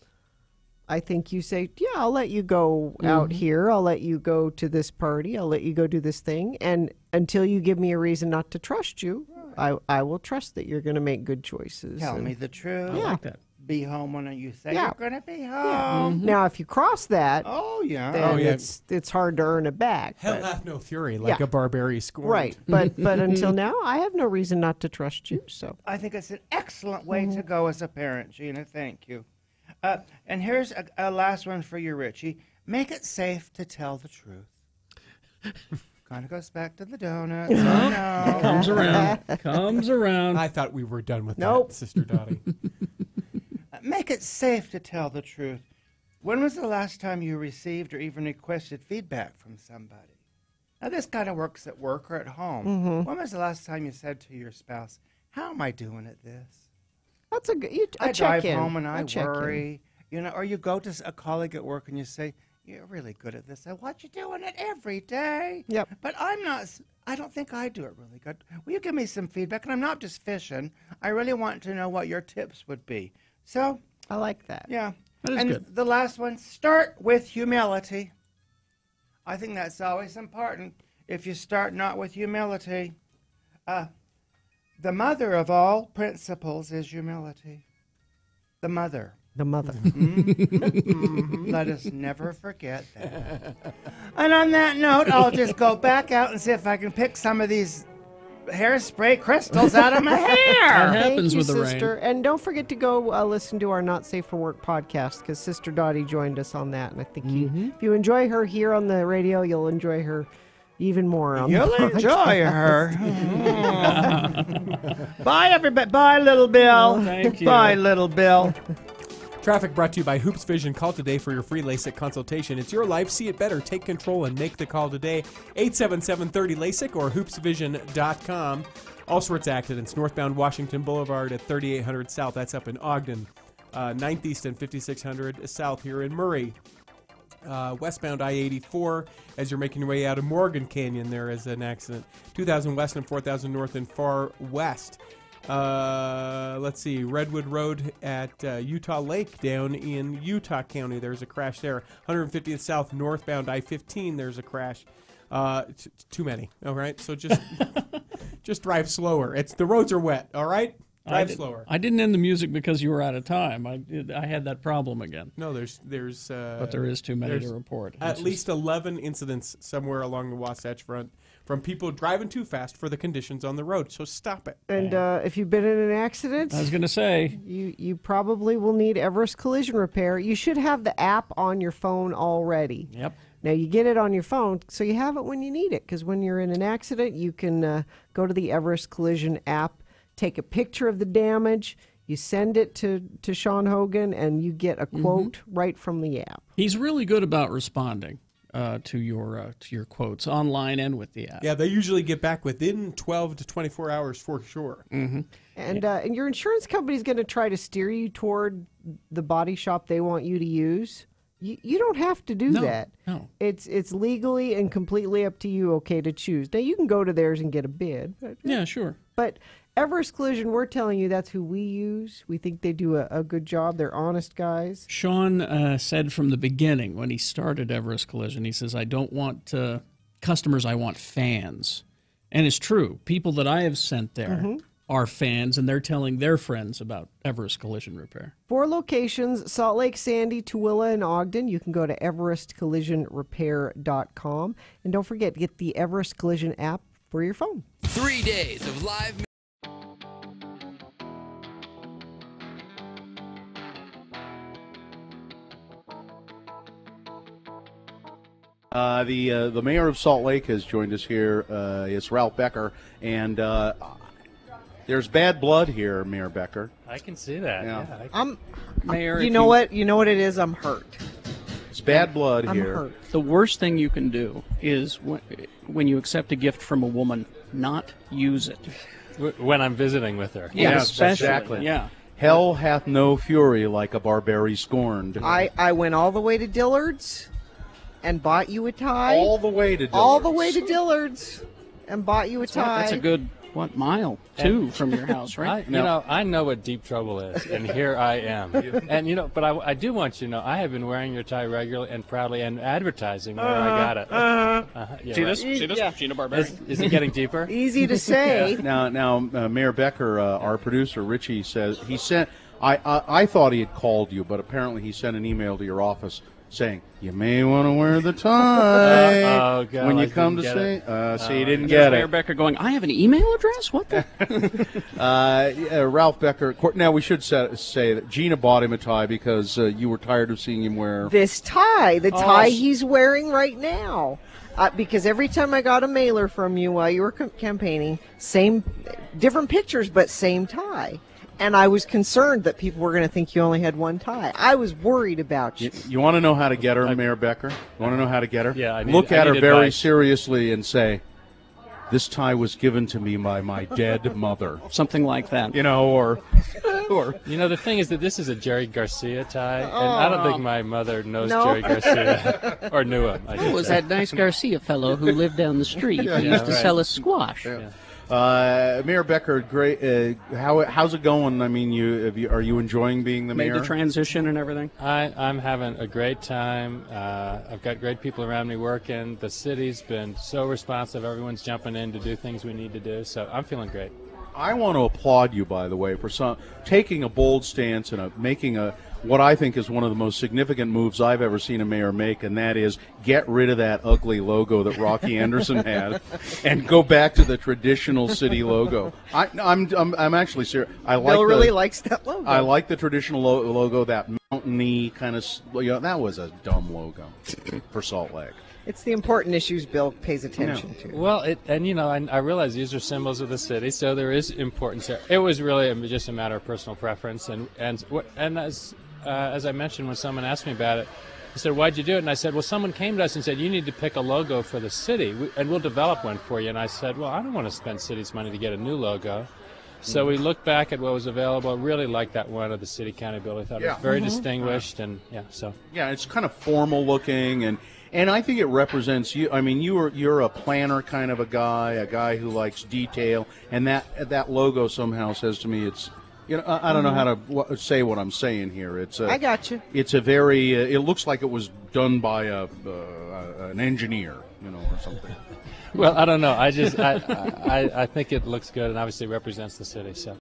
I think you say, yeah, I'll let you go out here. I'll let you go to this party. I'll let you go do this thing. And until you give me a reason not to trust you, I will trust that you're going to make good choices. Tell And- me the truth. Yeah. Be home when you say Yeah. you're going to be Yeah. home. Now, if you cross that, Oh, yeah. then it's hard to earn it back. Hell but- hath no fury, like Yeah. a Barbary scorned. Right, but until now, I have no reason not to trust you. So I think it's an excellent way to go as a parent, Gina. Thank you. And here's a last one for you, Richie. Make it safe to tell the truth. Kind of goes back to the donuts. I know. Comes around. Comes around. I thought we were done with Nope. that, Sister Dottie. Make it safe to tell the truth. When was the last time you received or even requested feedback from somebody? Now, this kind of works at work or at home. Mhm. When was the last time you said to your spouse, "How am I doing at this?" that's a good. I check drive in. home and I check in. worry. Or you go to a colleague at work and you say, "You're really good at this. I watch you doing it every day." Yep. But I'm not. I don't think I do it really good. Will you give me some feedback? And I'm not just fishing. I really want to know what your tips would be. So I like that. yeah. That is and good. the last one, start with humility. I think that's always important. If you start not with humility, the mother of all principles is humility. The mother. The mother. Let us never forget that. And on that note, I'll just go back out and see if I can pick some of these hairspray crystals out of my hair. That happens Thank you, with the sister. rain. And don't forget to go listen to our Not Safe for Work podcast because Sister Dottie joined us on that. And I think if you enjoy her here on the radio, you'll enjoy her even more on You'll the enjoy podcast. her. Bye, everybody. Bye, little Bill. Thank you. Bye, little Bill. Traffic brought to you by Hoops Vision. Call today for your free LASIK consultation. It's your life. See it better. Take control and make the call today. 877-30-LASIK or hoopsvision.com. All sorts of accidents. Northbound Washington Boulevard at 3800 South. That's up in Ogden. 9th East and 5600 South here in Murray. Westbound I-84 as you're making your way out of Morgan Canyon. There is an accident. 2000 West and 4000 North and Far West. Let's see, Redwood Road at Utah Lake down in Utah County. There's a crash there. 150th South northbound I-15. There's a crash. Too many. All right, so just just drive slower. The roads are wet. All right, drive slower. I didn't end the music because you were out of time. I had that problem again. No, there's but there is too many to report. At least 11 incidents somewhere along the Wasatch Front from people driving too fast for the conditions on the road. So stop it. And if you've been in an accident, I was going to say, you probably will need Everest Collision Repair. You should have the app on your phone already. Yep. Now, you get it on your phone, so you have it when you need it. Because when you're in an accident, you can go to the Everest Collision app, take a picture of the damage, you send it to Sean Hogan, and you get a quote right from the app. He's really good about responding to your quotes online and with the app. Yeah, they usually get back within 12 to 24 hours for sure. And your insurance company is going to try to steer you toward the body shop they want you to use. You don't have to do that. No. It's legally and completely up to you, okay, to choose. Now, you can go to theirs and get a bid. But, yeah, sure. But Everest Collision, we're telling you that's who we use. We think they do a good job. They're honest guys. Sean said from the beginning when he started Everest Collision, he says, I don't want customers, I want fans. And it's true. People that I have sent there are fans, and they're telling their friends about Everest Collision Repair. 4 locations, Salt Lake, Sandy, Tooele, and Ogden. You can go to everestcollisionrepair.com. And don't forget, get the Everest Collision app for your phone. 3 days of live The mayor of Salt Lake has joined us here. It's Ralph Becker, and there's bad blood here, Mayor Becker. I can see that. Yeah. Mayor, You know what it is? I'm hurt. It's bad blood I'm here. hurt. The worst thing you can do is when you accept a gift from a woman, not use it. When I'm visiting with her. Yeah, Yes, especially. exactly. Yeah. Hell hath no fury like a Barbary scorned. I went all the way to Dillard's and bought you a tie. All the way to Dillard's. All the way to Dillard's and bought you a tie. That's a good, mile? 2 from your house, right? I know what deep trouble is, and here I am. And, but I do want you to know, I have been wearing your tie regularly and proudly and advertising where I got it. Yeah, See right. this? See this? Yeah. Gina Barberi. Is it getting deeper? Easy to say. Now, Mayor Becker, our producer Richie says he sent. I thought he had called you, but apparently he sent an email to your office saying you may want to wear the tie oh, God, when you I come to didn't say. get So you didn't And get Mayor it. Becker going, I have an email address? What the? Ralph Becker. Now we should say that Gina bought him a tie because you were tired of seeing him wear This tie, the tie he's wearing right now. Because every time I got a mailer from you while you were campaigning, different pictures, but same tie. And I was concerned that people were going to think you only had one tie. I was worried about you. You want to know how to get her, Mayor Becker? You want to know how to get her? Yeah, I need- Look I at her need very advice. seriously and say, this tie was given to me by my dead mother. Something like that. Or the thing is that this is a Jerry Garcia tie, and I don't think my mother knows No. Jerry Garcia or knew him. It was that nice Garcia fellow who lived down the street. He used to sell us squash. Yeah. Mayor Becker, great. How's it going? I mean, are you enjoying being the Made mayor? the transition and everything. I'm having a great time. I've got great people around me working. The city's been so responsive. Everyone's jumping in to do things we need to do. So I'm feeling great. I want to applaud you, by the way, for taking a bold stance and making what I think is one of the most significant moves I've ever seen a mayor make, and that is get rid of that ugly logo that Rocky Anderson had and go back to the traditional city logo. I'm actually serious. Bill really likes that logo. I like the traditional logo, that mountainy kind of. That was a dumb logo for Salt Lake. It's the important issues Bill pays attention to. Well, I realize these are symbols of the city, so there is importance there. It was really just a matter of personal preference, and as I mentioned, when someone asked me about it, he said, "Why'd you do it?" And I said, "Well, someone came to us and said, you need to pick a logo for the city, and we'll develop one for you." And I said, "Well, I don't want to spend city's money to get a new logo." So we looked back at what was available. Really liked that one of the city county building. Thought it was very distinguished, and it's kind of formal looking, and I think it represents you. I mean, you're a planner kind of a guy who likes detail, and that logo somehow says to me it's. I don't know how to say what I'm saying here. I got you. It's a very. It looks like it was done by an engineer, or something. Well, I don't know. I think it looks good and obviously represents the city. So.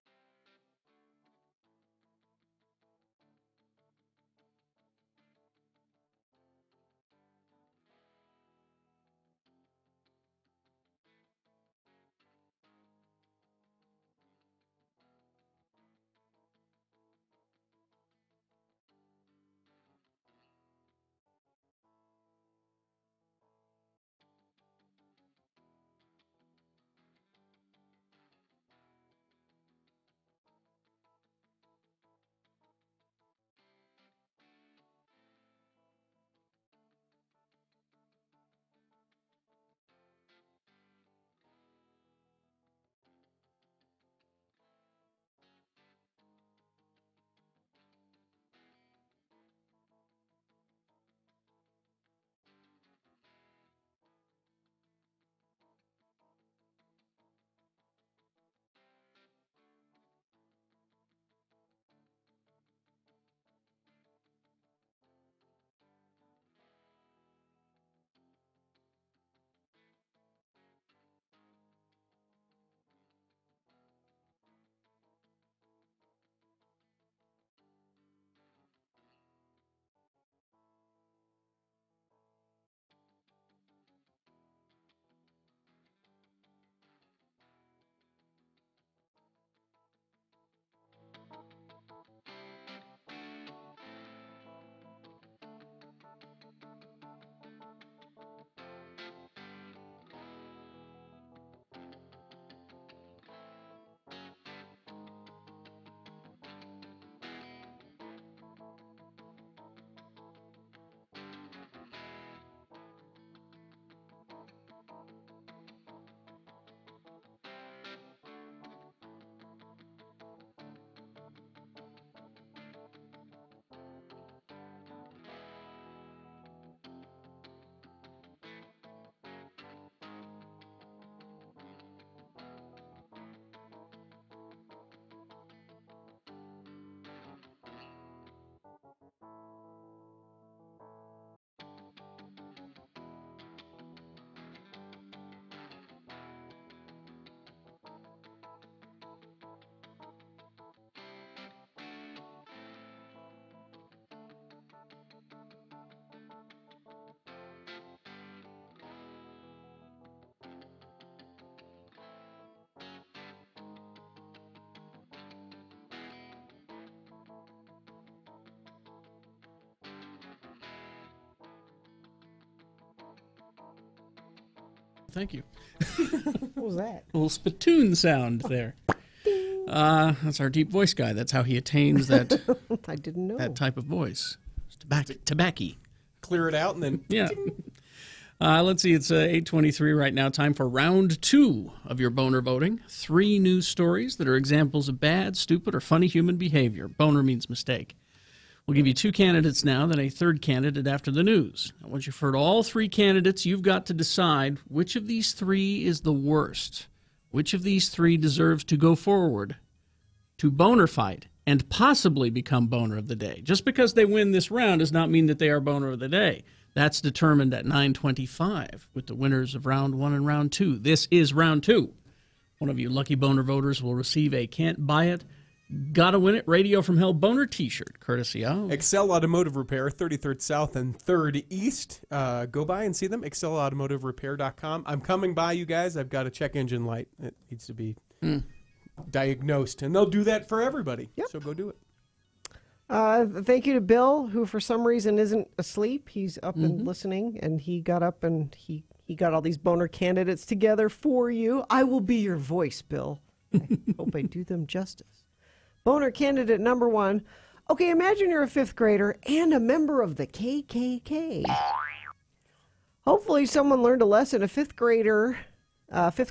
Thank you. What was that? A little spittoon sound there. That's our deep voice guy. That's how he attains that. I didn't know that type of voice. Tobacco. Clear it out and then. Yeah. Let's see. It's 8:23 right now. Time for round 2 of your Boehner voting. 3 news stories that are examples of bad, stupid, or funny human behavior. Boehner means mistake. We'll give you 2 candidates now, then a 3rd candidate after the news. Now, once you've heard all 3 candidates, you've got to decide which of these 3 is the worst. Which of these 3 deserves to go forward to Boehner fight and possibly become Boehner of the Day. Just because they win this round does not mean that they are Boehner of the Day. That's determined at 9:25 with the winners of round 1 and round 2. This is round 2. One of you lucky Boehner voters will receive a Can't Buy It, Gotta Win It Radio from Hell Boehner t-shirt, courtesy of Excel Automotive Repair, 33rd South and 3rd East. Go by and see them, excelautomotiverepair.com. I'm coming by, you guys. I've got a check engine light. It needs to be diagnosed, and they'll do that for everybody. Yep. So go do it. Thank you to Bill, who for some reason isn't asleep. He's up and listening, and he got up and he got all these Boehner candidates together for you. I will be your voice, Bill. I hope I do them justice. Boehner candidate number 1. Okay, imagine you're a 5th grader and a member of the KKK. Hopefully someone learned a lesson. A 5th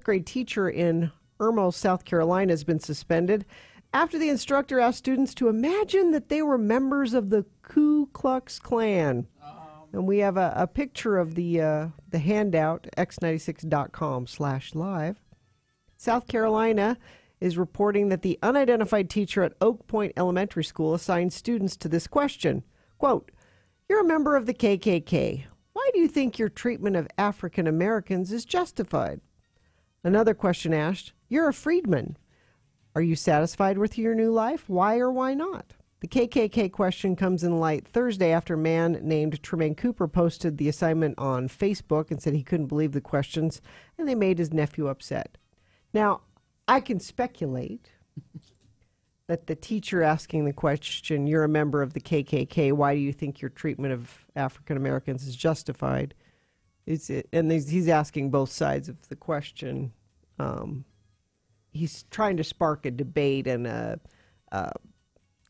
grade teacher in Irmo, South Carolina has been suspended after the instructor asked students to imagine that they were members of the Ku Klux Klan. And we have a picture of the handout, x96.com/live. South Carolina is reporting that the unidentified teacher at Oak Point Elementary School assigned students to this question. Quote, "You're a member of the KKK. Why do you think your treatment of African Americans is justified?" Another question asked, "You're a freedman. Are you satisfied with your new life? Why or why not?" The KKK question comes in light Thursday after a man named Tremaine Cooper posted the assignment on Facebook and said he couldn't believe the questions, and they made his nephew upset. Now, I can speculate that the teacher asking the question, "You're a member of the KKK, why do you think your treatment of African Americans is justified?" And he's asking both sides of the question. He's trying to spark a debate and a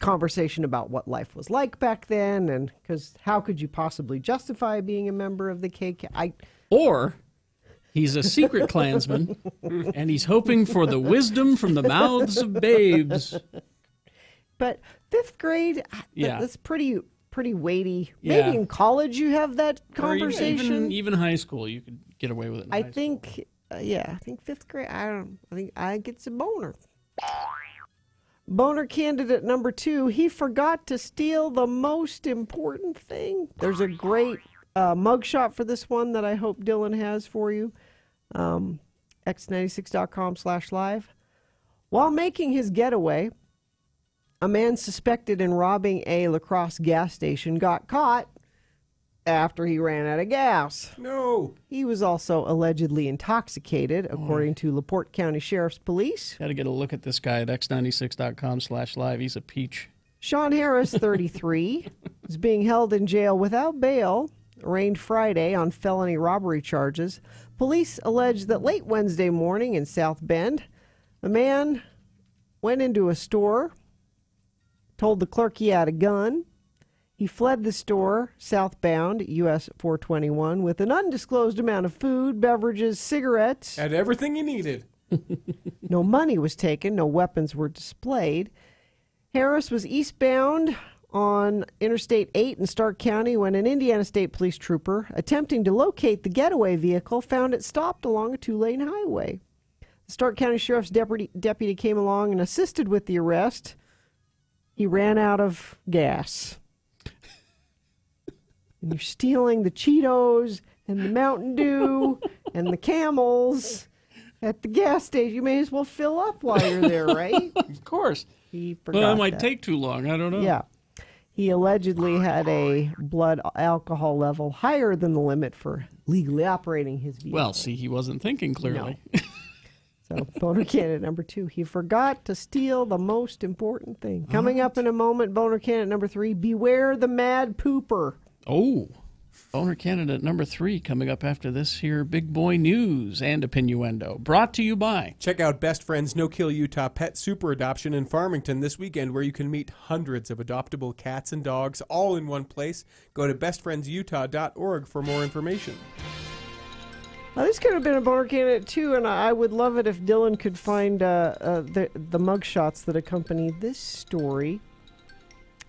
conversation about what life was like back then, and because how could you possibly justify being a member of the KKK? Or he's a secret Klansman, and he's hoping for the wisdom from the mouths of babes. But 5th grade, Yeah. that's pretty weighty. Yeah. Maybe in college you have that conversation. Even high school, you could get away with it. I think 5th grade. I think it's a Boehner. Boehner candidate number 2. He forgot to steal the most important thing. There's a great mugshot for this one that I hope Dylan has for you. x96.com/live. While making his getaway, a man suspected in robbing a La Crosse gas station got caught after he ran out of gas. No. He was also allegedly intoxicated, according to LaPorte County Sheriff's Police. Got to get a look at this guy at x96.com/live. He's a peach. Sean Harris, 33, is being held in jail without bail, arraigned Friday on felony robbery charges. Police allege that late Wednesday morning in South Bend, a man went into a store, told the clerk he had a gun. He fled the store southbound US 421 with an undisclosed amount of food, beverages, cigarettes. Had everything you needed. No money was taken. No weapons were displayed. Harris was eastbound on Interstate 8 in Stark County when an Indiana State Police trooper, attempting to locate the getaway vehicle, found it stopped along a 2-lane highway. The Stark County Sheriff's deputy came along and assisted with the arrest. He ran out of gas. And you're stealing the Cheetos and the Mountain Dew and the Camels at the gas station. You may as well fill up while you're there, right? Of course. He forgot Well, it might that. take too long. I don't know. Yeah. He allegedly had a blood alcohol level higher than the limit for legally operating his vehicle. Well, see, he wasn't thinking clearly. So, Boehner candidate number 2, he forgot to steal the most important thing. Coming up in a moment, Boehner candidate number 3, beware the mad pooper. Oh, Boehner candidate number 3 coming up after this here big boy news and Opinnuendo. Brought to you by. Check out Best Friends No Kill Utah Pet Super Adoption in Farmington this weekend, where you can meet hundreds of adoptable cats and dogs all in one place. Go to bestfriendsutah.org for more information. Now, this could have been a Boehner candidate too, and I would love it if Dylan could find the mugshots that accompany this story.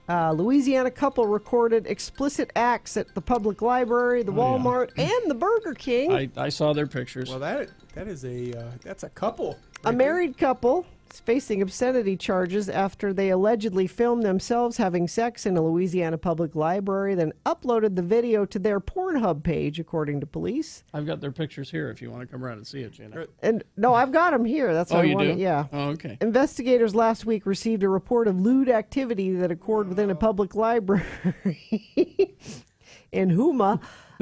Louisiana couple recorded explicit acts at the public library, the Walmart, and the Burger King. I saw their pictures. Well, that's a couple. A married couple is facing obscenity charges after they allegedly filmed themselves having sex in a Louisiana public library, then uploaded the video to their Pornhub page, according to police. I've got their pictures here if you want to come around and see it, Gina. And no, I've got them here. That's what I you wanted. do? Yeah. Oh, okay. Investigators last week received a report of lewd activity that occurred within a public library in Houma,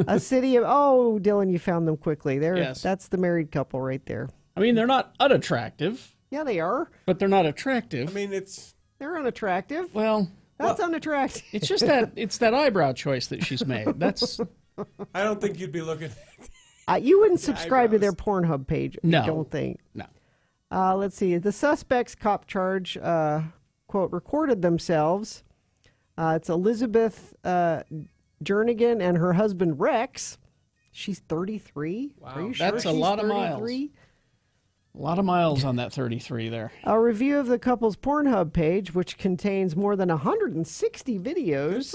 a city of. Oh, Dylan, you found them quickly. Yes. That's the married couple right there. I mean, they're not unattractive. Yeah, they are. But they're not attractive. I mean, they're unattractive. Well, that's unattractive. It's just that eyebrow choice that she's made. That's. I don't think you'd be looking. You wouldn't subscribe to their Pornhub page. No. I don't think. No. Let's see. The suspects cop charge, quote, recorded themselves. It's Elizabeth Jernigan and her husband Rex. She's 33. Wow. Are you sure That's a she's lot of 33? miles. A lot of miles on that 33 there. A review of the couple's Pornhub page, which contains more than 160 videos,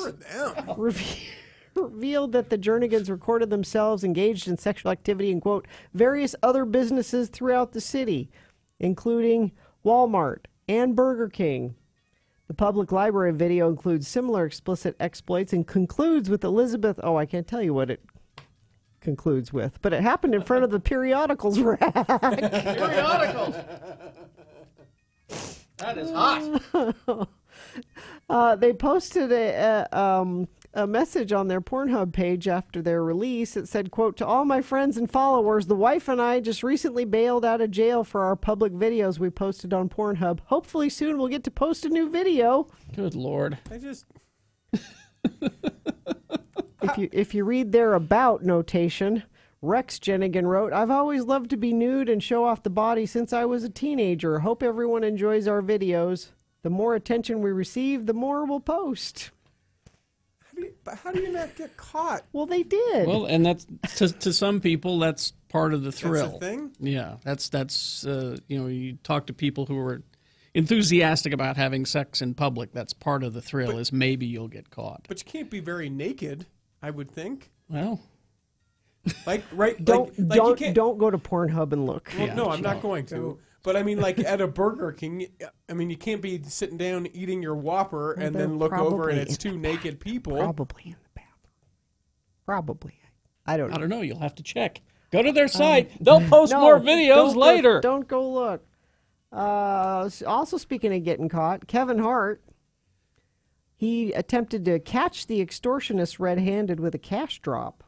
revealed that the Jernigans recorded themselves engaged in sexual activity in, quote, various other businesses throughout the city, including Walmart and Burger King. The public library video includes similar explicit exploits and concludes with Elizabeth. Oh, I can't tell you what it concludes with, but it happened in front of the periodicals rack. Periodicals. That is hot. They posted a message on their Pornhub page after their release. It said, quote, to all my friends and followers, the wife and I just recently bailed out of jail for our public videos we posted on Pornhub. Hopefully soon we'll get to post a new video. Good Lord. I just... If you read their about notation, Rex Jenigan wrote, I've always loved to be nude and show off the body since I was a teenager. Hope everyone enjoys our videos. The more attention we receive, the more we'll post. How do you not get caught? Well, they did. Well, and that's to some people that's part of the thrill. That's a thing? Yeah, that's you talk to people who are enthusiastic about having sex in public. That's part of the thrill. Is maybe you'll get caught. But you can't be very naked, I would think. Well, don't go to Pornhub and look. Well, no, I'm not going to. But I mean, like at a Burger King, I mean, you can't be sitting down eating your Whopper and then look over and it's two naked people. Probably in the bathroom. Probably. I don't know. I don't know. You'll have to check. Go to their site. They'll post more videos later. Don't go look. Also, speaking of getting caught, Kevin Hart, he attempted to catch the extortionist red-handed with a cash drop.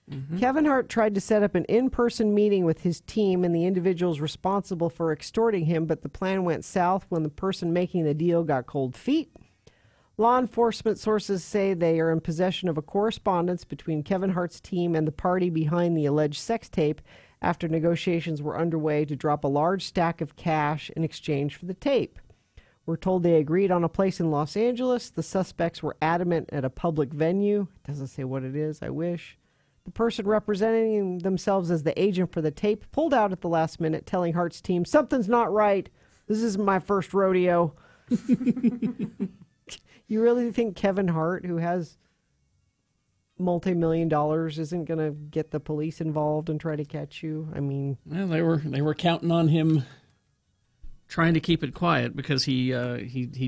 Mm-hmm. Kevin Hart tried to set up an in-person meeting with his team and the individuals responsible for extorting him, but the plan went south when the person making the deal got cold feet. Law enforcement sources say they are in possession of a correspondence between Kevin Hart's team and the party behind the alleged sex tape after negotiations were underway to drop a large stack of cash in exchange for the tape. We're told they agreed on a place in Los Angeles. The suspects were adamant at a public venue. It doesn't say what it is, I wish. The person representing themselves as the agent for the tape pulled out at the last minute, telling Hart's team, something's not right. This is my first rodeo. You really think Kevin Hart, who has multi-million dollars, isn't going to get the police involved and try to catch you? I mean... Well, they were counting on him trying to keep it quiet because he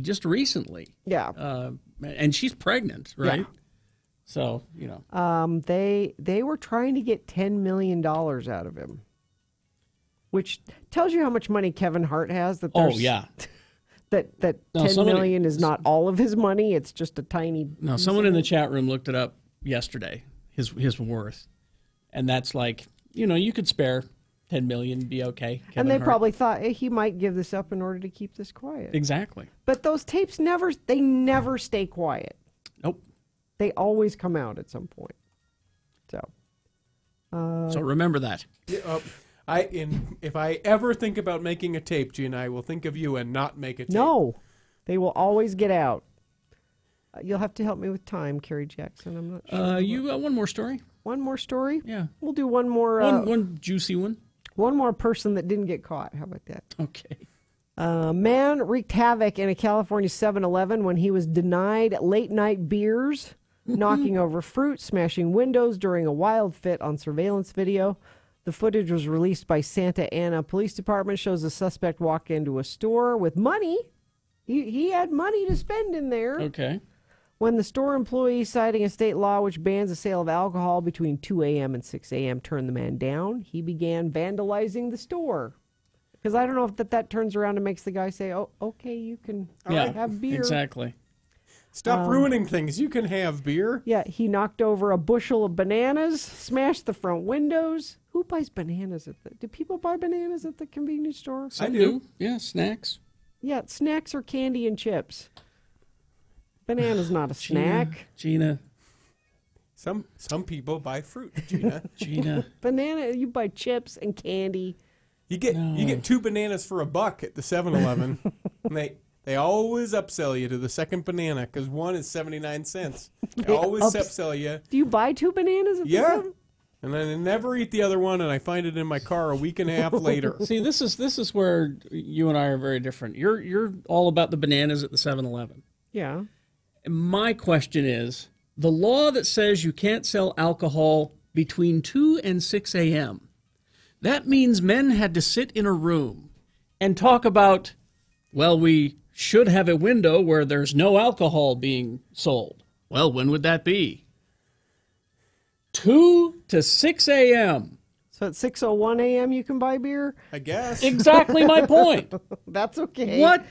just recently... Yeah. And she's pregnant, right? Yeah. So, you know. They were trying to get $10 million out of him, which tells you how much money Kevin Hart has. That oh, yeah. that $10 million is not all of his money. It's just a tiny... No, someone in the chat room looked it up yesterday, his worth. And that's like, you know, you could spare $10 million, be okay. Kevin and they Hart. probably thought, hey, he might give this up in order to keep this quiet. Exactly. But those tapes never stay quiet. Nope. They always come out at some point. So remember that. Yeah, if I ever think about making a tape, Gina, I will think of you and not make a tape. No, they will always get out. You'll have to help me with time, Carrie Jackson. I'm not sure. You got one more story? One more story? Yeah. We'll do one more. One juicy one. One more person that didn't get caught. How about that? Okay. Man wreaked havoc in a California 7-Eleven when he was denied late-night beers, knocking over fruit, smashing windows during a wild fit on surveillance video. The footage was released by Santa Ana Police Department. Shows the suspect walk into a store with money. He had money to spend in there. Okay. When the store employee, citing a state law which bans the sale of alcohol between 2 a.m. and 6 a.m., turned the man down, he began vandalizing the store. Because I don't know if that turns around and makes the guy say, "Oh, okay, you can have beer." Exactly. Stop ruining things. You can have beer. Yeah, he knocked over a bushel of bananas, smashed the front windows. Who buys bananas do people buy bananas at the convenience store? I do. Yeah, snacks. Yeah, snacks are candy and chips. Banana's not a snack. Gina. Some people buy fruit, Gina. Gina. Banana, you buy chips and candy. You get 2 bananas for $1 at the 7-Eleven. And they always upsell you to the second banana because one is 79 cents. They always upsell you. Do you buy 2 bananas at the 7? And then I never eat the other one, and I find it in my car a week and a half later. See, this is where you and I are very different. You're all about the bananas at the 7-Eleven. Yeah. And my question is, the law that says you can't sell alcohol between 2 and 6 a.m., that means men had to sit in a room and talk about, well, we should have a window where there's no alcohol being sold. Well, when would that be? 2 to 6 a.m. So at 6:01 a.m. you can buy beer? I guess. Exactly my point. That's okay. What?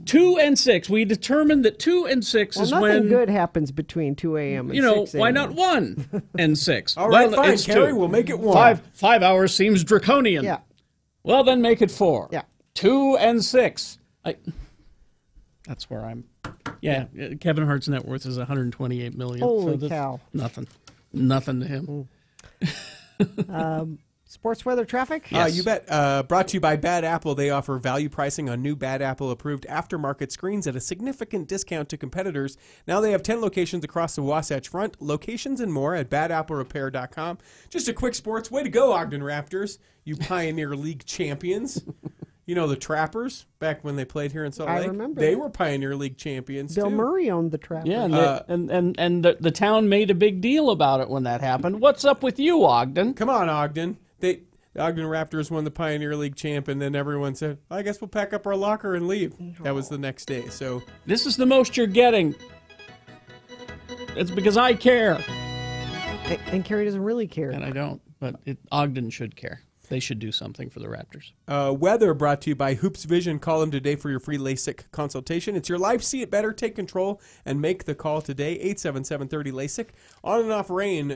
2 and 6. We determined that 2 and 6 is when... nothing good happens between 2 a.m. and 6 a.m. Why not 1 and 6? All right, fine, Kerry, we'll make it 1. 5 hours seems draconian. Yeah. Well, then make it 4. Yeah. 2 and 6. That's where I'm... Yeah, Kevin Hart's net worth is $128 million. Holy cow. Nothing to him. Sports weather traffic? Yes. You bet. Brought to you by Bad Apple. They offer value pricing on new Bad Apple approved aftermarket screens at a significant discount to competitors. Now they have 10 locations across the Wasatch Front. Locations and more at badapplerepair.com. Just a quick sports. Way to go, Ogden Raptors. You Pioneer League champions. You know the Trappers, back when they played here in Salt Lake? I remember. They were Pioneer League champions, Bill too. Murray owned the Trappers. Yeah, and the town made a big deal about it when that happened. What's up with you, Ogden? Come on, Ogden. The Ogden Raptors won the Pioneer League champ, and then everyone said, I guess we'll pack up our locker and leave. That was the next day. So this is the most you're getting. It's because I care. And Kerry doesn't really care. And I don't, but Ogden should care. They should do something for the Raptors. Weather brought to you by Hoops Vision. Call them today for your free LASIK consultation. It's your life. See it better. Take control and make the call today. 877-30-LASIK. On and off rain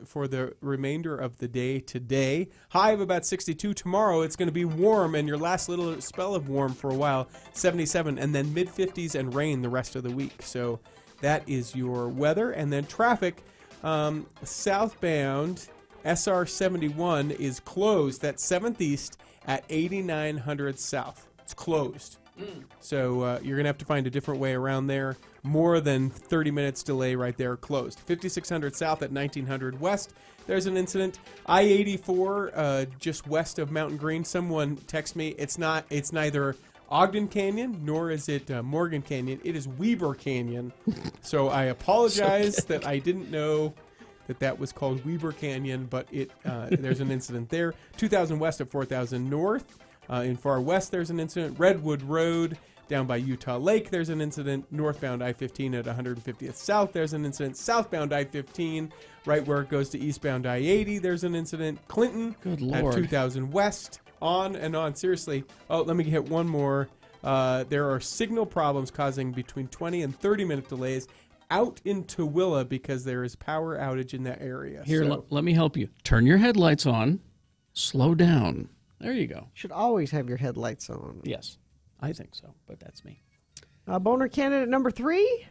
for the remainder of the day today. High of about 62. Tomorrow it's going to be warm, and your last little spell of warm for a while, 77. And then mid-50s and rain the rest of the week. So that is your weather. And then traffic, southbound... SR 71 is closed. That's 7th East at 8900 South. It's closed. So you're going to have to find a different way around there. More than 30 minutes delay right there. Closed. 5600 South at 1900 West. There's an incident. I-84 just west of Mountain Green. Someone text me. It's neither Ogden Canyon nor is it Morgan Canyon. It is Weber Canyon. So I apologize that I didn't know that was called Weber Canyon, but there's an incident there. 2000 west of 4000 north. In far west, there's an incident. Redwood Road down by Utah Lake, there's an incident. Northbound I-15 at 150th South, there's an incident. Southbound I-15, right where it goes to eastbound I-80, there's an incident. Clinton at 2000 west, on and on. Seriously. Oh, let me hit one more. There are signal problems causing between 20 and 30-minute delays out in Tooele because there is power outage in that area. Here, let me help you. Turn your headlights on. Slow down. There you go. Should always have your headlights on. Yes, I think so, but that's me. Boehner candidate number 3,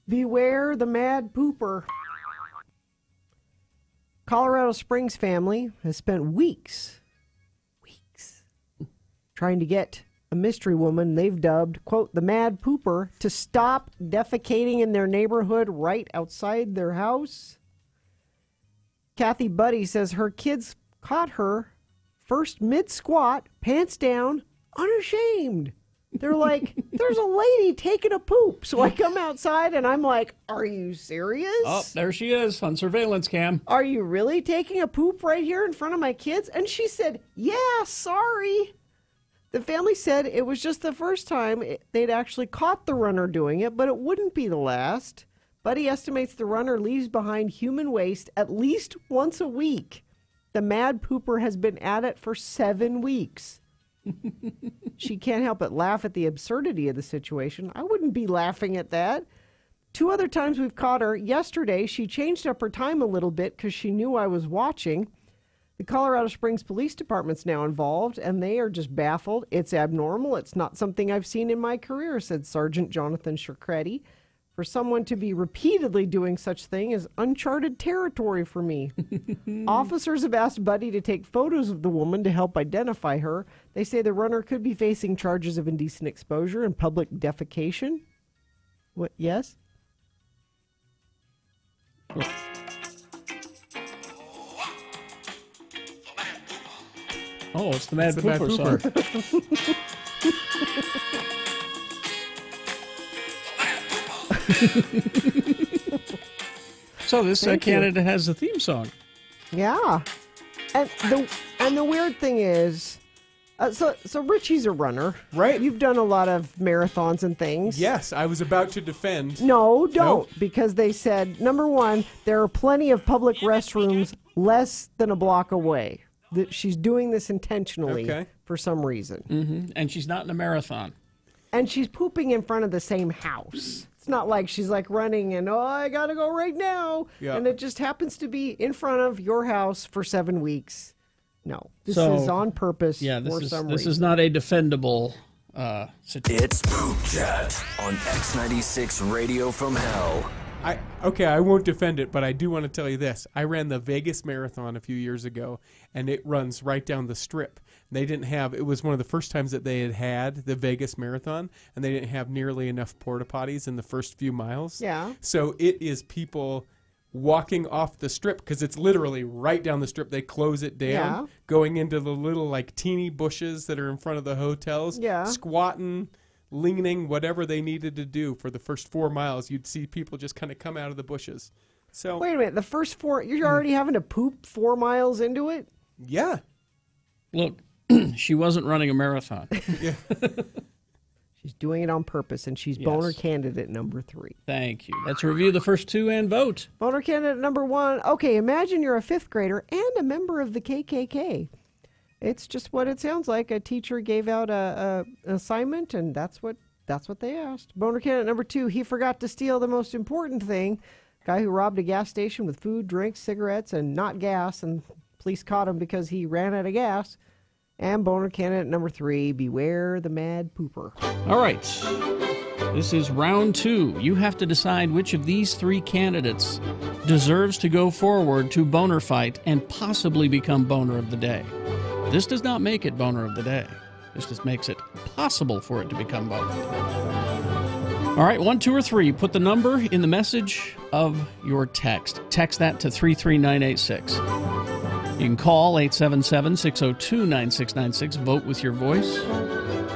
beware the mad pooper. Colorado Springs family has spent weeks trying to get a mystery woman they've dubbed, quote, the mad pooper, to stop defecating in their neighborhood right outside their house. Kathy Buddy says her kids caught her first mid-squat, pants down, unashamed. They're like, there's a lady taking a poop. So I come outside and I'm like, are you serious? Oh, there she is on surveillance cam. Are you really taking a poop right here in front of my kids? And she said, yeah, sorry. The family said it was just the first time they'd actually caught the runner doing it, but it wouldn't be the last. Buddy estimates the runner leaves behind human waste at least once a week. The mad pooper has been at it for 7 weeks. She can't help but laugh at the absurdity of the situation. I wouldn't be laughing at that. 2 other times we've caught her. Yesterday, she changed up her time a little bit because she knew I was watching. The Colorado Springs Police Department's now involved, and they are just baffled. It's abnormal. It's not something I've seen in my career, said Sergeant Jonathan Shircretti. For someone to be repeatedly doing such thing is uncharted territory for me. Officers have asked Buddy to take photos of the woman to help identify her. They say the runner could be facing charges of indecent exposure and public defecation. What? Yes? Oh, it's the Mad Pooper song. So this candidate has a theme song. Yeah, and the weird thing is, so Richie's a runner, right? You've done a lot of marathons and things. Yes, I was about to defend. No, don't, Nope. because they said number one, there are plenty of public restrooms less than a block away. That she's doing this intentionally for some reason, Mm-hmm. And she's not in a marathon. and she's pooping in front of the same house. It's not like she's like running and, oh, I got to go right now. Yeah. And it just happens to be in front of your house for 7 weeks. No, this So, is on purpose Yeah, for some reason. this is not a defendable situation. It's Poop Chat on X96 Radio from Hell. I won't defend it, but I do want to tell you this. I ran the Vegas Marathon a few years ago, and it runs right down the strip. They didn't have, it was one of the first times that they had the Vegas Marathon, and they didn't have nearly enough porta potties in the first few miles. Yeah. So it is people walking off the strip, because it's literally right down the strip. They close it down, Yeah. going into the little like teeny bushes that are in front of the hotels, Yeah. squatting, leaning, whatever they needed to do for the first 4 miles. You'd see people just kind of come out of the bushes. So Wait a minute, the first 4, you're already having to poop 4 miles into it? yeah. Look, she wasn't running a marathon. She's doing it on purpose, and she's Yes. Boehner candidate number 3. Thank you. Let's review the first 2 and vote. Boehner candidate number 1. Okay, imagine you're a 5th grader and a member of the KKK. It's just what it sounds like. A teacher gave out an assignment, and that's what they asked. Boehner candidate number 2. He forgot to steal the most important thing. Guy who robbed a gas station with food, drinks, cigarettes, and not gas, and police caught him because he ran out of gas. And Boehner candidate number 3. Beware the mad pooper. All right. This is round 2. You have to decide which of these 3 candidates deserves to go forward to Boehner fight and possibly become Boehner of the Day. This does not make it Boehner of the Day. This just makes it possible for it to become Boehner of the Day. All right, 1, 2, or 3. Put the number in the message of your text. Text that to 33986. You can call 877-602-9696. Vote with your voice.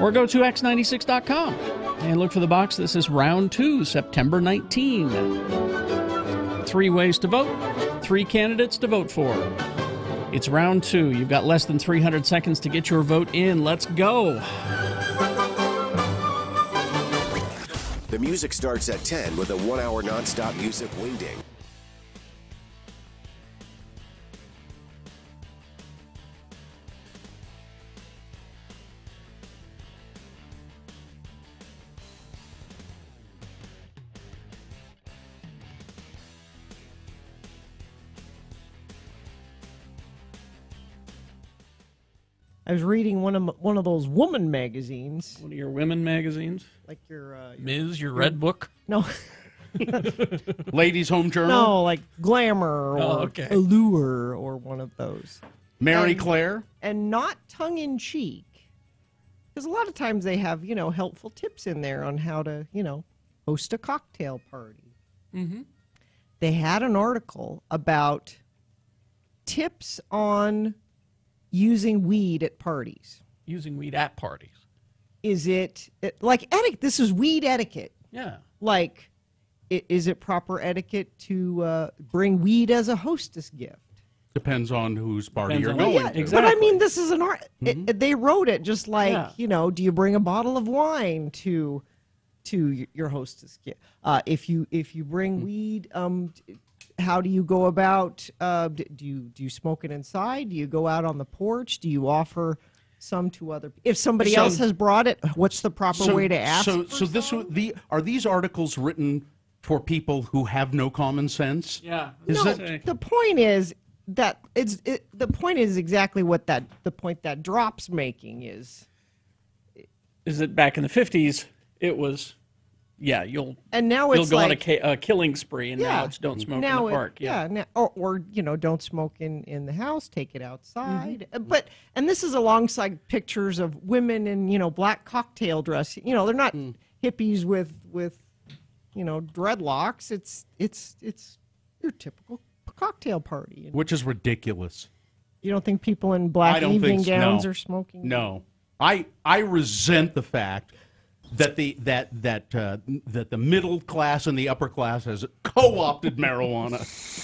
Or go to x96.com and look for the box that says Round 2, September 19. 3 ways to vote, 3 candidates to vote for. It's round 2. You've got less than 300 seconds to get your vote in. Let's go. The music starts at 10 with a 1-hour nonstop music wingding. I was reading one of those woman magazines. One of your women magazines? Like your Ms., your Red Book? No. Ladies' Home Journal? No, like Glamour or okay. Allure or one of those. Mary And- Claire? And not tongue-in-cheek. Because a lot of times they have, helpful tips in there on how to, host a cocktail party. Mm-hmm. They had an article about tips on using weed at parties. Using weed at parties. Is it like etiquette? This is weed etiquette. Yeah. Like, is it proper etiquette to bring weed as a hostess gift? Depends on whose party Depends you're on- going Yeah, to. but I mean, this is an art. Mhm. They wrote it just like, Yeah. you know, do you bring a bottle of wine to your hostess gift? If you bring weed, how do you go about? Do you smoke it inside? Do you go out on the porch? Do you offer some to other? If somebody else has brought it, what's the proper way to ask? Are these articles written for people who have no common sense? Yeah. The point is that the point is exactly what the point that Drop's making is. Is that back in the 50s, it was, yeah, you'll now you'll it's go like- on a killing spree, and now it's don't smoke now in the park. or you know, don't smoke in the house, take it outside. And this is alongside pictures of women in, you know, black cocktail dress. You know, they're not hippies with you know, dreadlocks. It's your typical cocktail party. Which is ridiculous. You don't think people in black evening gowns are smoking? No, I resent the fact that the middle class and the upper class has co-opted marijuana.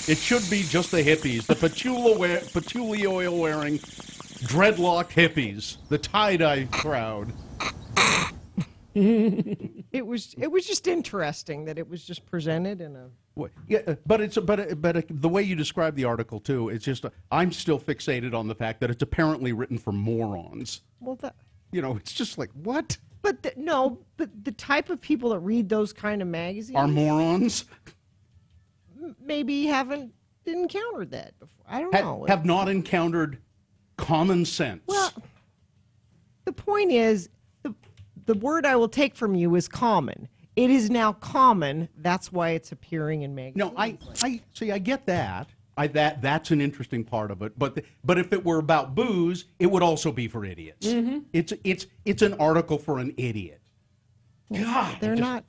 It should be just the hippies, the patchouli oil wearing, dreadlocked hippies, the tie-dye crowd. It was just interesting that it was just presented in a. Yeah, but the way you describe the article too, it's just I'm still fixated on the fact that it's apparently written for morons. Well, that you know, it's just like what? But the type of people that read those kind of magazines Are morons? Maybe haven't encountered that before. I don't know. Have not encountered common sense. Well, the point is, the word I will take from you is common. It is now common. That's why it's appearing in magazines. No, I see. I get that. That's an interesting part of it. But if it were about booze, it would also be for idiots. Mm-hmm. It's an article for an idiot. God, they're not.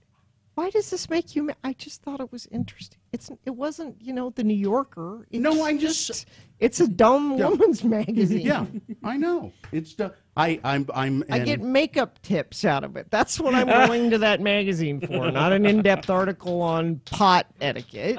Why does this make you? I just thought it was interesting. It wasn't, you know, the New Yorker. It's a dumb woman's magazine. Yeah, I know. It's I get makeup tips out of it. That's what I'm going to that magazine for, not an in-depth article on pot etiquette.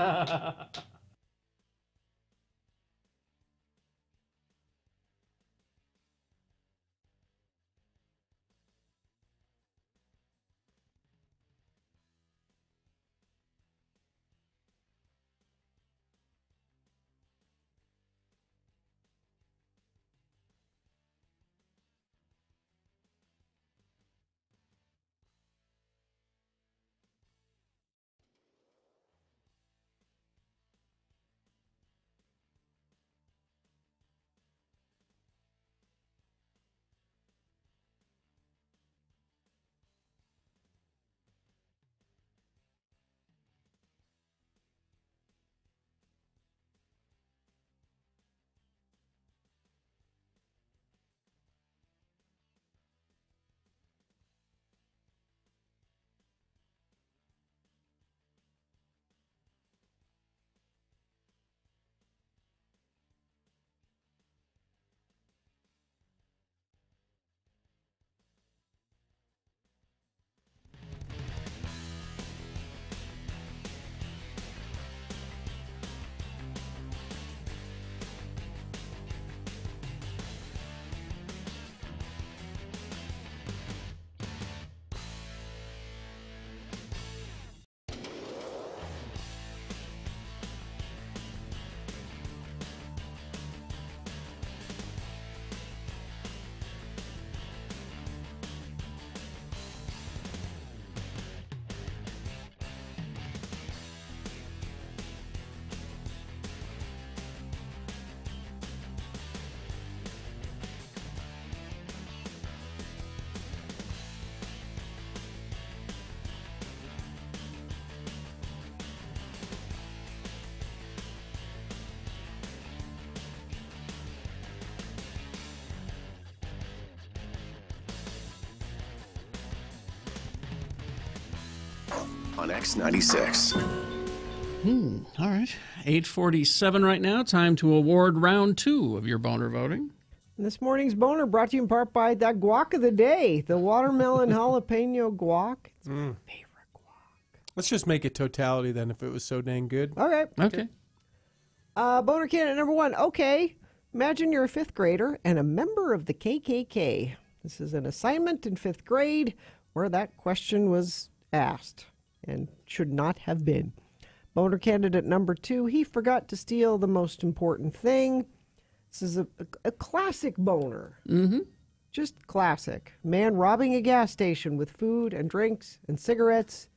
On X96. All right. 8:47 right now. Time to award round 2 of your boner voting. And this morning's boner brought to you in part by that guac of the day, the watermelon jalapeno guac. It's my favorite guac. Let's just make it totality then if it was so dang good. Okay. Okay. Boner candidate number 1. Okay. Imagine you're a 5th grader and a member of the KKK. This is an assignment in 5th grade where that question was asked and should not have been. Boner candidate number 2. He forgot to steal the most important thing. This is a classic boner. Mm-hmm. Just classic. Man robbing a gas station with food and drinks and cigarettes.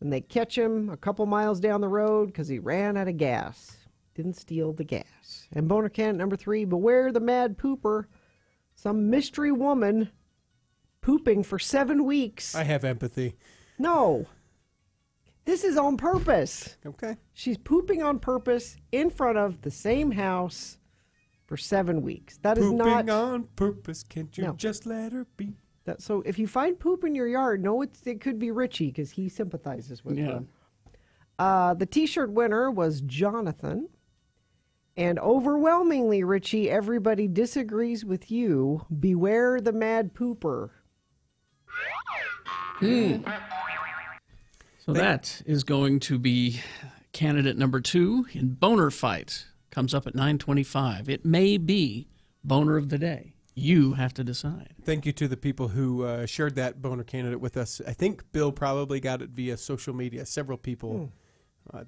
And they catch him a couple miles down the road because he ran out of gas. Didn't steal the gas. And boner candidate number 3, beware the mad pooper. Some mystery woman pooping for 7 weeks. I have empathy. No. This is on purpose. Okay. She's pooping on purpose in front of the same house for 7 weeks. That is not... Pooping on purpose, can't you just let her be? So if you find poop in your yard, know it could be Richie because he sympathizes with her. The T-shirt winner was Jonathan. And overwhelmingly, Richie, everybody disagrees with you. Beware the mad pooper. So that is going to be candidate number 2 in Boner Fight. Comes up at 9:25. It may be Boner of the Day. You have to decide. Thank you to the people who shared that boner candidate with us. I think Bill probably got it via social media. Several people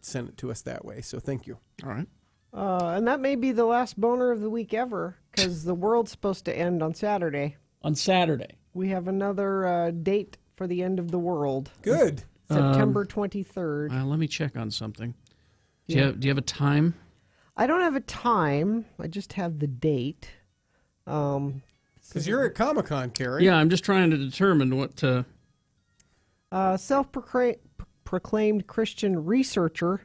sent it to us that way, so thank you. All right. And that may be the last boner of the week ever because the world's supposed to end on Saturday. On Saturday. We have another date for the end of the world. Good. September 23rd. Let me check on something. Do you have a time? I don't have a time. I just have the date. Because you're at Comic-Con, Carrie. Yeah, I'm just trying to determine what to... Self-proclaimed Christian researcher,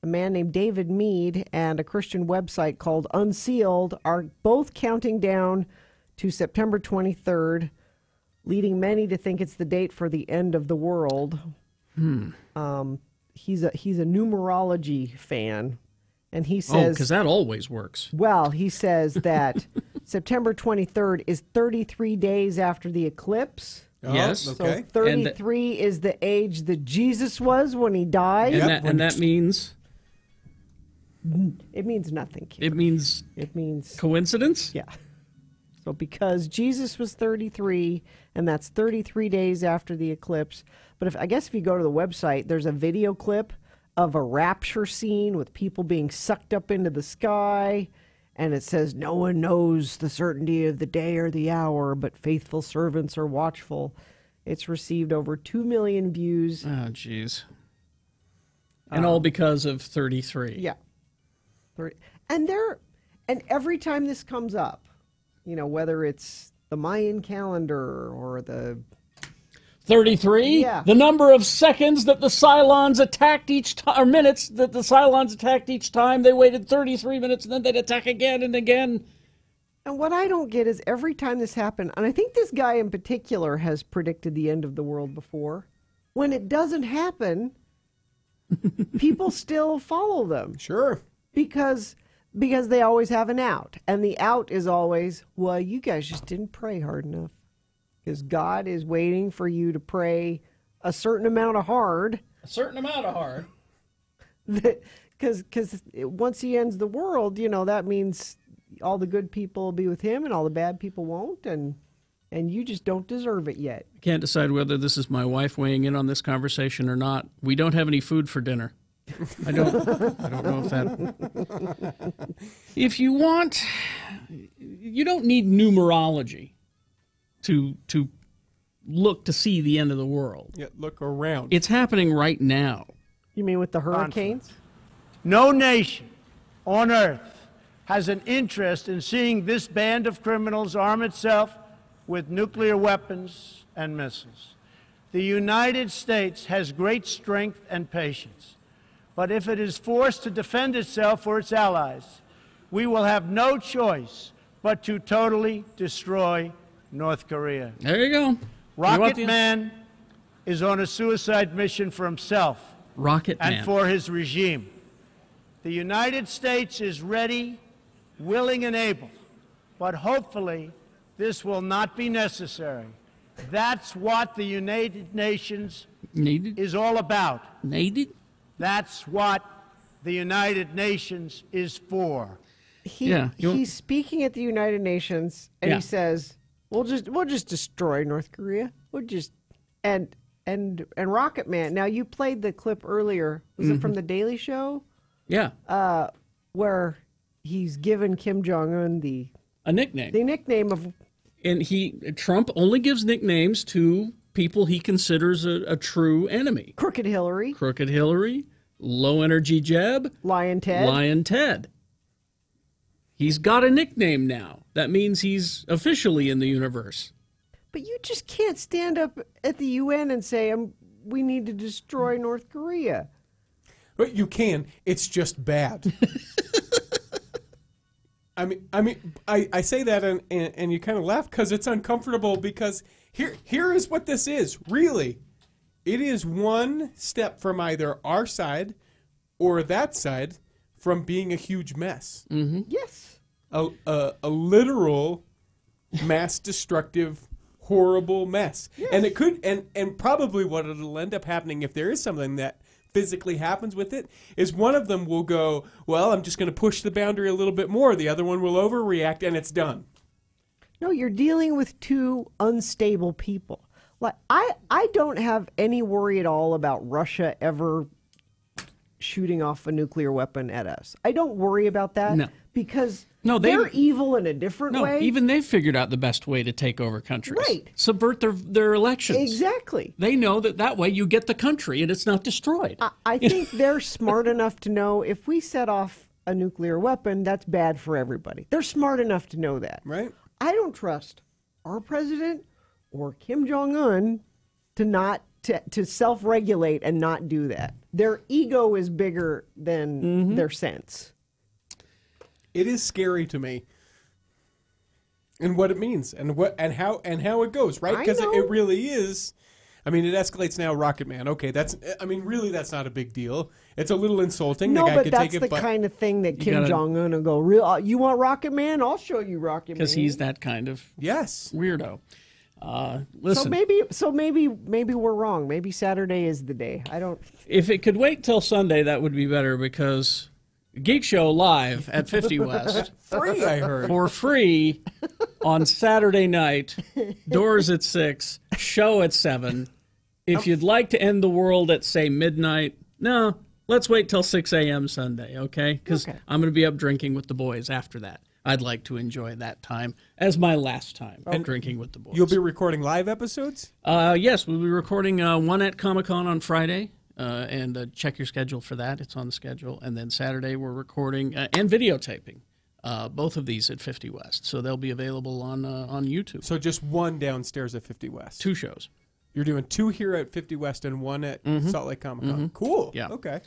a man named David Mead, and a Christian website called Unsealed are both counting down to September 23rd, leading many to think it's the date for the end of the world. He's a numerology fan, and he says... because that always works. Well, he says that September 23rd is 33 days after the eclipse. Yes. Okay. So 33 is the age that Jesus was when he died. And that means... It means nothing, Karen. It means coincidence? Yeah. So because Jesus was 33, and that's 33 days after the eclipse. But I guess if you go to the website, there's a video clip of a rapture scene with people being sucked up into the sky. And it says, no one knows the certainty of the day or the hour, but faithful servants are watchful. It's received over 2 million views. Oh, jeez. And all because of 33. Yeah. And every time this comes up, whether it's the Mayan calendar or the 33? Yeah. The number of seconds that the Cylons attacked each time, or minutes that the Cylons attacked each time. They waited 33 minutes and then they'd attack again and again. And what I don't get is every time this happened, and I think this guy in particular has predicted the end of the world before, when it doesn't happen, people still follow them. Sure. Because they always have an out. And the out is always, well, you guys just didn't pray hard enough. Because God is waiting for you to pray a certain amount of hard. A certain amount of hard. Because once he ends the world, that means all the good people will be with him and all the bad people won't. And you just don't deserve it yet. I can't decide whether this is my wife weighing in on this conversation or not. We don't have any food for dinner. I don't know if that... If you want... You don't need numerology to look to see the end of the world. Yeah, look around. It's happening right now. You mean with the hurricanes? No nation on earth has an interest in seeing this band of criminals arm itself with nuclear weapons and missiles. The United States has great strength and patience. But if it is forced to defend itself or its allies, we will have no choice but to totally destroy North Korea. There you go. Rocket Man is on a suicide mission for himself and for his regime. The United States is ready, willing, and able but hopefully this will not be necessary. That's what the United Nations is all about. That's what the United Nations is for. He's speaking at the United Nations, and Yeah. he says, "We'll just destroy North Korea. We'll just and Rocket Man." Now you played the clip earlier. Was it from the Daily Show? Yeah. Where he's given Kim Jong Un a nickname. The nickname of, and Trump only gives nicknames to people he considers a true enemy. Crooked Hillary. Crooked Hillary, Low Energy Jeb, Lion Ted. Lion Ted. He's got a nickname now. That means he's officially in the universe. But you just can't stand up at the UN and say, "We need to destroy North Korea." But you can. It's just bad. I say that and you kind of laugh because it's uncomfortable, because here is what this is, really. It is one step from either our side or that side from being a huge mess. Mm-hmm. Yes. A literal mass destructive, horrible mess. Yes. And it could, and probably what it'll end up happening, if there is something that physically happens with it, is one of them will go, well, I'm just going to push the boundary a little bit more. The other one will overreact, and it's done. No, you're dealing with two unstable people. Like I don't have any worry at all about Russia ever shooting off a nuclear weapon at us. I don't worry about that. No. Because No, they're evil in a different way. Even they've figured out the best way to take over countries. Right. Subvert their elections. Exactly. They know that way you get the country and it's not destroyed. I think they're smart enough to know if we set off a nuclear weapon, that's bad for everybody. They're smart enough to know that. Right. I don't trust our president or Kim Jong-un to self-regulate and not do that. Their ego is bigger than their sense. It is scary to me, and what it means, and how it goes, right? Because it really is. I mean, it escalates now. Rocket Man. Okay, really, that's not a big deal. It's a little insulting. No, the guy but could that's take it, the kind of thing that Kim Jong-un will go, "Real? You want Rocket Man? I'll show you Rocket Man." Because he's that kind of weirdo. Listen. So maybe we're wrong. Maybe Saturday is the day. I don't. If it could wait till Sunday, that would be better, because Geek Show live at 50 West. Free, I heard. For free on Saturday night. Doors at 6. Show at 7. If you'd like to end the world at, say, midnight, no, let's wait till 6 a.m. Sunday, okay? Because I'm going to be up drinking with the boys after that. I'd like to enjoy that time as my last time drinking with the boys. You'll be recording live episodes? Yes, we'll be recording one at Comic-Con on Friday. And check your schedule for that. It's on the schedule. And then Saturday we're recording and videotaping both of these at 50 West. So they'll be available on YouTube. So just one downstairs at 50 West. 2 shows. You're doing 2 here at 50 West and 1 at Salt Lake Comic Con. Cool. Yeah. Okay.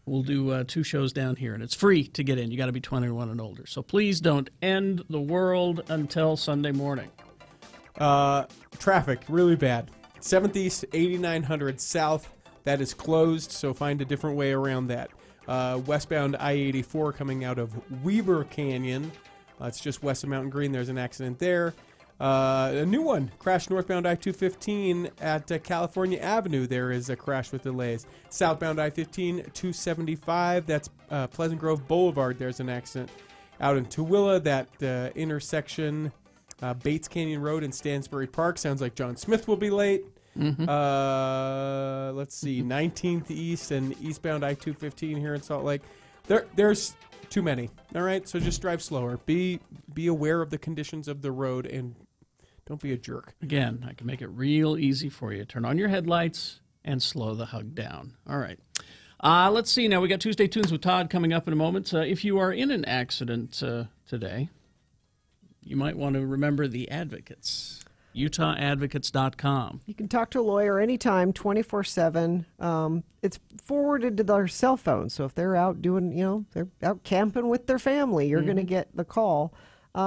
We'll do 2 shows down here, and it's free to get in. You got to be 21 and older. So please don't end the world until Sunday morning. Traffic really bad. 7th East, 8900 South. That is closed, so find a different way around that. Westbound I-84 coming out of Weber Canyon. It's just west of Mountain Green. There's an accident there. A new one, crashed northbound I-215 at California Avenue. There is a crash with delays. Southbound I-15, 275. That's Pleasant Grove Boulevard. There's an accident. Out in Tooele, that intersection, Bates Canyon Road and Stansbury Park. Sounds like John Smith will be late. Let's see, 19th East and eastbound I-215 here in Salt Lake. There's too many. All right, so just drive slower. Be aware of the conditions of the road and don't be a jerk. Again, I can make it real easy for you. Turn on your headlights and slow the hug down. All right. Let's see. Now we got Tuesday Tunes with Todd coming up in a moment. If you are in an accident today, you might want to remember the advocates. UtahAdvocates.com. You can talk to a lawyer anytime, 24/7. It's forwarded to their cell phone. So if they're out doing, they're out camping with their family, you're going to get the call.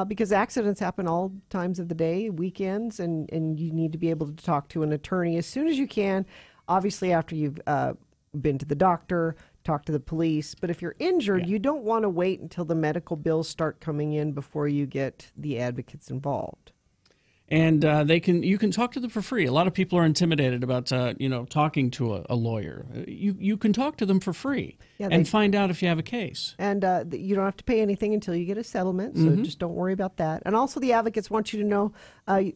Because accidents happen all times of the day, weekends, and you need to be able to talk to an attorney as soon as you can. Obviously, after you've been to the doctor, talk to the police. But if you're injured, you don't want to wait until the medical bills start coming in before you get the advocates involved. And you can talk to them for free. A lot of people are intimidated about talking to a lawyer. You can talk to them for free and find out if you have a case. And you don't have to pay anything until you get a settlement, so just don't worry about that. And also the advocates want you to know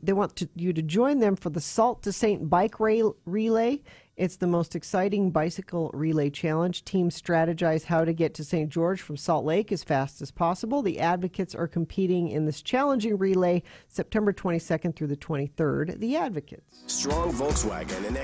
they want you to join them for the Salt to St. Bike Relay. It's the most exciting bicycle relay challenge. Teams strategize how to get to St. George from Salt Lake as fast as possible. The advocates are competing in this challenging relay September 22nd through the 23rd. The advocates. Strong Volkswagen and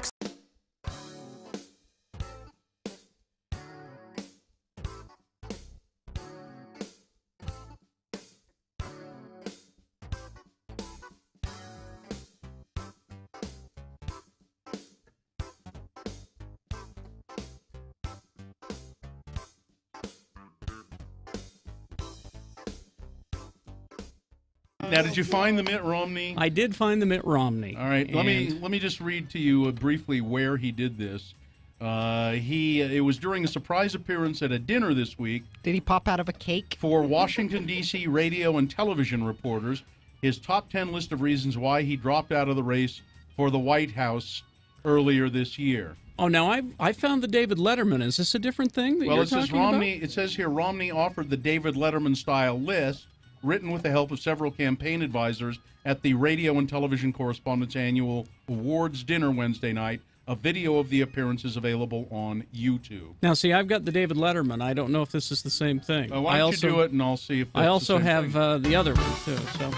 Now, did you find the Mitt Romney? I did find the Mitt Romney. All right, let me just read to you briefly where he did this. It was during a surprise appearance at a dinner this week. Did he pop out of a cake? For Washington, D.C. radio and television reporters, his top 10 list of reasons why he dropped out of the race for the White House earlier this year. Oh, now I found the David Letterman. Is this a different thing that you're talking about? It says here Romney offered the David Letterman-style list, written with the help of several campaign advisors at the Radio and Television Correspondents Annual Awards dinner Wednesday night. A video of the appearance is available on YouTube. Now, see, I've got the David Letterman. I don't know if this is the same thing. Why don't you do it, and I'll see if that's I also the same have thing. the other one, too. So.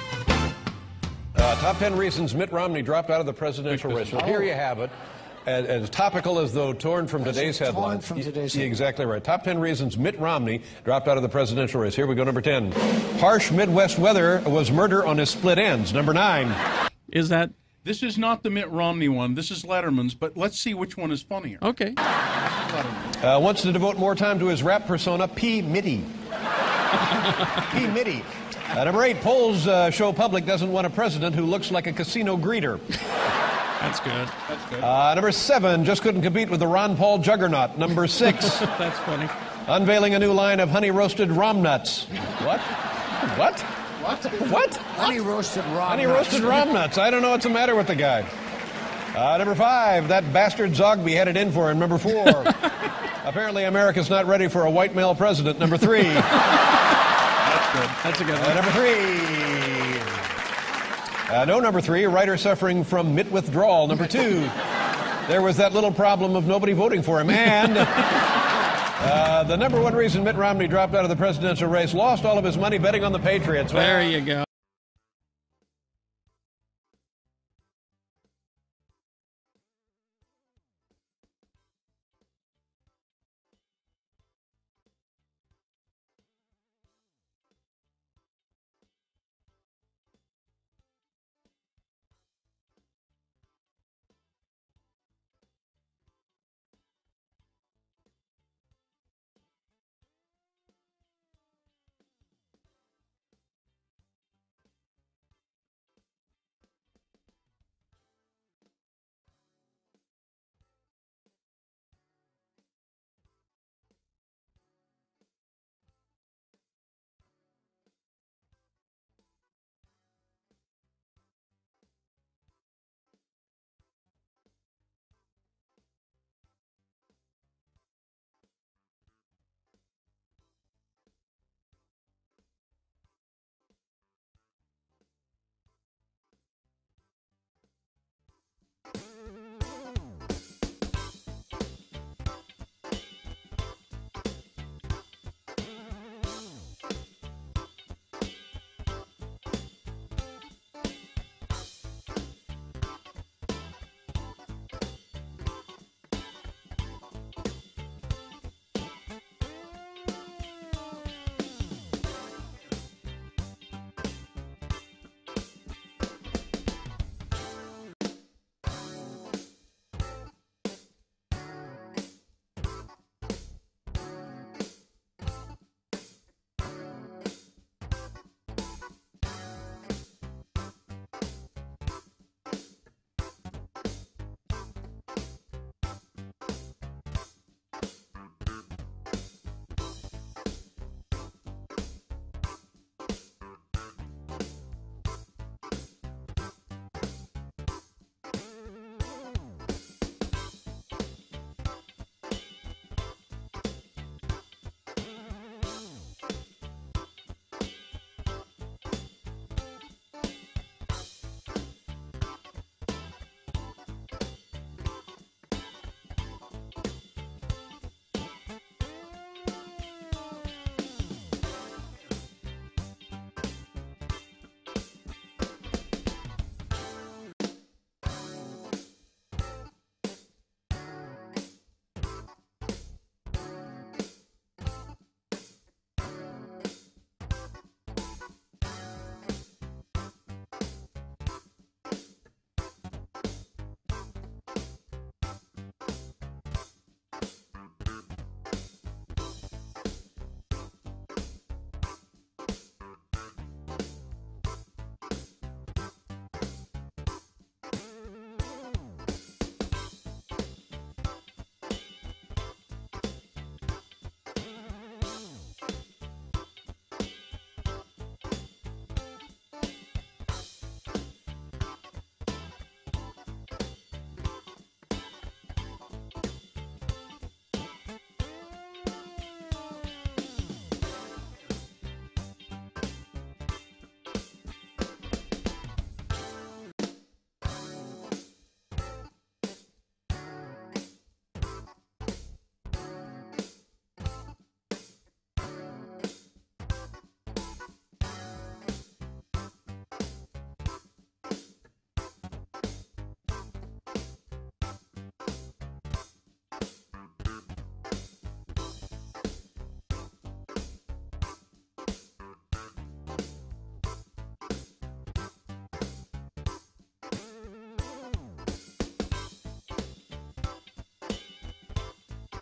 Top 10 reasons Mitt Romney dropped out of the presidential race. Well, here you have it. As topical as though torn from today's headline. Exactly right. Top 10 reasons Mitt Romney dropped out of the presidential race. Here we go, number 10. Harsh Midwest weather was murder on his split ends. Number 9. Is that? This is not the Mitt Romney one. This is Letterman's, but let's see which one is funnier. Okay. Wants to devote more time to his rap persona, P. Mitty. P. Mitty. Number 8. Polls show public doesn't want a president who looks like a casino greeter. That's good. That's good. Number 7, just couldn't compete with the Ron Paul juggernaut. Number 6. That's funny. Unveiling a new line of honey-roasted Rom Nuts. What? What? What? What? Honey-roasted Rom Nuts. Honey-roasted Rom Nuts. I don't know what's the matter with the guy. Number 5, that bastard Zogby had it in for him. Number 4, apparently America's not ready for a white male president. Number 3. That's good. That's a good one. Number 3. Number 3, a writer suffering from mitt withdrawal. Number 2, there was that little problem of nobody voting for him. And the number 1 reason Mitt Romney dropped out of the presidential race, lost all of his money betting on the Patriots. There you go.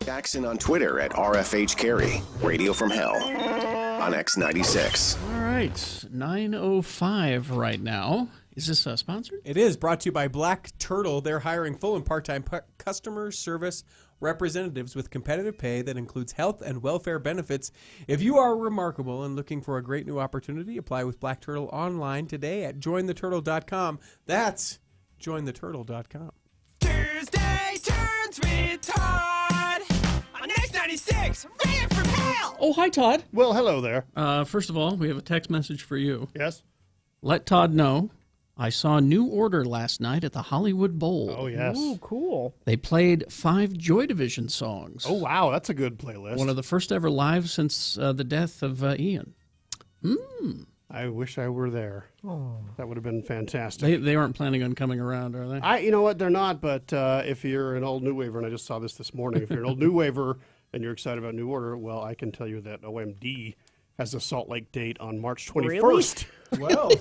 Jackson on Twitter at RFHCarey. Radio from Hell on X96. All right, 9:05 right now. Is this sponsored? It is brought to you by Black Turtle. They're hiring full and part-time customer service representatives with competitive pay that includes health and welfare benefits. If you are remarkable and looking for a great new opportunity, apply with Black Turtle online today at jointheturtle.com. That's jointheturtle.com. Tuesday turns with Todd on X96. Radio from Hell. Oh, hi, Todd. Well, hello there. First of all, we have a text message for you. Yes? Let Todd know I saw New Order last night at the Hollywood Bowl. Oh, yes. Ooh, cool. They played 5 Joy Division songs. Oh, wow. That's a good playlist. One of the first ever live since the death of Ian. I wish I were there. Oh. That would have been fantastic. They aren't planning on coming around, are they? You know what? They're not, but if you're an old New Waver, and I just saw this morning, if you're an old New Waver and you're excited about New Order, well, I can tell you that OMD has a Salt Lake date on March 21st. Really? Well,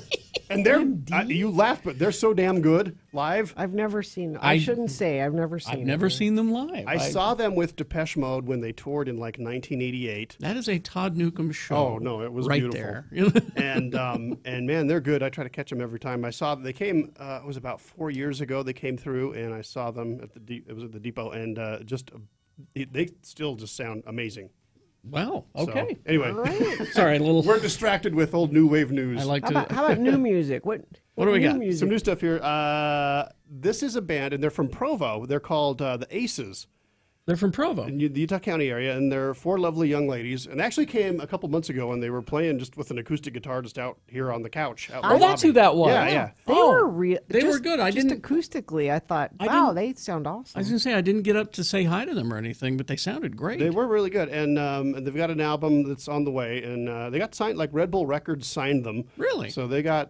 and they're you laugh, but they're so damn good live. I've never seen. I shouldn't say I've never seen. I've never seen them live. I saw them with Depeche Mode when they toured in like 1988. That is a Todd Newcomb show. Oh no, it was right beautiful. There. and man, they're good. I try to catch them every time. I saw they came. It was about 4 years ago. They came through, and I saw them at it was at the Depot, and they still just sound amazing. Wow. Okay. So, anyway, sorry, we're distracted with old New Wave news. I like how about new music? What do we got? Music? Some new stuff here. This is a band, and they're from Provo. They're called the Aces. They're from Provo, in the Utah County area, and they're 4 lovely young ladies. And they actually came a couple months ago, and they were playing just with an acoustic guitar just out here on the couch. Out in the that's lobby. who that was. Yeah. They were real. They were good. I just didn't acoustically. I thought, wow, they sound awesome. I was gonna say I didn't get up to say hi to them or anything, but they sounded great. They were really good, and they've got an album that's on the way, and they got signed. Like Red Bull Records signed them. Really? So they've got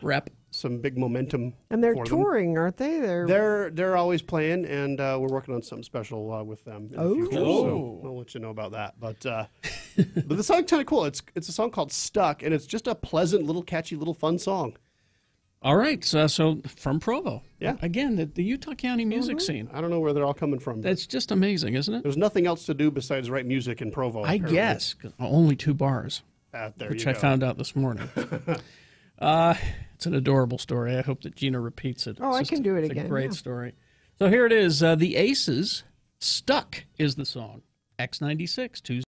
rep. Some big momentum. And they're for touring, aren't they? They're always playing, and we're working on something special with them in the future. So I'll let you know about that. But but the song's kind of cool. It's a song called "Stuck," and it's just a pleasant, little catchy, little fun song. All right, so from Provo. Yeah. Again, the Utah County music scene. I don't know where they're all coming from. That's just amazing, isn't it? There's nothing else to do besides write music in Provo. I apparently. guess only 2 bars, There which you I go. found out this morning. It's an adorable story. I hope that Gina repeats it. Oh, I can do it again. It's a great yeah. story. So here it is. The Aces, "Stuck" is the song. X96, Tuesday.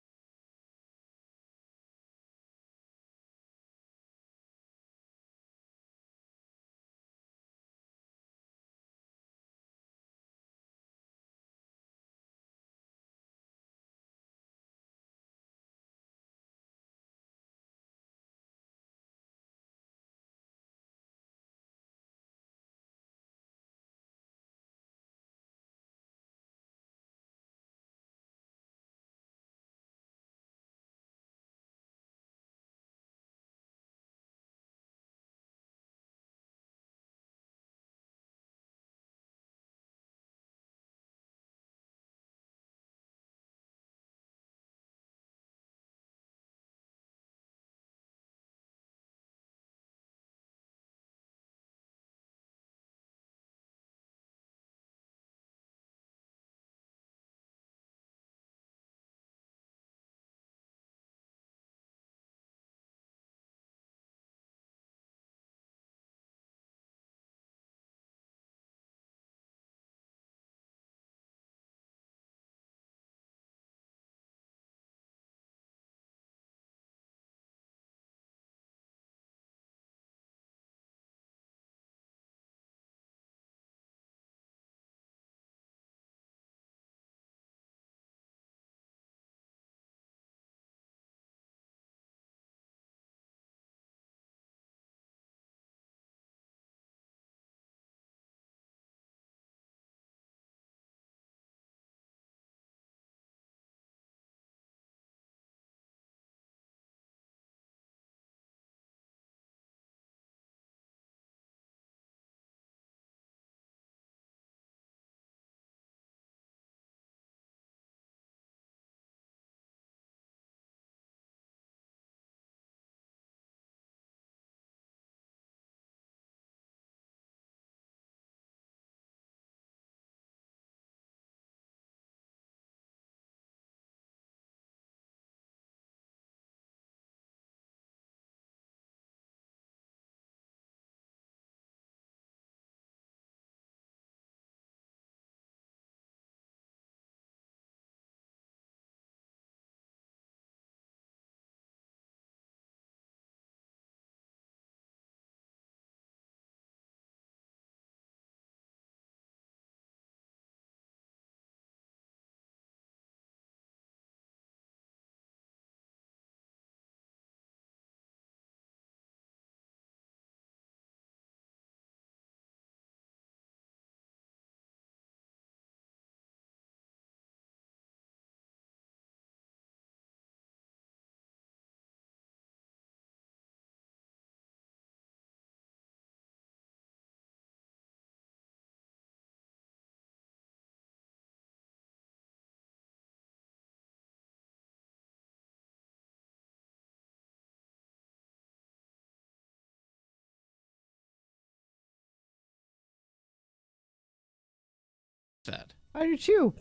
that. I do too.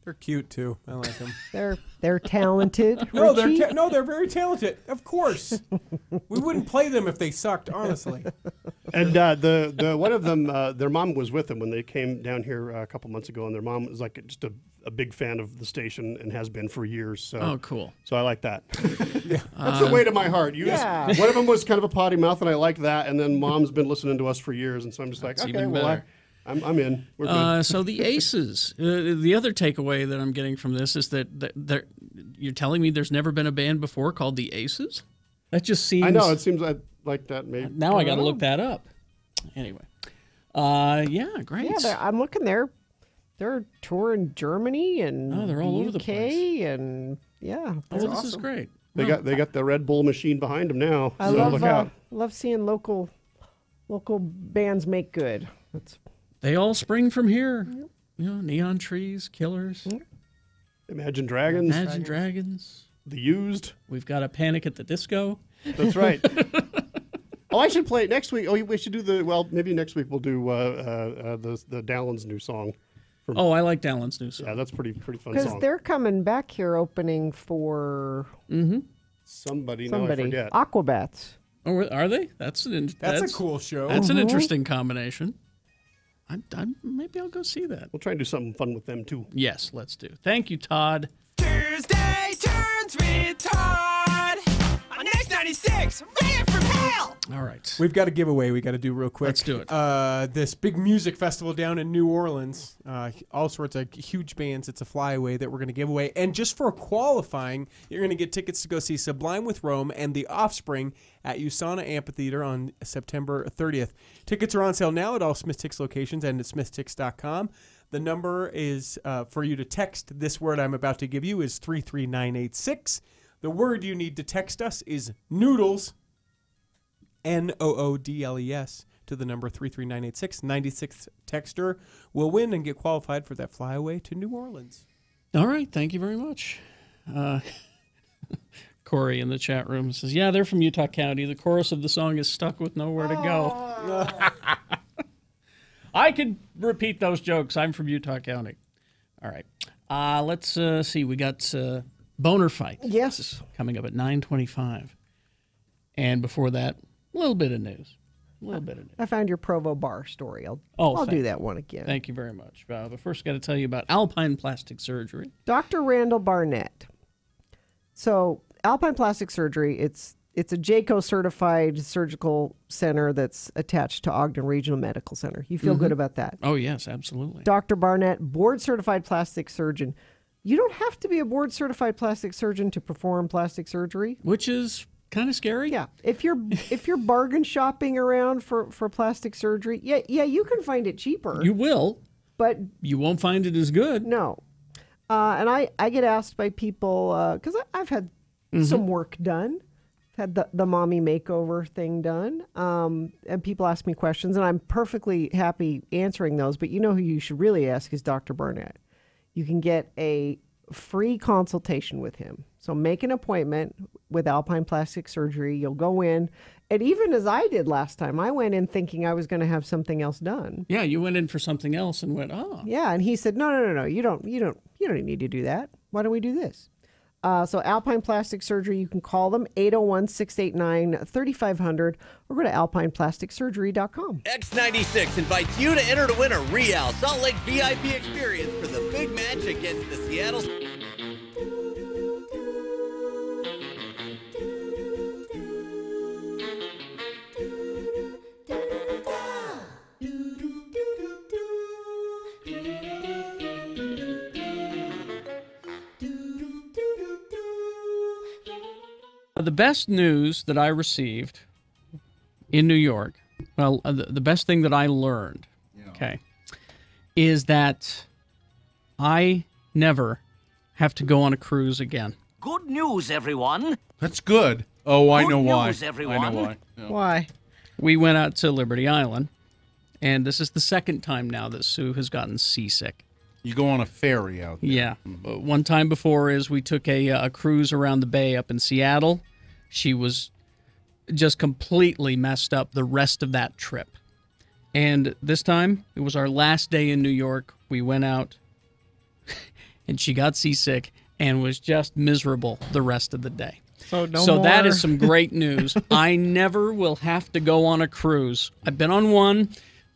They're cute too. I like them. They're talented. No, Richie. they're very talented. Of course, we wouldn't play them if they sucked. Honestly. And the one of them, their mom was with them when they came down here a couple months ago, and their mom is like just a big fan of the station and has been for years. So, Oh, cool. So I like that. That's the way to my heart. One of them was kind of a potty mouth, and I like that. And then mom's been listening to us for years, and so I'm just like, That's okay, even well, better. I'm in. We're good. So the Aces. The other takeaway that I'm getting from this is that you're telling me there's never been a band before called the Aces? That just seems. I know it seems like that. Maybe now I got to look that up. Anyway, yeah, great. Yeah, I'm looking there. They're touring Germany and they're all over the place. And yeah, This is great. They got the Red Bull machine behind them now. I so look out. love seeing local bands make good. They all spring from here. You know, Neon Trees, Killers. Imagine Dragons. Imagine Dragons. The Used. We've got a Panic at the Disco. That's right. Oh, I should play it next week. Oh, we should do maybe next week we'll do the Dallon's new song. I like Dallon's new song. Yeah, that's pretty fun Because song. they're coming back here opening for Somebody, now I forget. Aquabats. Oh, are they? That's a cool show. That's an interesting combination. Maybe I'll go see that. We'll try and do something fun with them too. Yes, let's do. Thank you, Todd. Tuesday turns with Todd on X96. Ready for mail. All right. We've got a giveaway we got to do real quick. Let's do it. This big music festival down in New Orleans. All sorts of huge bands. It's a flyaway that we're going to give away. And just for qualifying, you're going to get tickets to go see Sublime with Rome and The Offspring at USANA Amphitheater on September 30th. Tickets are on sale now at all SmithTix locations and at SmithTix.com. The number is for you to text this word I'm about to give you is 33986. The word you need to text us is noodles, NOODLES, to the number 33986. 96th texter will win and get qualified for that flyaway to New Orleans. All right. Thank you very much. Corey in the chat room says, yeah, they're from Utah County. The chorus of the song is stuck with nowhere to go. I could repeat those jokes. I'm from Utah County. All right. Let's see. We got Boehner fight. Yes. Coming up at 9:25. And before that, a little bit of news. I found your Provo bar story. I'll do that one again. Thank you very much. But first, got to tell you about Alpine Plastic Surgery. Dr. Randall Barnett. So Alpine Plastic Surgery, it's a JACO certified surgical center that's attached to Ogden Regional Medical Center. You feel good about that? Oh, yes, absolutely. Dr. Barnett, board certified plastic surgeon. You don't have to be a board certified plastic surgeon to perform plastic surgery, which is kind of scary. Yeah. If you're bargain shopping around for plastic surgery, yeah, you can find it cheaper. You will, but you won't find it as good. No. And I get asked by people because I've had some work done, had the mommy makeover thing done, and people ask me questions, and I'm perfectly happy answering those. But you know who you should really ask is Dr. Barnett. You can get a free consultation with him. So make an appointment with Alpine Plastic Surgery. You'll go in, and even as I did last time, I went in thinking I was going to have something else done. Yeah, you went in for something else and went, oh. Yeah, and he said, no, you don't need to do that. Why don't we do this? So Alpine Plastic Surgery, you can call them 801-689-3500 or go to alpineplasticsurgery.com. X96 invites you to enter to win a Real Salt Lake VIP experience for the big match against the Seattle. The best news that I received in New York, the best thing that I learned, is that I never have to go on a cruise again. Good news, everyone. That's good. Oh, I know why. News, everyone. I know why. Yeah. Why? We went out to Liberty Island, and this is the second time now that Sue has gotten seasick. You go on a ferry out there. Yeah. One time before is we took a cruise around the bay up in Seattle. She was just completely messed up the rest of that trip. And this time, it was our last day in New York. we went out, and she got seasick and was just miserable the rest of the day. So that is some great news. I never will have to go on a cruise. I've been on one.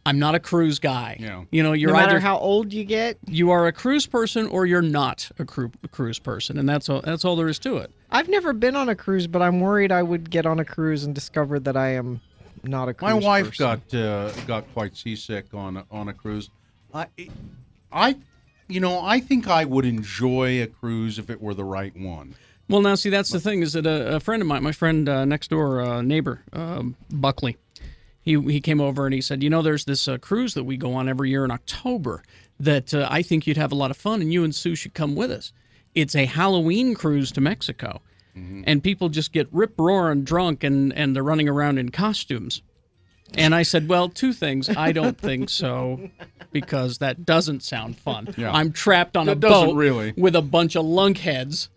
I'm not a cruise guy. Yeah. You know, you're no matter either how old you get, you are a cruise person or you're not a cruise person, and that's all there is to it. I've never been on a cruise, but I'm worried I would get on a cruise and discover that I am not a cruise My wife person. got quite seasick on a cruise. I think I would enjoy a cruise if it were the right one. Well, now, see, that's the thing, is that a friend of mine, my friend next door, neighbor, Buckley, he came over and he said, there's this cruise that we go on every year in October that I think you'd have a lot of fun, and you and Sue should come with us. It's a Halloween cruise to Mexico, and people just get rip-roaring drunk, and they're running around in costumes. And I said, well, two things. I don't think so, because that doesn't sound fun. Yeah. I'm trapped on a boat with a bunch of lunkheads.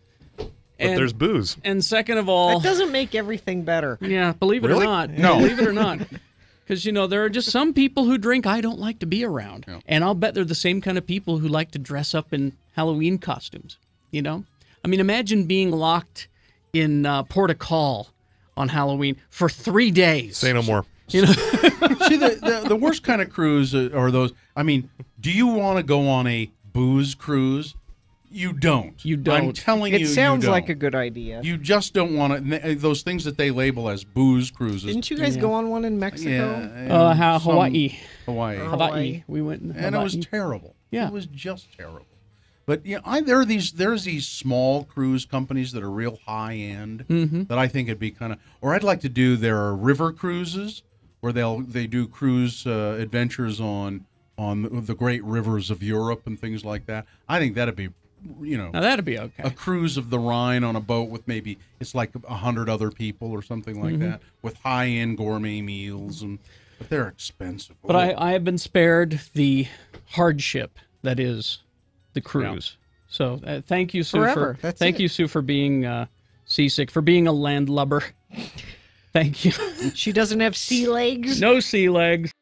But there's booze. And second of all... That doesn't make everything better. Yeah, believe it or not. No. Believe it or not. Because, there are just some people who drink I don't like to be around. Yeah. And I'll bet they're the same kind of people who like to dress up in Halloween costumes, I mean, imagine being locked in Port of Call on Halloween for 3 days. Say no more. See, the worst kind of cruise are those. I mean, do you want to go on a booze cruise? You don't. You don't. I'm telling you, It sounds you don't. like a good idea. You just don't want to. Those things that they label as booze cruises. Didn't you guys go on one in Mexico? Yeah. Hawaii. Hawaii. We went in Hawaii. And it was terrible. Yeah. It was just terrible. But there's these small cruise companies that are real high end that I think it'd be kind of. Or I'd like to do. There are river cruises where they do cruise adventures on the great rivers of Europe and things like that. I think that'd be. Now that'd be okay. A cruise of the Rhine on a boat with maybe it's like 100 other people or something like that, with high-end gourmet meals, but they're expensive. But I have been spared the hardship that is the cruise. Yeah. So thank you, Sue. Thank you, Sue, for being seasick, for being a landlubber. Thank you. She doesn't have sea legs. No sea legs.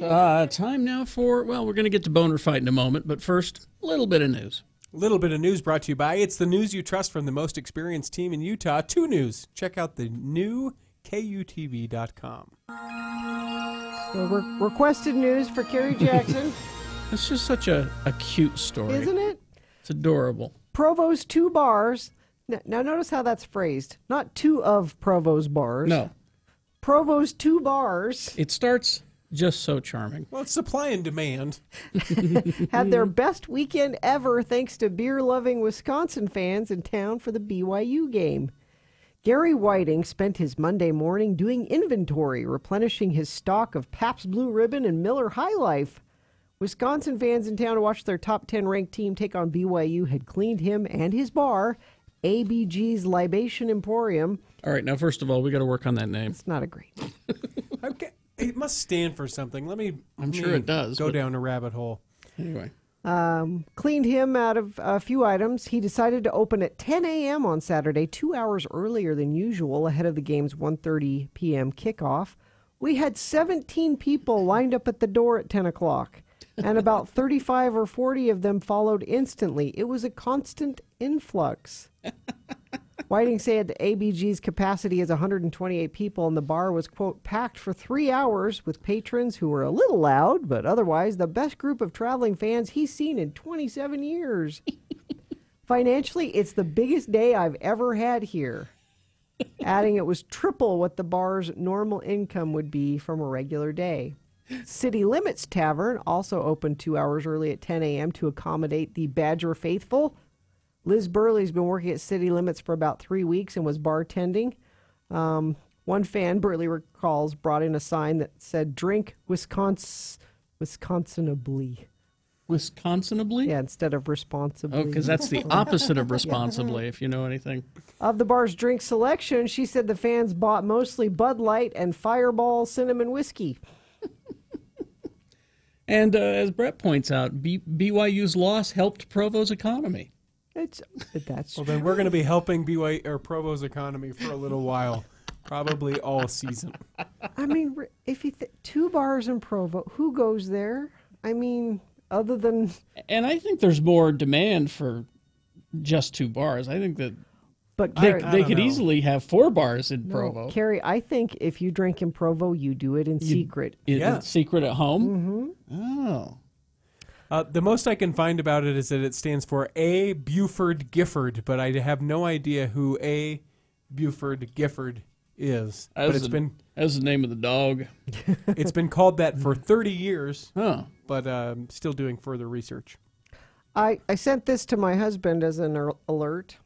All right, time now for, well, we're going to get to Boehner fight in a moment, but first, a little bit of news. A little bit of news brought to you by It's the News You Trust from the most experienced team in Utah. 2 News. Check out the new KUTV.com. So requested news for Carrie Jackson. It's just such a cute story. Isn't it? It's adorable. Provo's 2 bars. Now notice how that's phrased. Not 2 of Provo's bars. No. Provo's 2 bars. It starts just so charming. Well, it's supply and demand. Had their best weekend ever thanks to beer-loving Wisconsin fans in town for the BYU game. Gary Whiting spent his Monday morning doing inventory, replenishing his stock of Pabst Blue Ribbon and Miller High Life. Wisconsin fans in town to watch their top 10 ranked team take on BYU had cleaned him and his bar, ABG's Libation Emporium. All right, now first of all, we got to work on that name. It's not a great name. Okay, it must stand for something. I'm sure it does. Go down a rabbit hole. Anyway. Cleaned him out of a few items. He decided to open at 10 a.m. on Saturday, 2 hours earlier than usual, ahead of the game's 1:30 p.m. kickoff. We had 17 people lined up at the door at 10 o'clock, and about 35 or 40 of them followed instantly. It was a constant influx. Whiting said ABG's capacity is 128 people, and the bar was, quote, packed for 3 hours with patrons who were a little loud, but otherwise the best group of traveling fans he's seen in 27 years. Financially, it's the biggest day I've ever had here. Adding it was triple what the bar's normal income would be from a regular day. City Limits Tavern also opened 2 hours early at 10 a.m. to accommodate the Badger faithful. Liz Burley's been working at City Limits for about 3 weeks and was bartending. One fan, Burley recalls, brought in a sign that said, "Drink Wisconsinably." Wisconsinably? Yeah, instead of responsibly. Oh, because that's the opposite of responsibly, if you know anything. Of the bar's drink selection, she said the fans bought mostly Bud Light and Fireball cinnamon whiskey. And as Brett points out, BYU's loss helped Provo's economy. That's well, then we're going to be helping BYU or Provo's economy for a little while, probably all season. I mean, if you 2 bars in Provo, who goes there? I mean, other than... And I think there's more demand for just 2 bars. I think that but they could easily have 4 bars in Provo. Carrie, I think if you drink in Provo, you do it in secret. In secret at home? Mm-hmm. Oh. The most I can find about it is that it stands for A. Buford Gifford, but I have no idea who A. Buford Gifford is. That's the name of the dog. It's been called that for 30 years, but still doing further research. I sent this to my husband as an alert.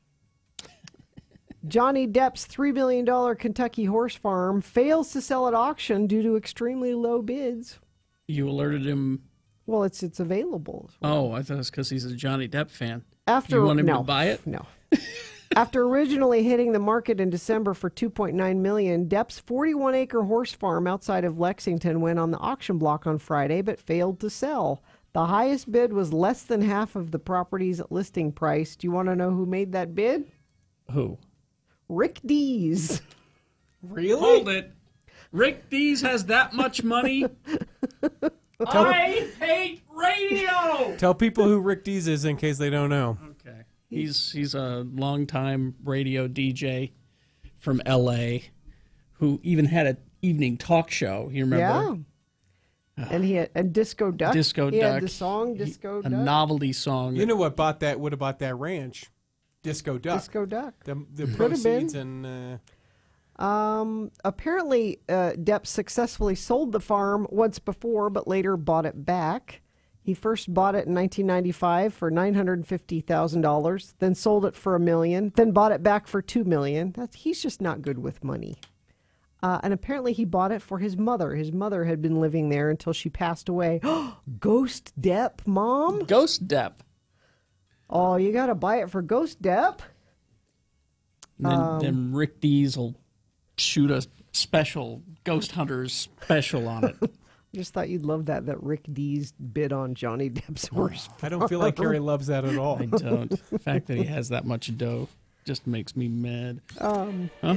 Johnny Depp's $3 million Kentucky horse farm fails to sell at auction due to extremely low bids. You alerted him... Well, it's available. Oh, I thought it was because he's a Johnny Depp fan. After you want him to buy it? No. After originally hitting the market in December for $2.9 million, Depp's 41-acre horse farm outside of Lexington went on the auction block on Friday, but failed to sell. The highest bid was less than half of the property's listing price. Do you want to know who made that bid? Who? Rick Dees. Really? Hold it. Rick Dees has that much money. I hate radio. Tell people who Rick Dees is in case they don't know. Okay. He's a longtime radio DJ from L.A. who even had an evening talk show. You remember? Yeah. And he had Disco Duck. Disco he Duck. Had the song Disco Duck. A novelty song. You know what would have bought that ranch? Disco Duck. Disco Duck. The proceeds and. Apparently, Depp successfully sold the farm once before, but later bought it back. He first bought it in 1995 for $950,000, then sold it for $1 million, then bought it back for $2 million. He's just not good with money. And apparently he bought it for his mother. His mother had been living there until she passed away. Ghost Depp, Mom? Ghost Depp. Oh, you got to buy it for Ghost Depp? Then Rick Dees will shoot a special Ghost Hunters special on it. I just thought you'd love that Rick Dees bid on Johnny Depp's horse. I don't feel like Carrie loves that at all. I don't. The fact that he has that much dough just makes me mad.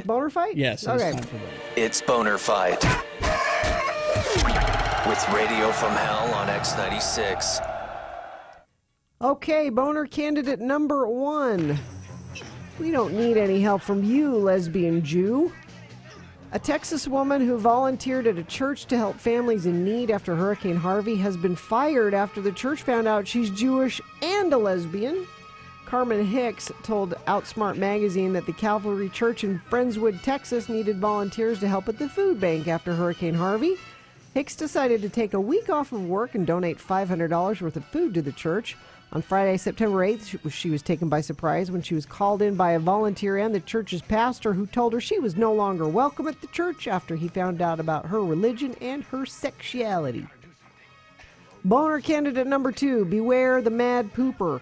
Boner fight? Yes. Okay. It's time for that. It's Boner Fight. With Radio from Hell on X96. Okay, Boner candidate number 1. We don't need any help from you, lesbian Jew. A Texas woman who volunteered at a church to help families in need after Hurricane Harvey has been fired after the church found out she's Jewish and a lesbian. Carmen Hicks told Outsmart magazine that the Calvary Church in Friendswood, Texas needed volunteers to help at the food bank after Hurricane Harvey. Hicks decided to take a week off of work and donate $500 worth of food to the church. On Friday, September 8th, she was taken by surprise when she was called in by a volunteer and the church's pastor, who told her she was no longer welcome at the church after he found out about her religion and her sexuality. Boner candidate number 2, beware the mad pooper.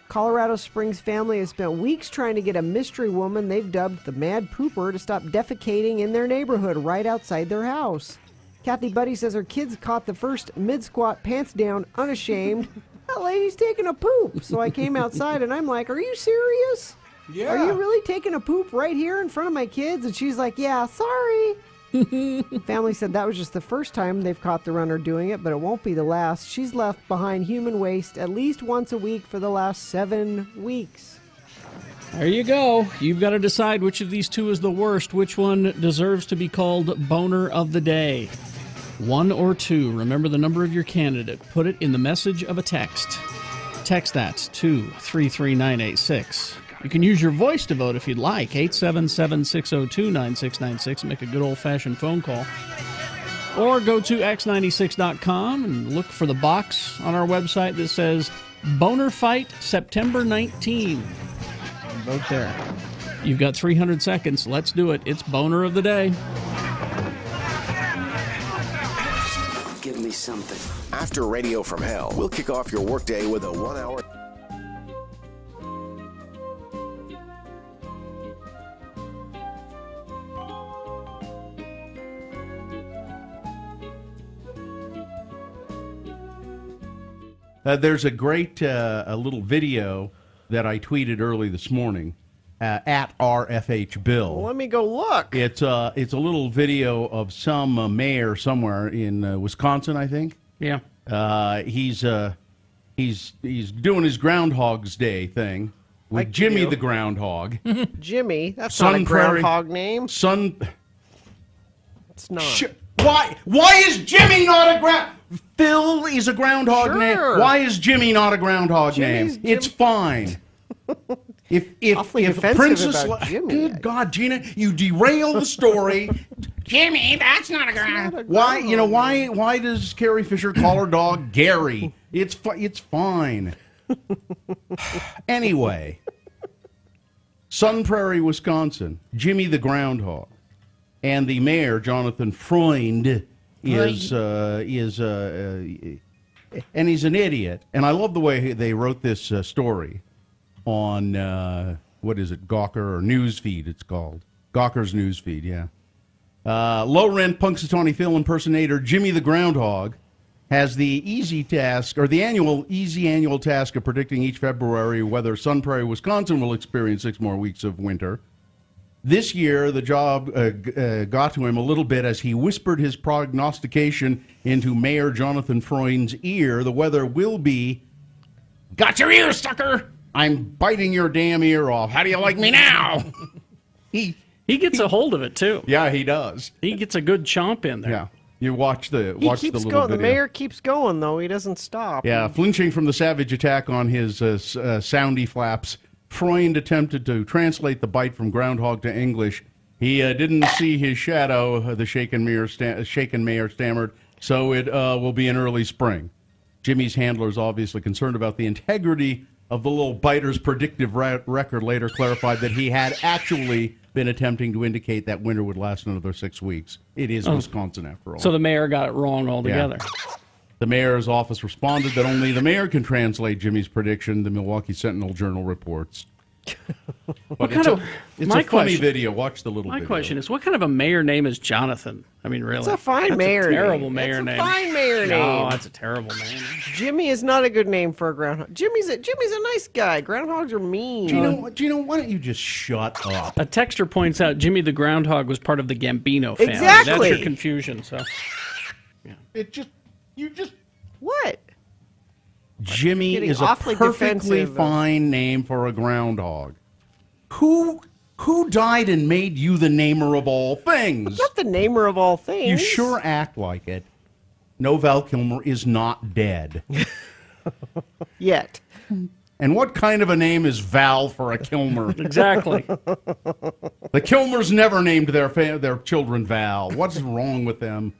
Colorado Springs family has spent weeks trying to get a mystery woman they've dubbed the mad pooper to stop defecating in their neighborhood right outside their house. Kathy Buddy says her kids caught the first mid-squat, pants down, unashamed. That lady's taking a poop. So I came outside and I'm like, are you serious? Yeah. Are you really taking a poop right here in front of my kids? And she's like, yeah, sorry. Family said that was just the first time they've caught the runner doing it, but it won't be the last. She's left behind human waste at least once a week for the last 7 weeks. There you go. You've got to decide which of these two is the worst. Which one deserves to be called Boner of the Day? 1 or 2. Remember the number of your candidate. Put it in the message of a text. Text that to 33986. You can use your voice to vote if you'd like. 877-602-9696. Make a good old-fashioned phone call. Or go to x96.com and look for the box on our website that says Boner Fight September 19. Vote there. You've got 300 seconds. Let's do it. It's Boner of the Day. Give me something. After Radio from Hell, we'll kick off your workday with a 1-hour... There's a great a little video that I tweeted early this morning at RFH Bill. Well, let me go look. It's a little video of some mayor somewhere in Wisconsin, I think. Yeah. He's doing his Groundhog's Day thing with Like Jimmy you. the Groundhog. Jimmy, that's Sun not a Prairie- groundhog name. It's not. Why is Jimmy not a ground? Phil is a groundhog Sure. name. Why is Jimmy not a groundhog name? It's fine. If Awfully defensive Princess, about Jimmy. good God, Gina, you derail the story. Jimmy, that's not a ground. Why does Carrie Fisher call her dog Gary? It's fine. Anyway, Sun Prairie, Wisconsin, Jimmy the Groundhog, and the mayor Jonathan Freund is and he's an idiot. And I love the way they wrote this story on what is it, Gawker or Newsfeed? It's called Gawker's Newsfeed. Yeah. Low-rent Punxsutawney Phil impersonator Jimmy the Groundhog has the easy annual task of predicting each February whether Sun Prairie, Wisconsin will experience 6 more weeks of winter. This year, the job got to him a little bit as he whispered his prognostication into Mayor Jonathan Freund's ear. The weather will be, got your ear, sucker! I'm biting your damn ear off. How do you like me now? He gets a hold of it, too. Yeah, he does. He gets a good chomp in there. Yeah. You watch the He watch keeps the little going. video. The mayor keeps going, though. He doesn't stop. Yeah, flinching from the savage attack on his soundy flaps, Freund attempted to translate the bite from groundhog to English. He didn't see his shadow, the shaken mayor stammered, so it will be in early spring. Jimmy's handler is obviously concerned about the integrity of the little biter's predictive record, later clarified that he had actually been attempting to indicate that winter would last another 6 weeks. It is Wisconsin, after all. So the mayor got it wrong altogether. Yeah. The mayor's office responded that only the mayor can translate Jimmy's prediction, the Milwaukee Sentinel-Journal reports. But it's a funny video. Watch the little My video. question is, what kind of a mayor name is Jonathan? I mean, really? It's a fine mayor a terrible name. mayor name. It's a fine mayor name. No, that's a terrible mayor name. Jimmy is not a good name for a groundhog. Jimmy's a nice guy. Groundhogs are mean. Gino, why don't you just shut up? A texter points out Jimmy the Groundhog was part of the Gambino family. Exactly. That's your confusion. So, What? Jimmy Getting is a awfully perfectly defensive. fine name for a groundhog. Who died and made you the namer of all things? I'm not the namer of all things. You sure act like it. No, Val Kilmer is not dead. Yet. And what kind of a name is Val for a Kilmer? Exactly. The Kilmers never named their children Val. What's wrong with them?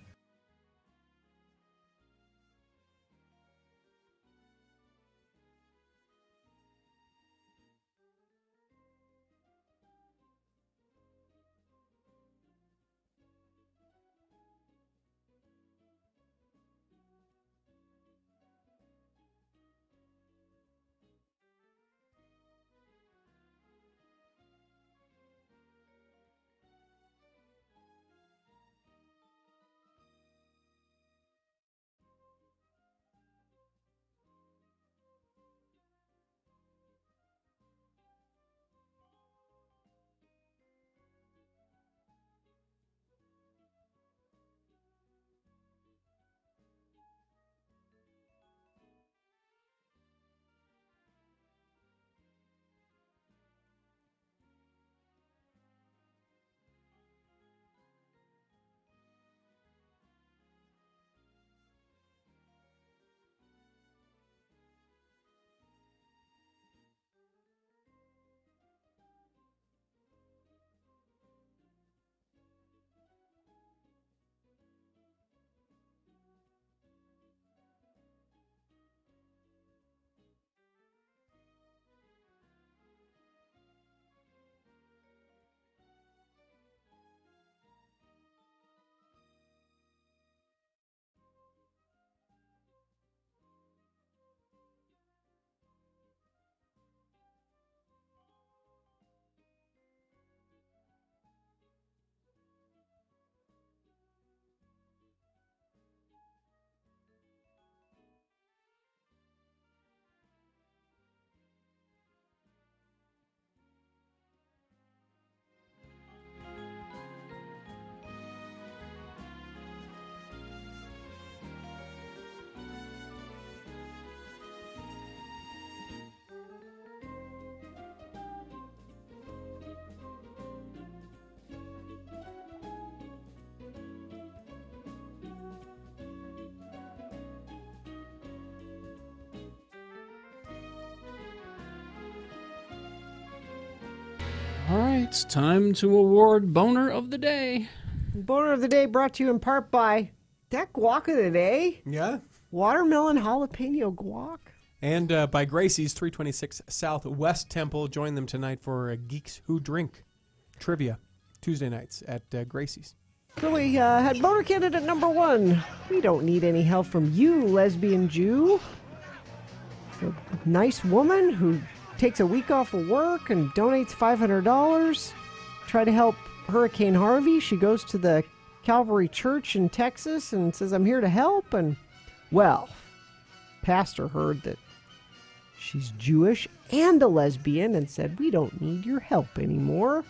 all right, it's time to award Boehner of the Day. Boehner of the Day brought to you in part by that guac of the day. Yeah. Watermelon jalapeno guac. And by Gracie's 326 Southwest Temple. Join them tonight for Geeks Who Drink trivia Tuesday nights at Gracie's. So we had Boehner candidate number 1. We don't need any help from you, lesbian Jew. It's a nice woman who takes a week off of work and donates $500. Try to help Hurricane Harvey. She goes to the Calvary Church in Texas and says, I'm here to help. And, well, pastor heard that she's Jewish and a lesbian and said, we don't need your help anymore.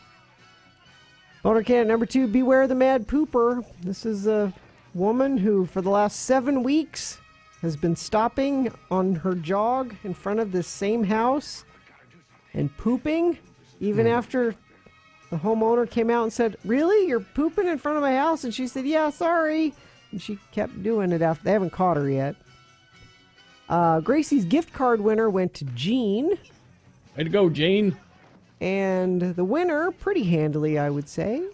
Boner candidate number 2, beware the mad pooper. This is a woman who, for the last 7 weeks, has been stopping on her jog in front of this same house and pooping, even after the homeowner came out and said, "Really? You're pooping in front of my house?" And she said, "Yeah, sorry." And she kept doing it after. They haven't caught her yet. Gracie's gift card winner went to Jean. Way to go, Jean. And the winner, pretty handily, I would say,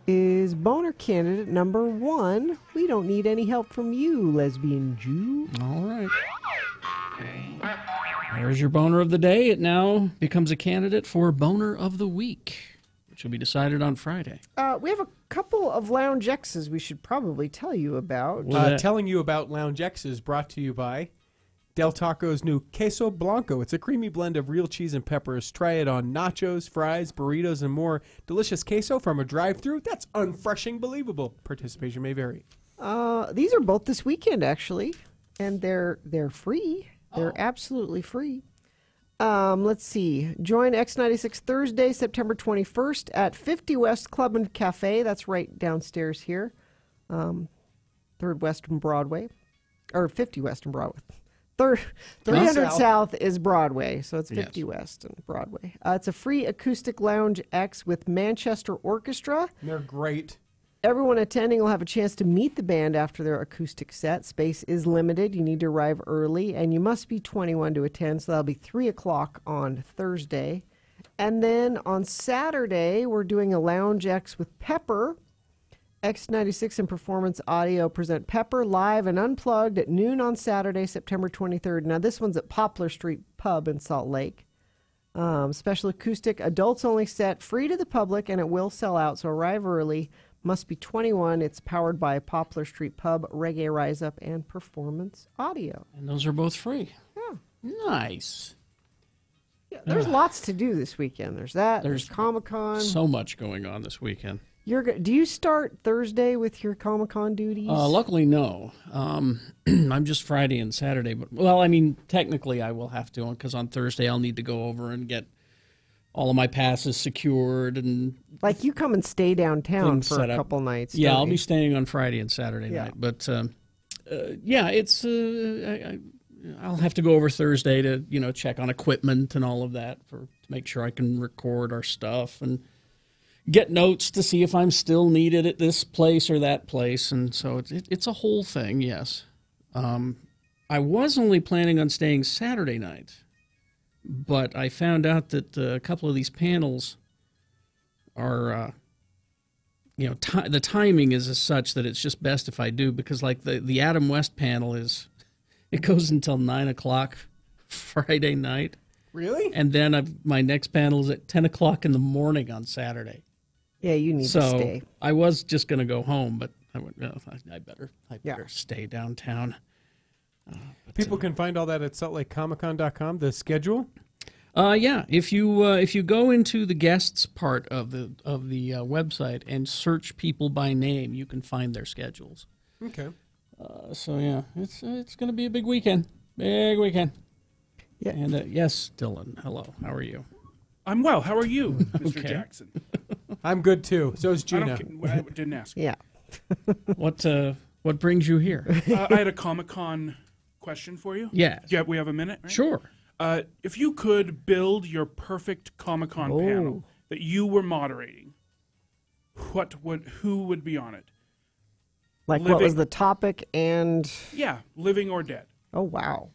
is Boner candidate number 1. We don't need any help from you, lesbian Jew. All right. There's your Boner of the day. It now becomes a candidate for Boner of the Week, which will be decided on Friday. We have a couple of Lounge X's we should probably tell you about. Telling you about Lounge X is brought to you by Del Taco's new Queso Blanco. It's a creamy blend of real cheese and peppers. Try it on nachos, fries, burritos, and more. Delicious queso from a drive-thru. That's unfreshing believable. Participation may vary. These are both this weekend, actually, and they're free. They're absolutely free. Let's see. Join X96 Thursday, September 21st at 50 West Club and Cafe. That's right downstairs here. 3rd West and Broadway. Or 50 West and Broadway. 300 South is Broadway, so it's 50 West and Broadway. It's a free acoustic Lounge X with Manchester Orchestra. They're great. Everyone attending will have a chance to meet the band after their acoustic set. Space is limited. You need to arrive early, and you must be 21 to attend, so that'll be 3 o'clock on Thursday. And then on Saturday, we're doing a Lounge X with Pepper. X96 and Performance Audio present Pepper live and unplugged at noon on Saturday, September 23rd. Now, this one's at Poplar Street Pub in Salt Lake. Special acoustic, adults only set, free to the public, and it will sell out, so arrive early. Must be 21. It's powered by Poplar Street Pub, Reggae Rise Up, and Performance Audio. And those are both free. Yeah. Nice. Yeah, there's lots to do this weekend. There's that. There's Comic-Con. So much going on this weekend. Do you start Thursday with your Comic-Con duties? Luckily, no. I'm just Friday and Saturday. But well, I mean, technically I will have to, because on Thursday I'll need to go over and get all of my passes secured and like you come and stay downtown for a couple nights. Yeah, I'll be staying on Friday and Saturday night. But yeah, it's I'll have to go over Thursday to check on equipment and all of that to make sure I can record our stuff and get notes to see if I'm still needed at this place or that place, and so it's a whole thing. Yes, I was only planning on staying Saturday night. But I found out that a couple of these panels are, the timing is as such that it's just best if I do, because like the Adam West panel it goes until 9 o'clock Friday night. Really? And then my next panel is at 10 o'clock in the morning on Saturday. Yeah, you need to stay. I was just going to go home, but I went, I better stay downtown. People can find all that at SaltLakeComicCon.com, the schedule. Yeah, if you go into the guests part of the website and search people by name, you can find their schedules. Okay. So yeah, it's going to be a big weekend. Big weekend. Yeah. And yes, Dylan, hello. How are you? I'm well. How are you, Mr. Okay. Jackson? I'm good too. So is Gina. I didn't ask. Yeah. What brings you here? I had a Comic-Con question for you. Yeah. Yeah, we have a minute, right? Sure. If you could build your perfect Comic-Con panel that you were moderating, who would be on it? Like what was the topic and... Yeah, living or dead. Oh, wow.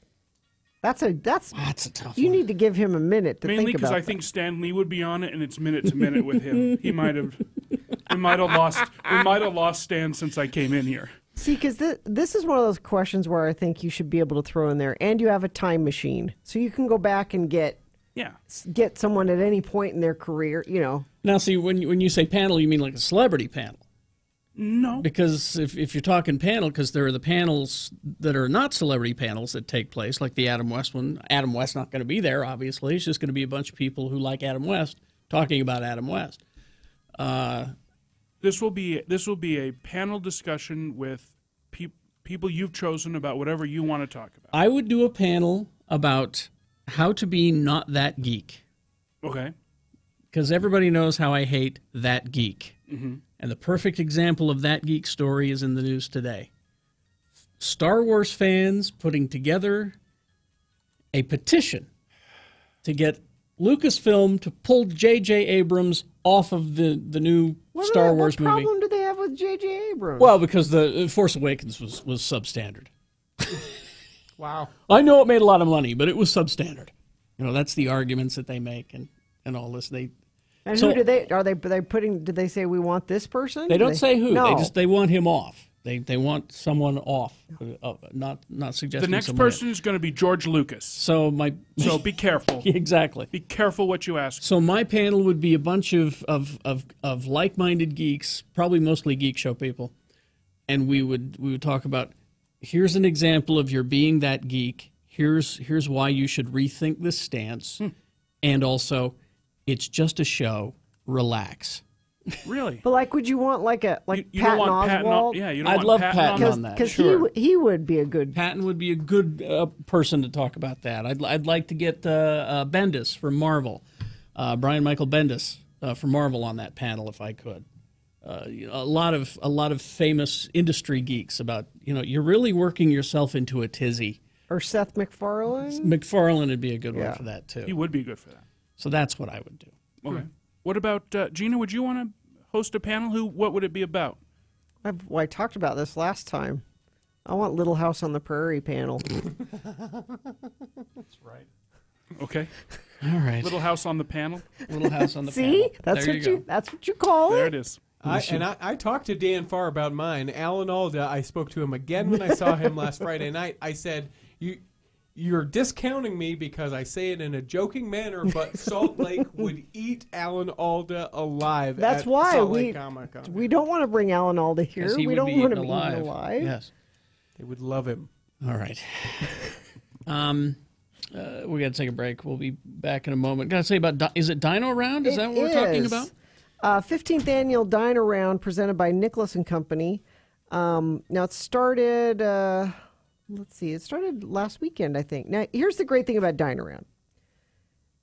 That's a tough one. You need to give him a minute to Mainly think about because I think Stan Lee would be on it, and it's minute to minute with him. We might have lost Stan since I came in here. See, because this is one of those questions where I think you should be able to throw in there, and you have a time machine, so you can go back and get someone at any point in their career, Now, see, when you say panel, you mean like a celebrity panel? No. Because if you're talking panel, because there are the panels that are not celebrity panels that take place, like the Adam West one. Adam West's not going to be there, obviously. It's just going to be a bunch of people who like Adam West talking about Adam West. This will be a panel discussion with people you've chosen about whatever you want to talk about. I would do a panel about how to be not that geek. Okay. Because everybody knows how I hate that geek. And the perfect example of that geek story is in the news today. Star Wars fans putting together a petition to get Lucasfilm to pull J.J. Abrams off of the new Star Wars movie. What problem do they have with J.J. Abrams? Well, because the Force Awakens was substandard. Wow. I know it made a lot of money, but it was substandard. That's the arguments that they make and all this. And who do they are they putting? Did they say we want this person? They don't say who. No. They want him off. They want someone off. Not suggesting The next someone person is going to be George Lucas. So be careful. Exactly. Be careful what you ask. So my panel would be a bunch of like-minded geeks, probably mostly geek show people, and we would talk about, here's an example of your being that geek. Here's why you should rethink this stance, and also, it's just a show. Relax. Really? But would you want you don't Patton want Oswalt? you don't I'd want love Patton on that. Because Sure. he would be a good. Patton would be a good person to talk about that. I'd like to get Bendis from Marvel, Brian Michael Bendis from Marvel on that panel if I could. A lot of famous industry geeks about you're really working yourself into a tizzy. Or Seth MacFarlane. MacFarlane would be a good one for that too. He would be good for that. So that's what I would do. Okay. What about Gina? Would you want to host a panel? What would it be about? I talked about this last time. I want Little House on the Prairie panel. That's right. Okay. All right. Little House on the panel. Little House on the See? panel. That's what you call it. There it is. I talked to Dan Farr about mine. Alan Alda, I spoke to him again when I saw him last Friday night. I said, You're discounting me because I say it in a joking manner, but Salt Lake would eat Alan Alda alive. That's at why Salt Lake Comic-Con. we don't want to bring Alan Alda here. He We would don't be want him eaten eaten alive. alive. Yes. They would love him. All right. We got to take a break. We'll be back in a moment. Got to say about is it Dino Round? Is that what we're talking about? 15th annual Dino Round presented by Nicholas and Company. Now it started. Let's see. It started last weekend, I think. Now here's the great thing about Dino Round.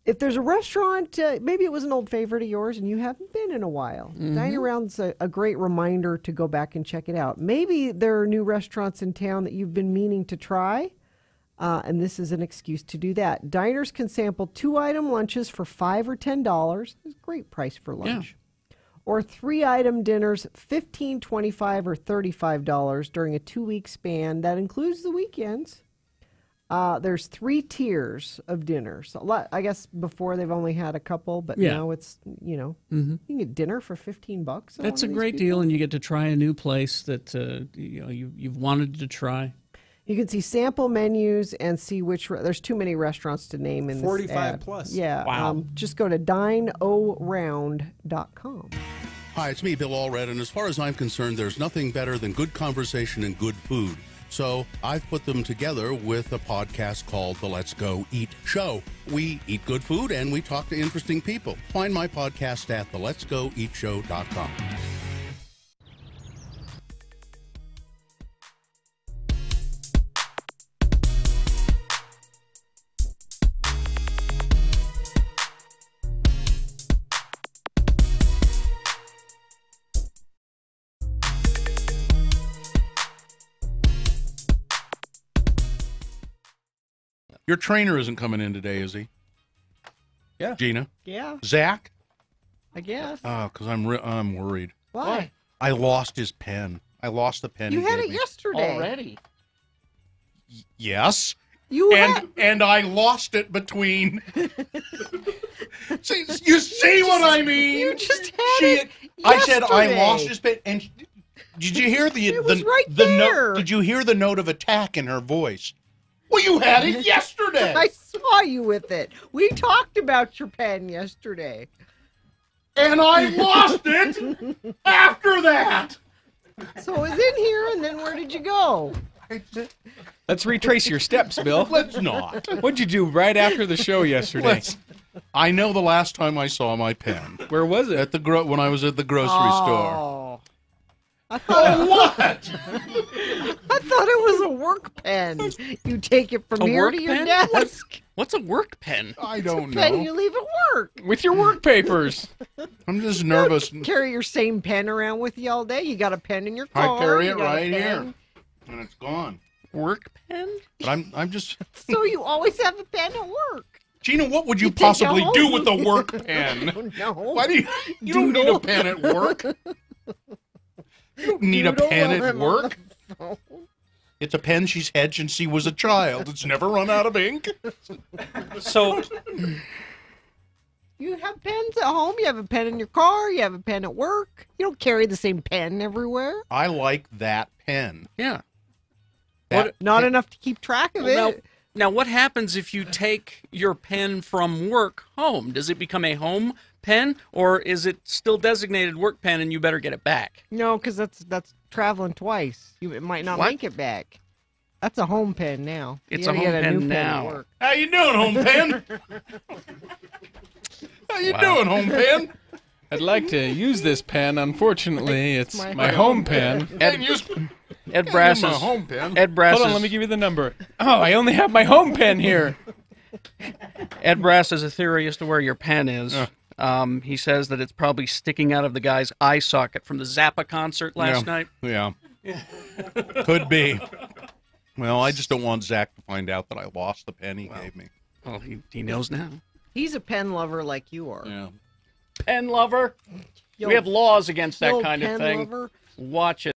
If there's a restaurant, maybe it was an old favorite of yours and you haven't been in a while. Dino Round's a great reminder to go back and check it out. Maybe there are new restaurants in town that you've been meaning to try. And this is an excuse to do that. Diners can sample 2-item lunches for $5 or $10. It's a great price for lunch. Or 3-item dinners, $15, $25, or $35 during a 2-week span. That includes the weekends. There's 3 tiers of dinners. I guess before they've only had a couple, but now it's, you can get dinner for $15. That's a great deal, and you get to try a new place that you've wanted to try. You can see sample menus and see which. There's too many restaurants to name in 45 this ad. plus. Yeah. Wow. Just go to dineoround.com. Hi, it's me, Bill Allred, and as far as I'm concerned, there's nothing better than good conversation and good food. So I've put them together with a podcast called The Let's Go Eat Show. We eat good food and we talk to interesting people. Find my podcast at theletsgoeatshow.com. Your trainer isn't coming in today, is he? Yeah. Gina? Yeah. Zach? I guess. Oh, because I'm worried. Why? I lost his pen. I lost the pen. You he had gave it me. yesterday. Already? Yes. And I lost it between. See, you see what I mean? You just had it I said I yesterday. lost his pen, and did you hear the It was right the there. note? Did you hear the note of attack in her voice? Well, you had it yesterday. I saw you with it. We talked about your pen yesterday. And I lost it after that. So it was in here, and then where did you go? Let's retrace your steps, Bill. Let's not. What'd you do right after the show yesterday? I know the last time I saw my pen. Where was it? At the when I was at the grocery store. I thought what? I thought it was a work pen. You take it from A here work to your pen? desk. What's a work pen? I don't Pen know. you leave at work. With your work papers. I'm just nervous. Carry your same pen around with you all day. You got a pen in your I car. carry you it got a right here, pen. and it's gone. Work pen? But I'm just. So you always have a pen at work. Gina, what would you take it possibly home. do with a work pen? No. Why do you don't need a pen at work? You don't need Doodle a pen while at I'm on work. the phone. It's a pen she's had since she was a child. It's never run out of ink. So You have pens at home. You have a pen in your car. You have a pen at work. You don't carry the same pen everywhere. I like that pen. yeah. Not enough to keep track of it. Now, what happens if you take your pen from work home? Does it become a home pen, or is it still designated work pen and you better get it back? No, because that's traveling twice. It might not What? make it back. That's a home pen now. It's You a gotta home get pen new at now. work. How you doing, home pen? How you doing, home pen? I'd like to use this pen. Unfortunately, it's my home pen. Ed Brass my is home pen. Ed Brass Hold on, is, let me give you the number. Oh, I only have my home pen here. Ed Brass has a theory as to where your pen is. He says that it's probably sticking out of the guy's eye socket from the Zappa concert last night. Yeah. Could be. Well, I just don't want Zach to find out that I lost the pen he gave me. Well, he knows now. He's a pen lover like you are. Yeah. Pen lover? Yo, We have laws against that yo, kind of pen thing. lover. Watch it.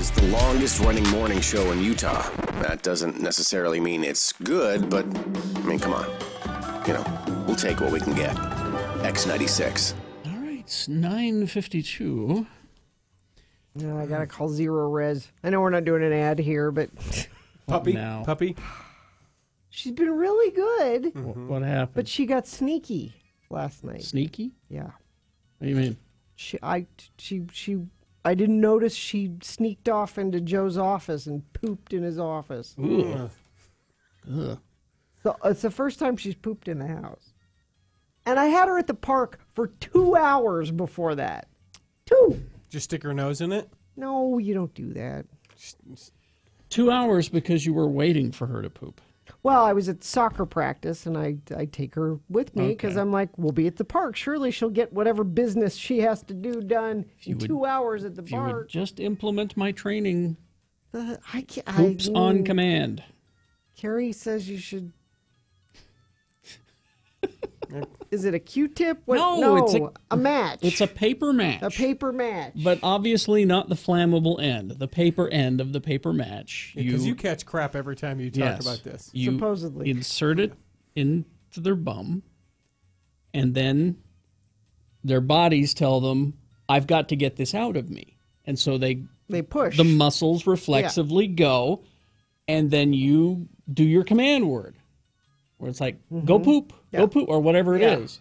is the longest running morning show in Utah. That doesn't necessarily mean it's good, but, I mean, come on. You know, we'll take what we can get. X96. All right, it's 9:52. No, I gotta call Zero Res. I know we're not doing an ad here, but Puppy. She's been really good. What happened? But she got sneaky last night. Sneaky? Yeah. What do you mean? I didn't notice she sneaked off into Joe's office and pooped in his office. Ooh. Ugh. So it's the first time she's pooped in the house. And I had her at the park for 2 hours before that. 2. Just stick her nose in it? No, you don't do that. 2 hours because you were waiting for her to poop. Well, I was at soccer practice, and I take her with me because Okay. I'm like, we'll be at the park. Surely she'll get whatever business she has to do done in 2 hours at the If you would park. just implement my training, I can't. poops on command. Carrie says you should. Is it a Q-tip? What? No, it's a match. It's a paper match. A paper match. But obviously not the flammable end, the paper end of the paper match. Because you catch crap every time you talk about this. You Supposedly. insert it into their bum, and then their bodies tell them, I've got to get this out of me. And so they push. The muscles reflexively go, and then you do your command word. Where it's like, go poop, go poop, or whatever it is.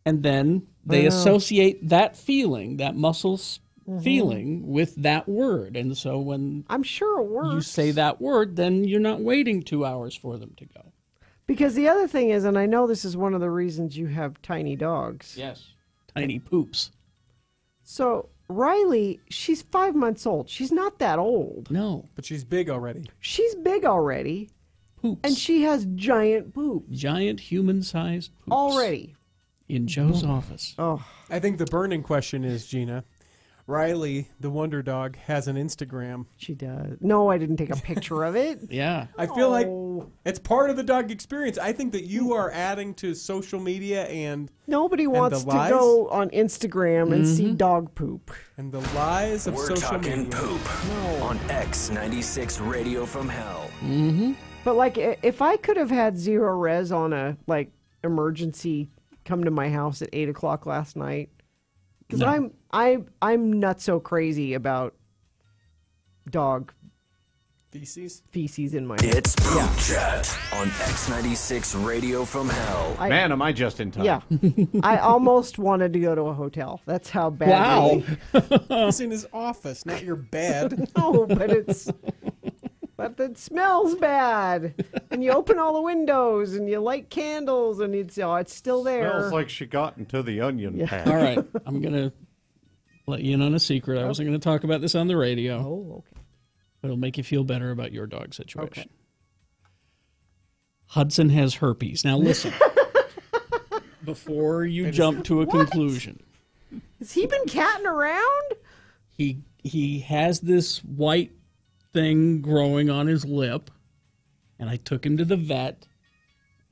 And then they associate that feeling, that muscle's feeling, with that word. And so when I'm sure it works. you say that word, then you're not waiting 2 hours for them to go. Because the other thing is, and I know this is one of the reasons you have tiny dogs. Yes. Tiny poops. So Riley, she's 5 months old. She's not that old. No. But she's big already. She's big already. Poops. And she has giant poops. Giant human-sized poops. Already. In Joe's office. Oh. I think the burning question is, Gina, Riley, the wonder dog, has an Instagram. She does. No, I didn't take a picture of it. Yeah. I feel like it's part of the dog experience. I think that you are adding to social media and Nobody wants the to lies. go on Instagram and see dog poop. And the lies of We're social talking media. poop on X96 Radio from Hell. Mm-hmm. But like, if I could have had Zero Res on a emergency come to my house at 8 o'clock last night, because I'm not so crazy about dog feces in my It's Poop Chat on X96 Radio from Hell. Man, am I just in time. Yeah. I almost wanted to go to a hotel. That's how bad. Wow. It's in his office, not your bed. No, but it smells bad. And you open all the windows and you light candles and it's still there. Smells like she got into the onion patch. All right. I'm going to let you in on a secret. I wasn't going to talk about this on the radio. Oh, okay. But it'll make you feel better about your dog situation. Okay. Hudson has herpes. Now listen. Before you jump to a conclusion. Has he been catting around? He has this white thing growing on his lip, and I took him to the vet,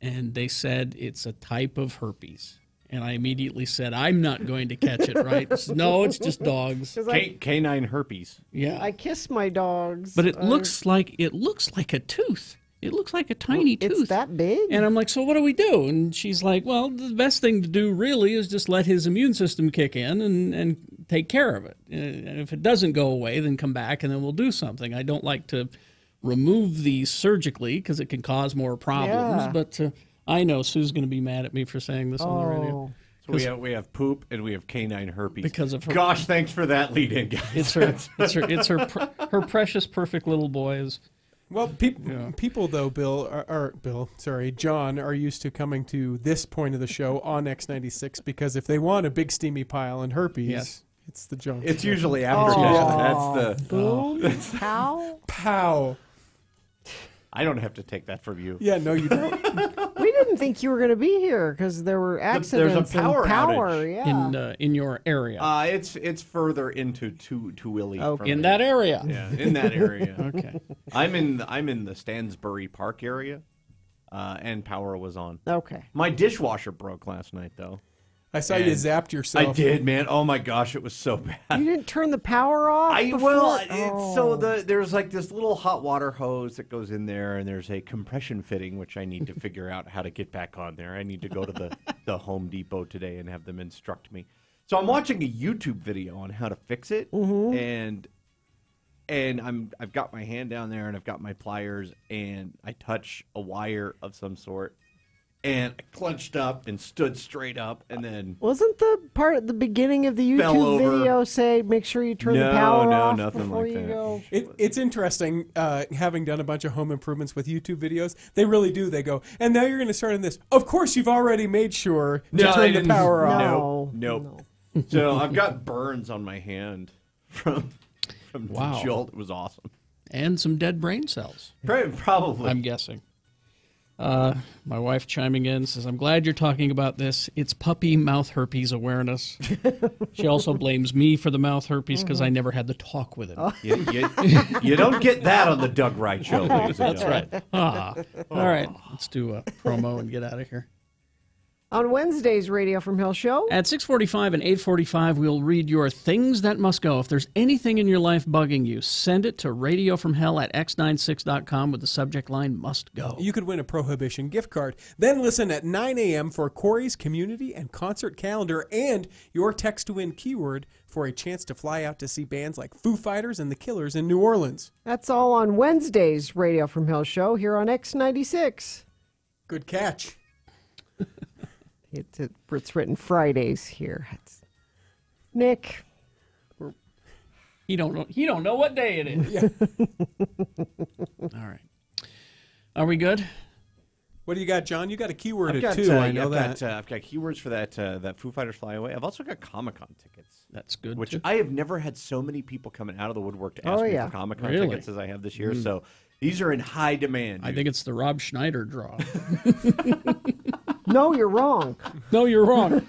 and they said it's a type of herpes. And I immediately said, I'm not going to catch it, right? No, it's just dogs. Canine herpes. Yeah. I kiss my dogs. But it looks like a tooth. It looks like a tiny tooth. It's that big? And I'm like, so what do we do? And she's like, well, the best thing to do really is just let his immune system kick in and take care of it. And if it doesn't go away, then come back and then we'll do something. I don't like to remove these surgically because it can cause more problems. Yeah. But I know Sue's going to be mad at me for saying this on the radio. So we have poop and we have canine herpes. Because of her. Gosh, thanks for that lead-in, guys. It's her precious, perfect little boys. Well, people though, John, are used to coming to this point of the show on X96 because if they want a big steamy pile and herpes, it's the John. It's usually after that. That's the boom, pow. I don't have to take that from you. Yeah, no, you don't. We didn't think you were going to be here because there were accidents. There's a power outage. Yeah. In your area. It's further into Tooele. Okay. In that area. Yeah, in that area. Okay. I'm in the Stansbury Park area, and power was on. Okay. My dishwasher broke last night though. I saw you zapped yourself. I did, man. Oh my gosh, it was so bad. You didn't turn the power off So there's like this little hot water hose that goes in there, and there's a compression fitting, which I need to figure out how to get back on there. I need to go to the Home Depot today and have them instruct me. So I'm watching a YouTube video on how to fix it, and I've got my hand down there, and I've got my pliers, and I touch a wire of some sort. And I clenched up and stood straight up, and then wasn't the part at the beginning of the YouTube video say make sure you turn the power off nothing before like you that. go? It's interesting, having done a bunch of home improvements with YouTube videos. They really do. They go, and now you're going to start on this. Of course, you've already made sure to turn the power off. Nope. So I've got burns on my hand from the jolt. It was awesome. And some dead brain cells. Probably. I'm guessing. My wife chiming in says, I'm glad you're talking about this. It's puppy mouth herpes awareness. She also blames me for the mouth herpes because I never had the talk with him. You don't get that on the Doug Wright Show, ladies and That's right. All right, let's do a promo and get out of here. On Wednesday's Radio from Hell show. At 6:45 and 8:45, we'll read your Things That Must Go. If there's anything in your life bugging you, send it to radiofromhell@x96.com with the subject line Must Go. You could win a Prohibition gift card. Then listen at 9 a.m. for Corey's community and concert calendar and your text to win keyword for a chance to fly out to see bands like Foo Fighters and The Killers in New Orleans. That's all on Wednesday's Radio from Hell show here on X96. Good catch. It's written Fridays here. Nick. He don't know what day it is. Yeah. All right. Are we good? What do you got, John? You got a keyword or two. I know that. I've got keywords for that Foo Fighters Fly Away. I've also got Comic-Con tickets. That's good. Which too. I have never had so many people coming out of the woodwork to ask me for Comic-Con tickets as I have this year. So these are in high demand. I think it's the Rob Schneider draw. No, you're wrong. No, you're wrong.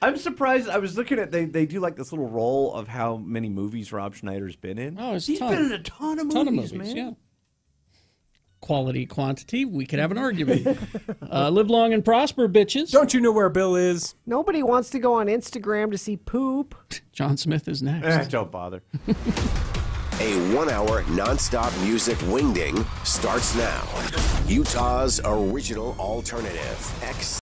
I'm surprised. I was looking at they do like this little roll of how many movies Rob Schneider's been in. Oh, he's been in a ton of movies, man. Yeah. Quality, quantity, we could have an argument. Live long and prosper, bitches. Don't you know where Bill is? Nobody wants to go on Instagram to see poop. John Smith is next. Don't bother. A 1 hour nonstop music wingding starts now. Utah's original alternative, X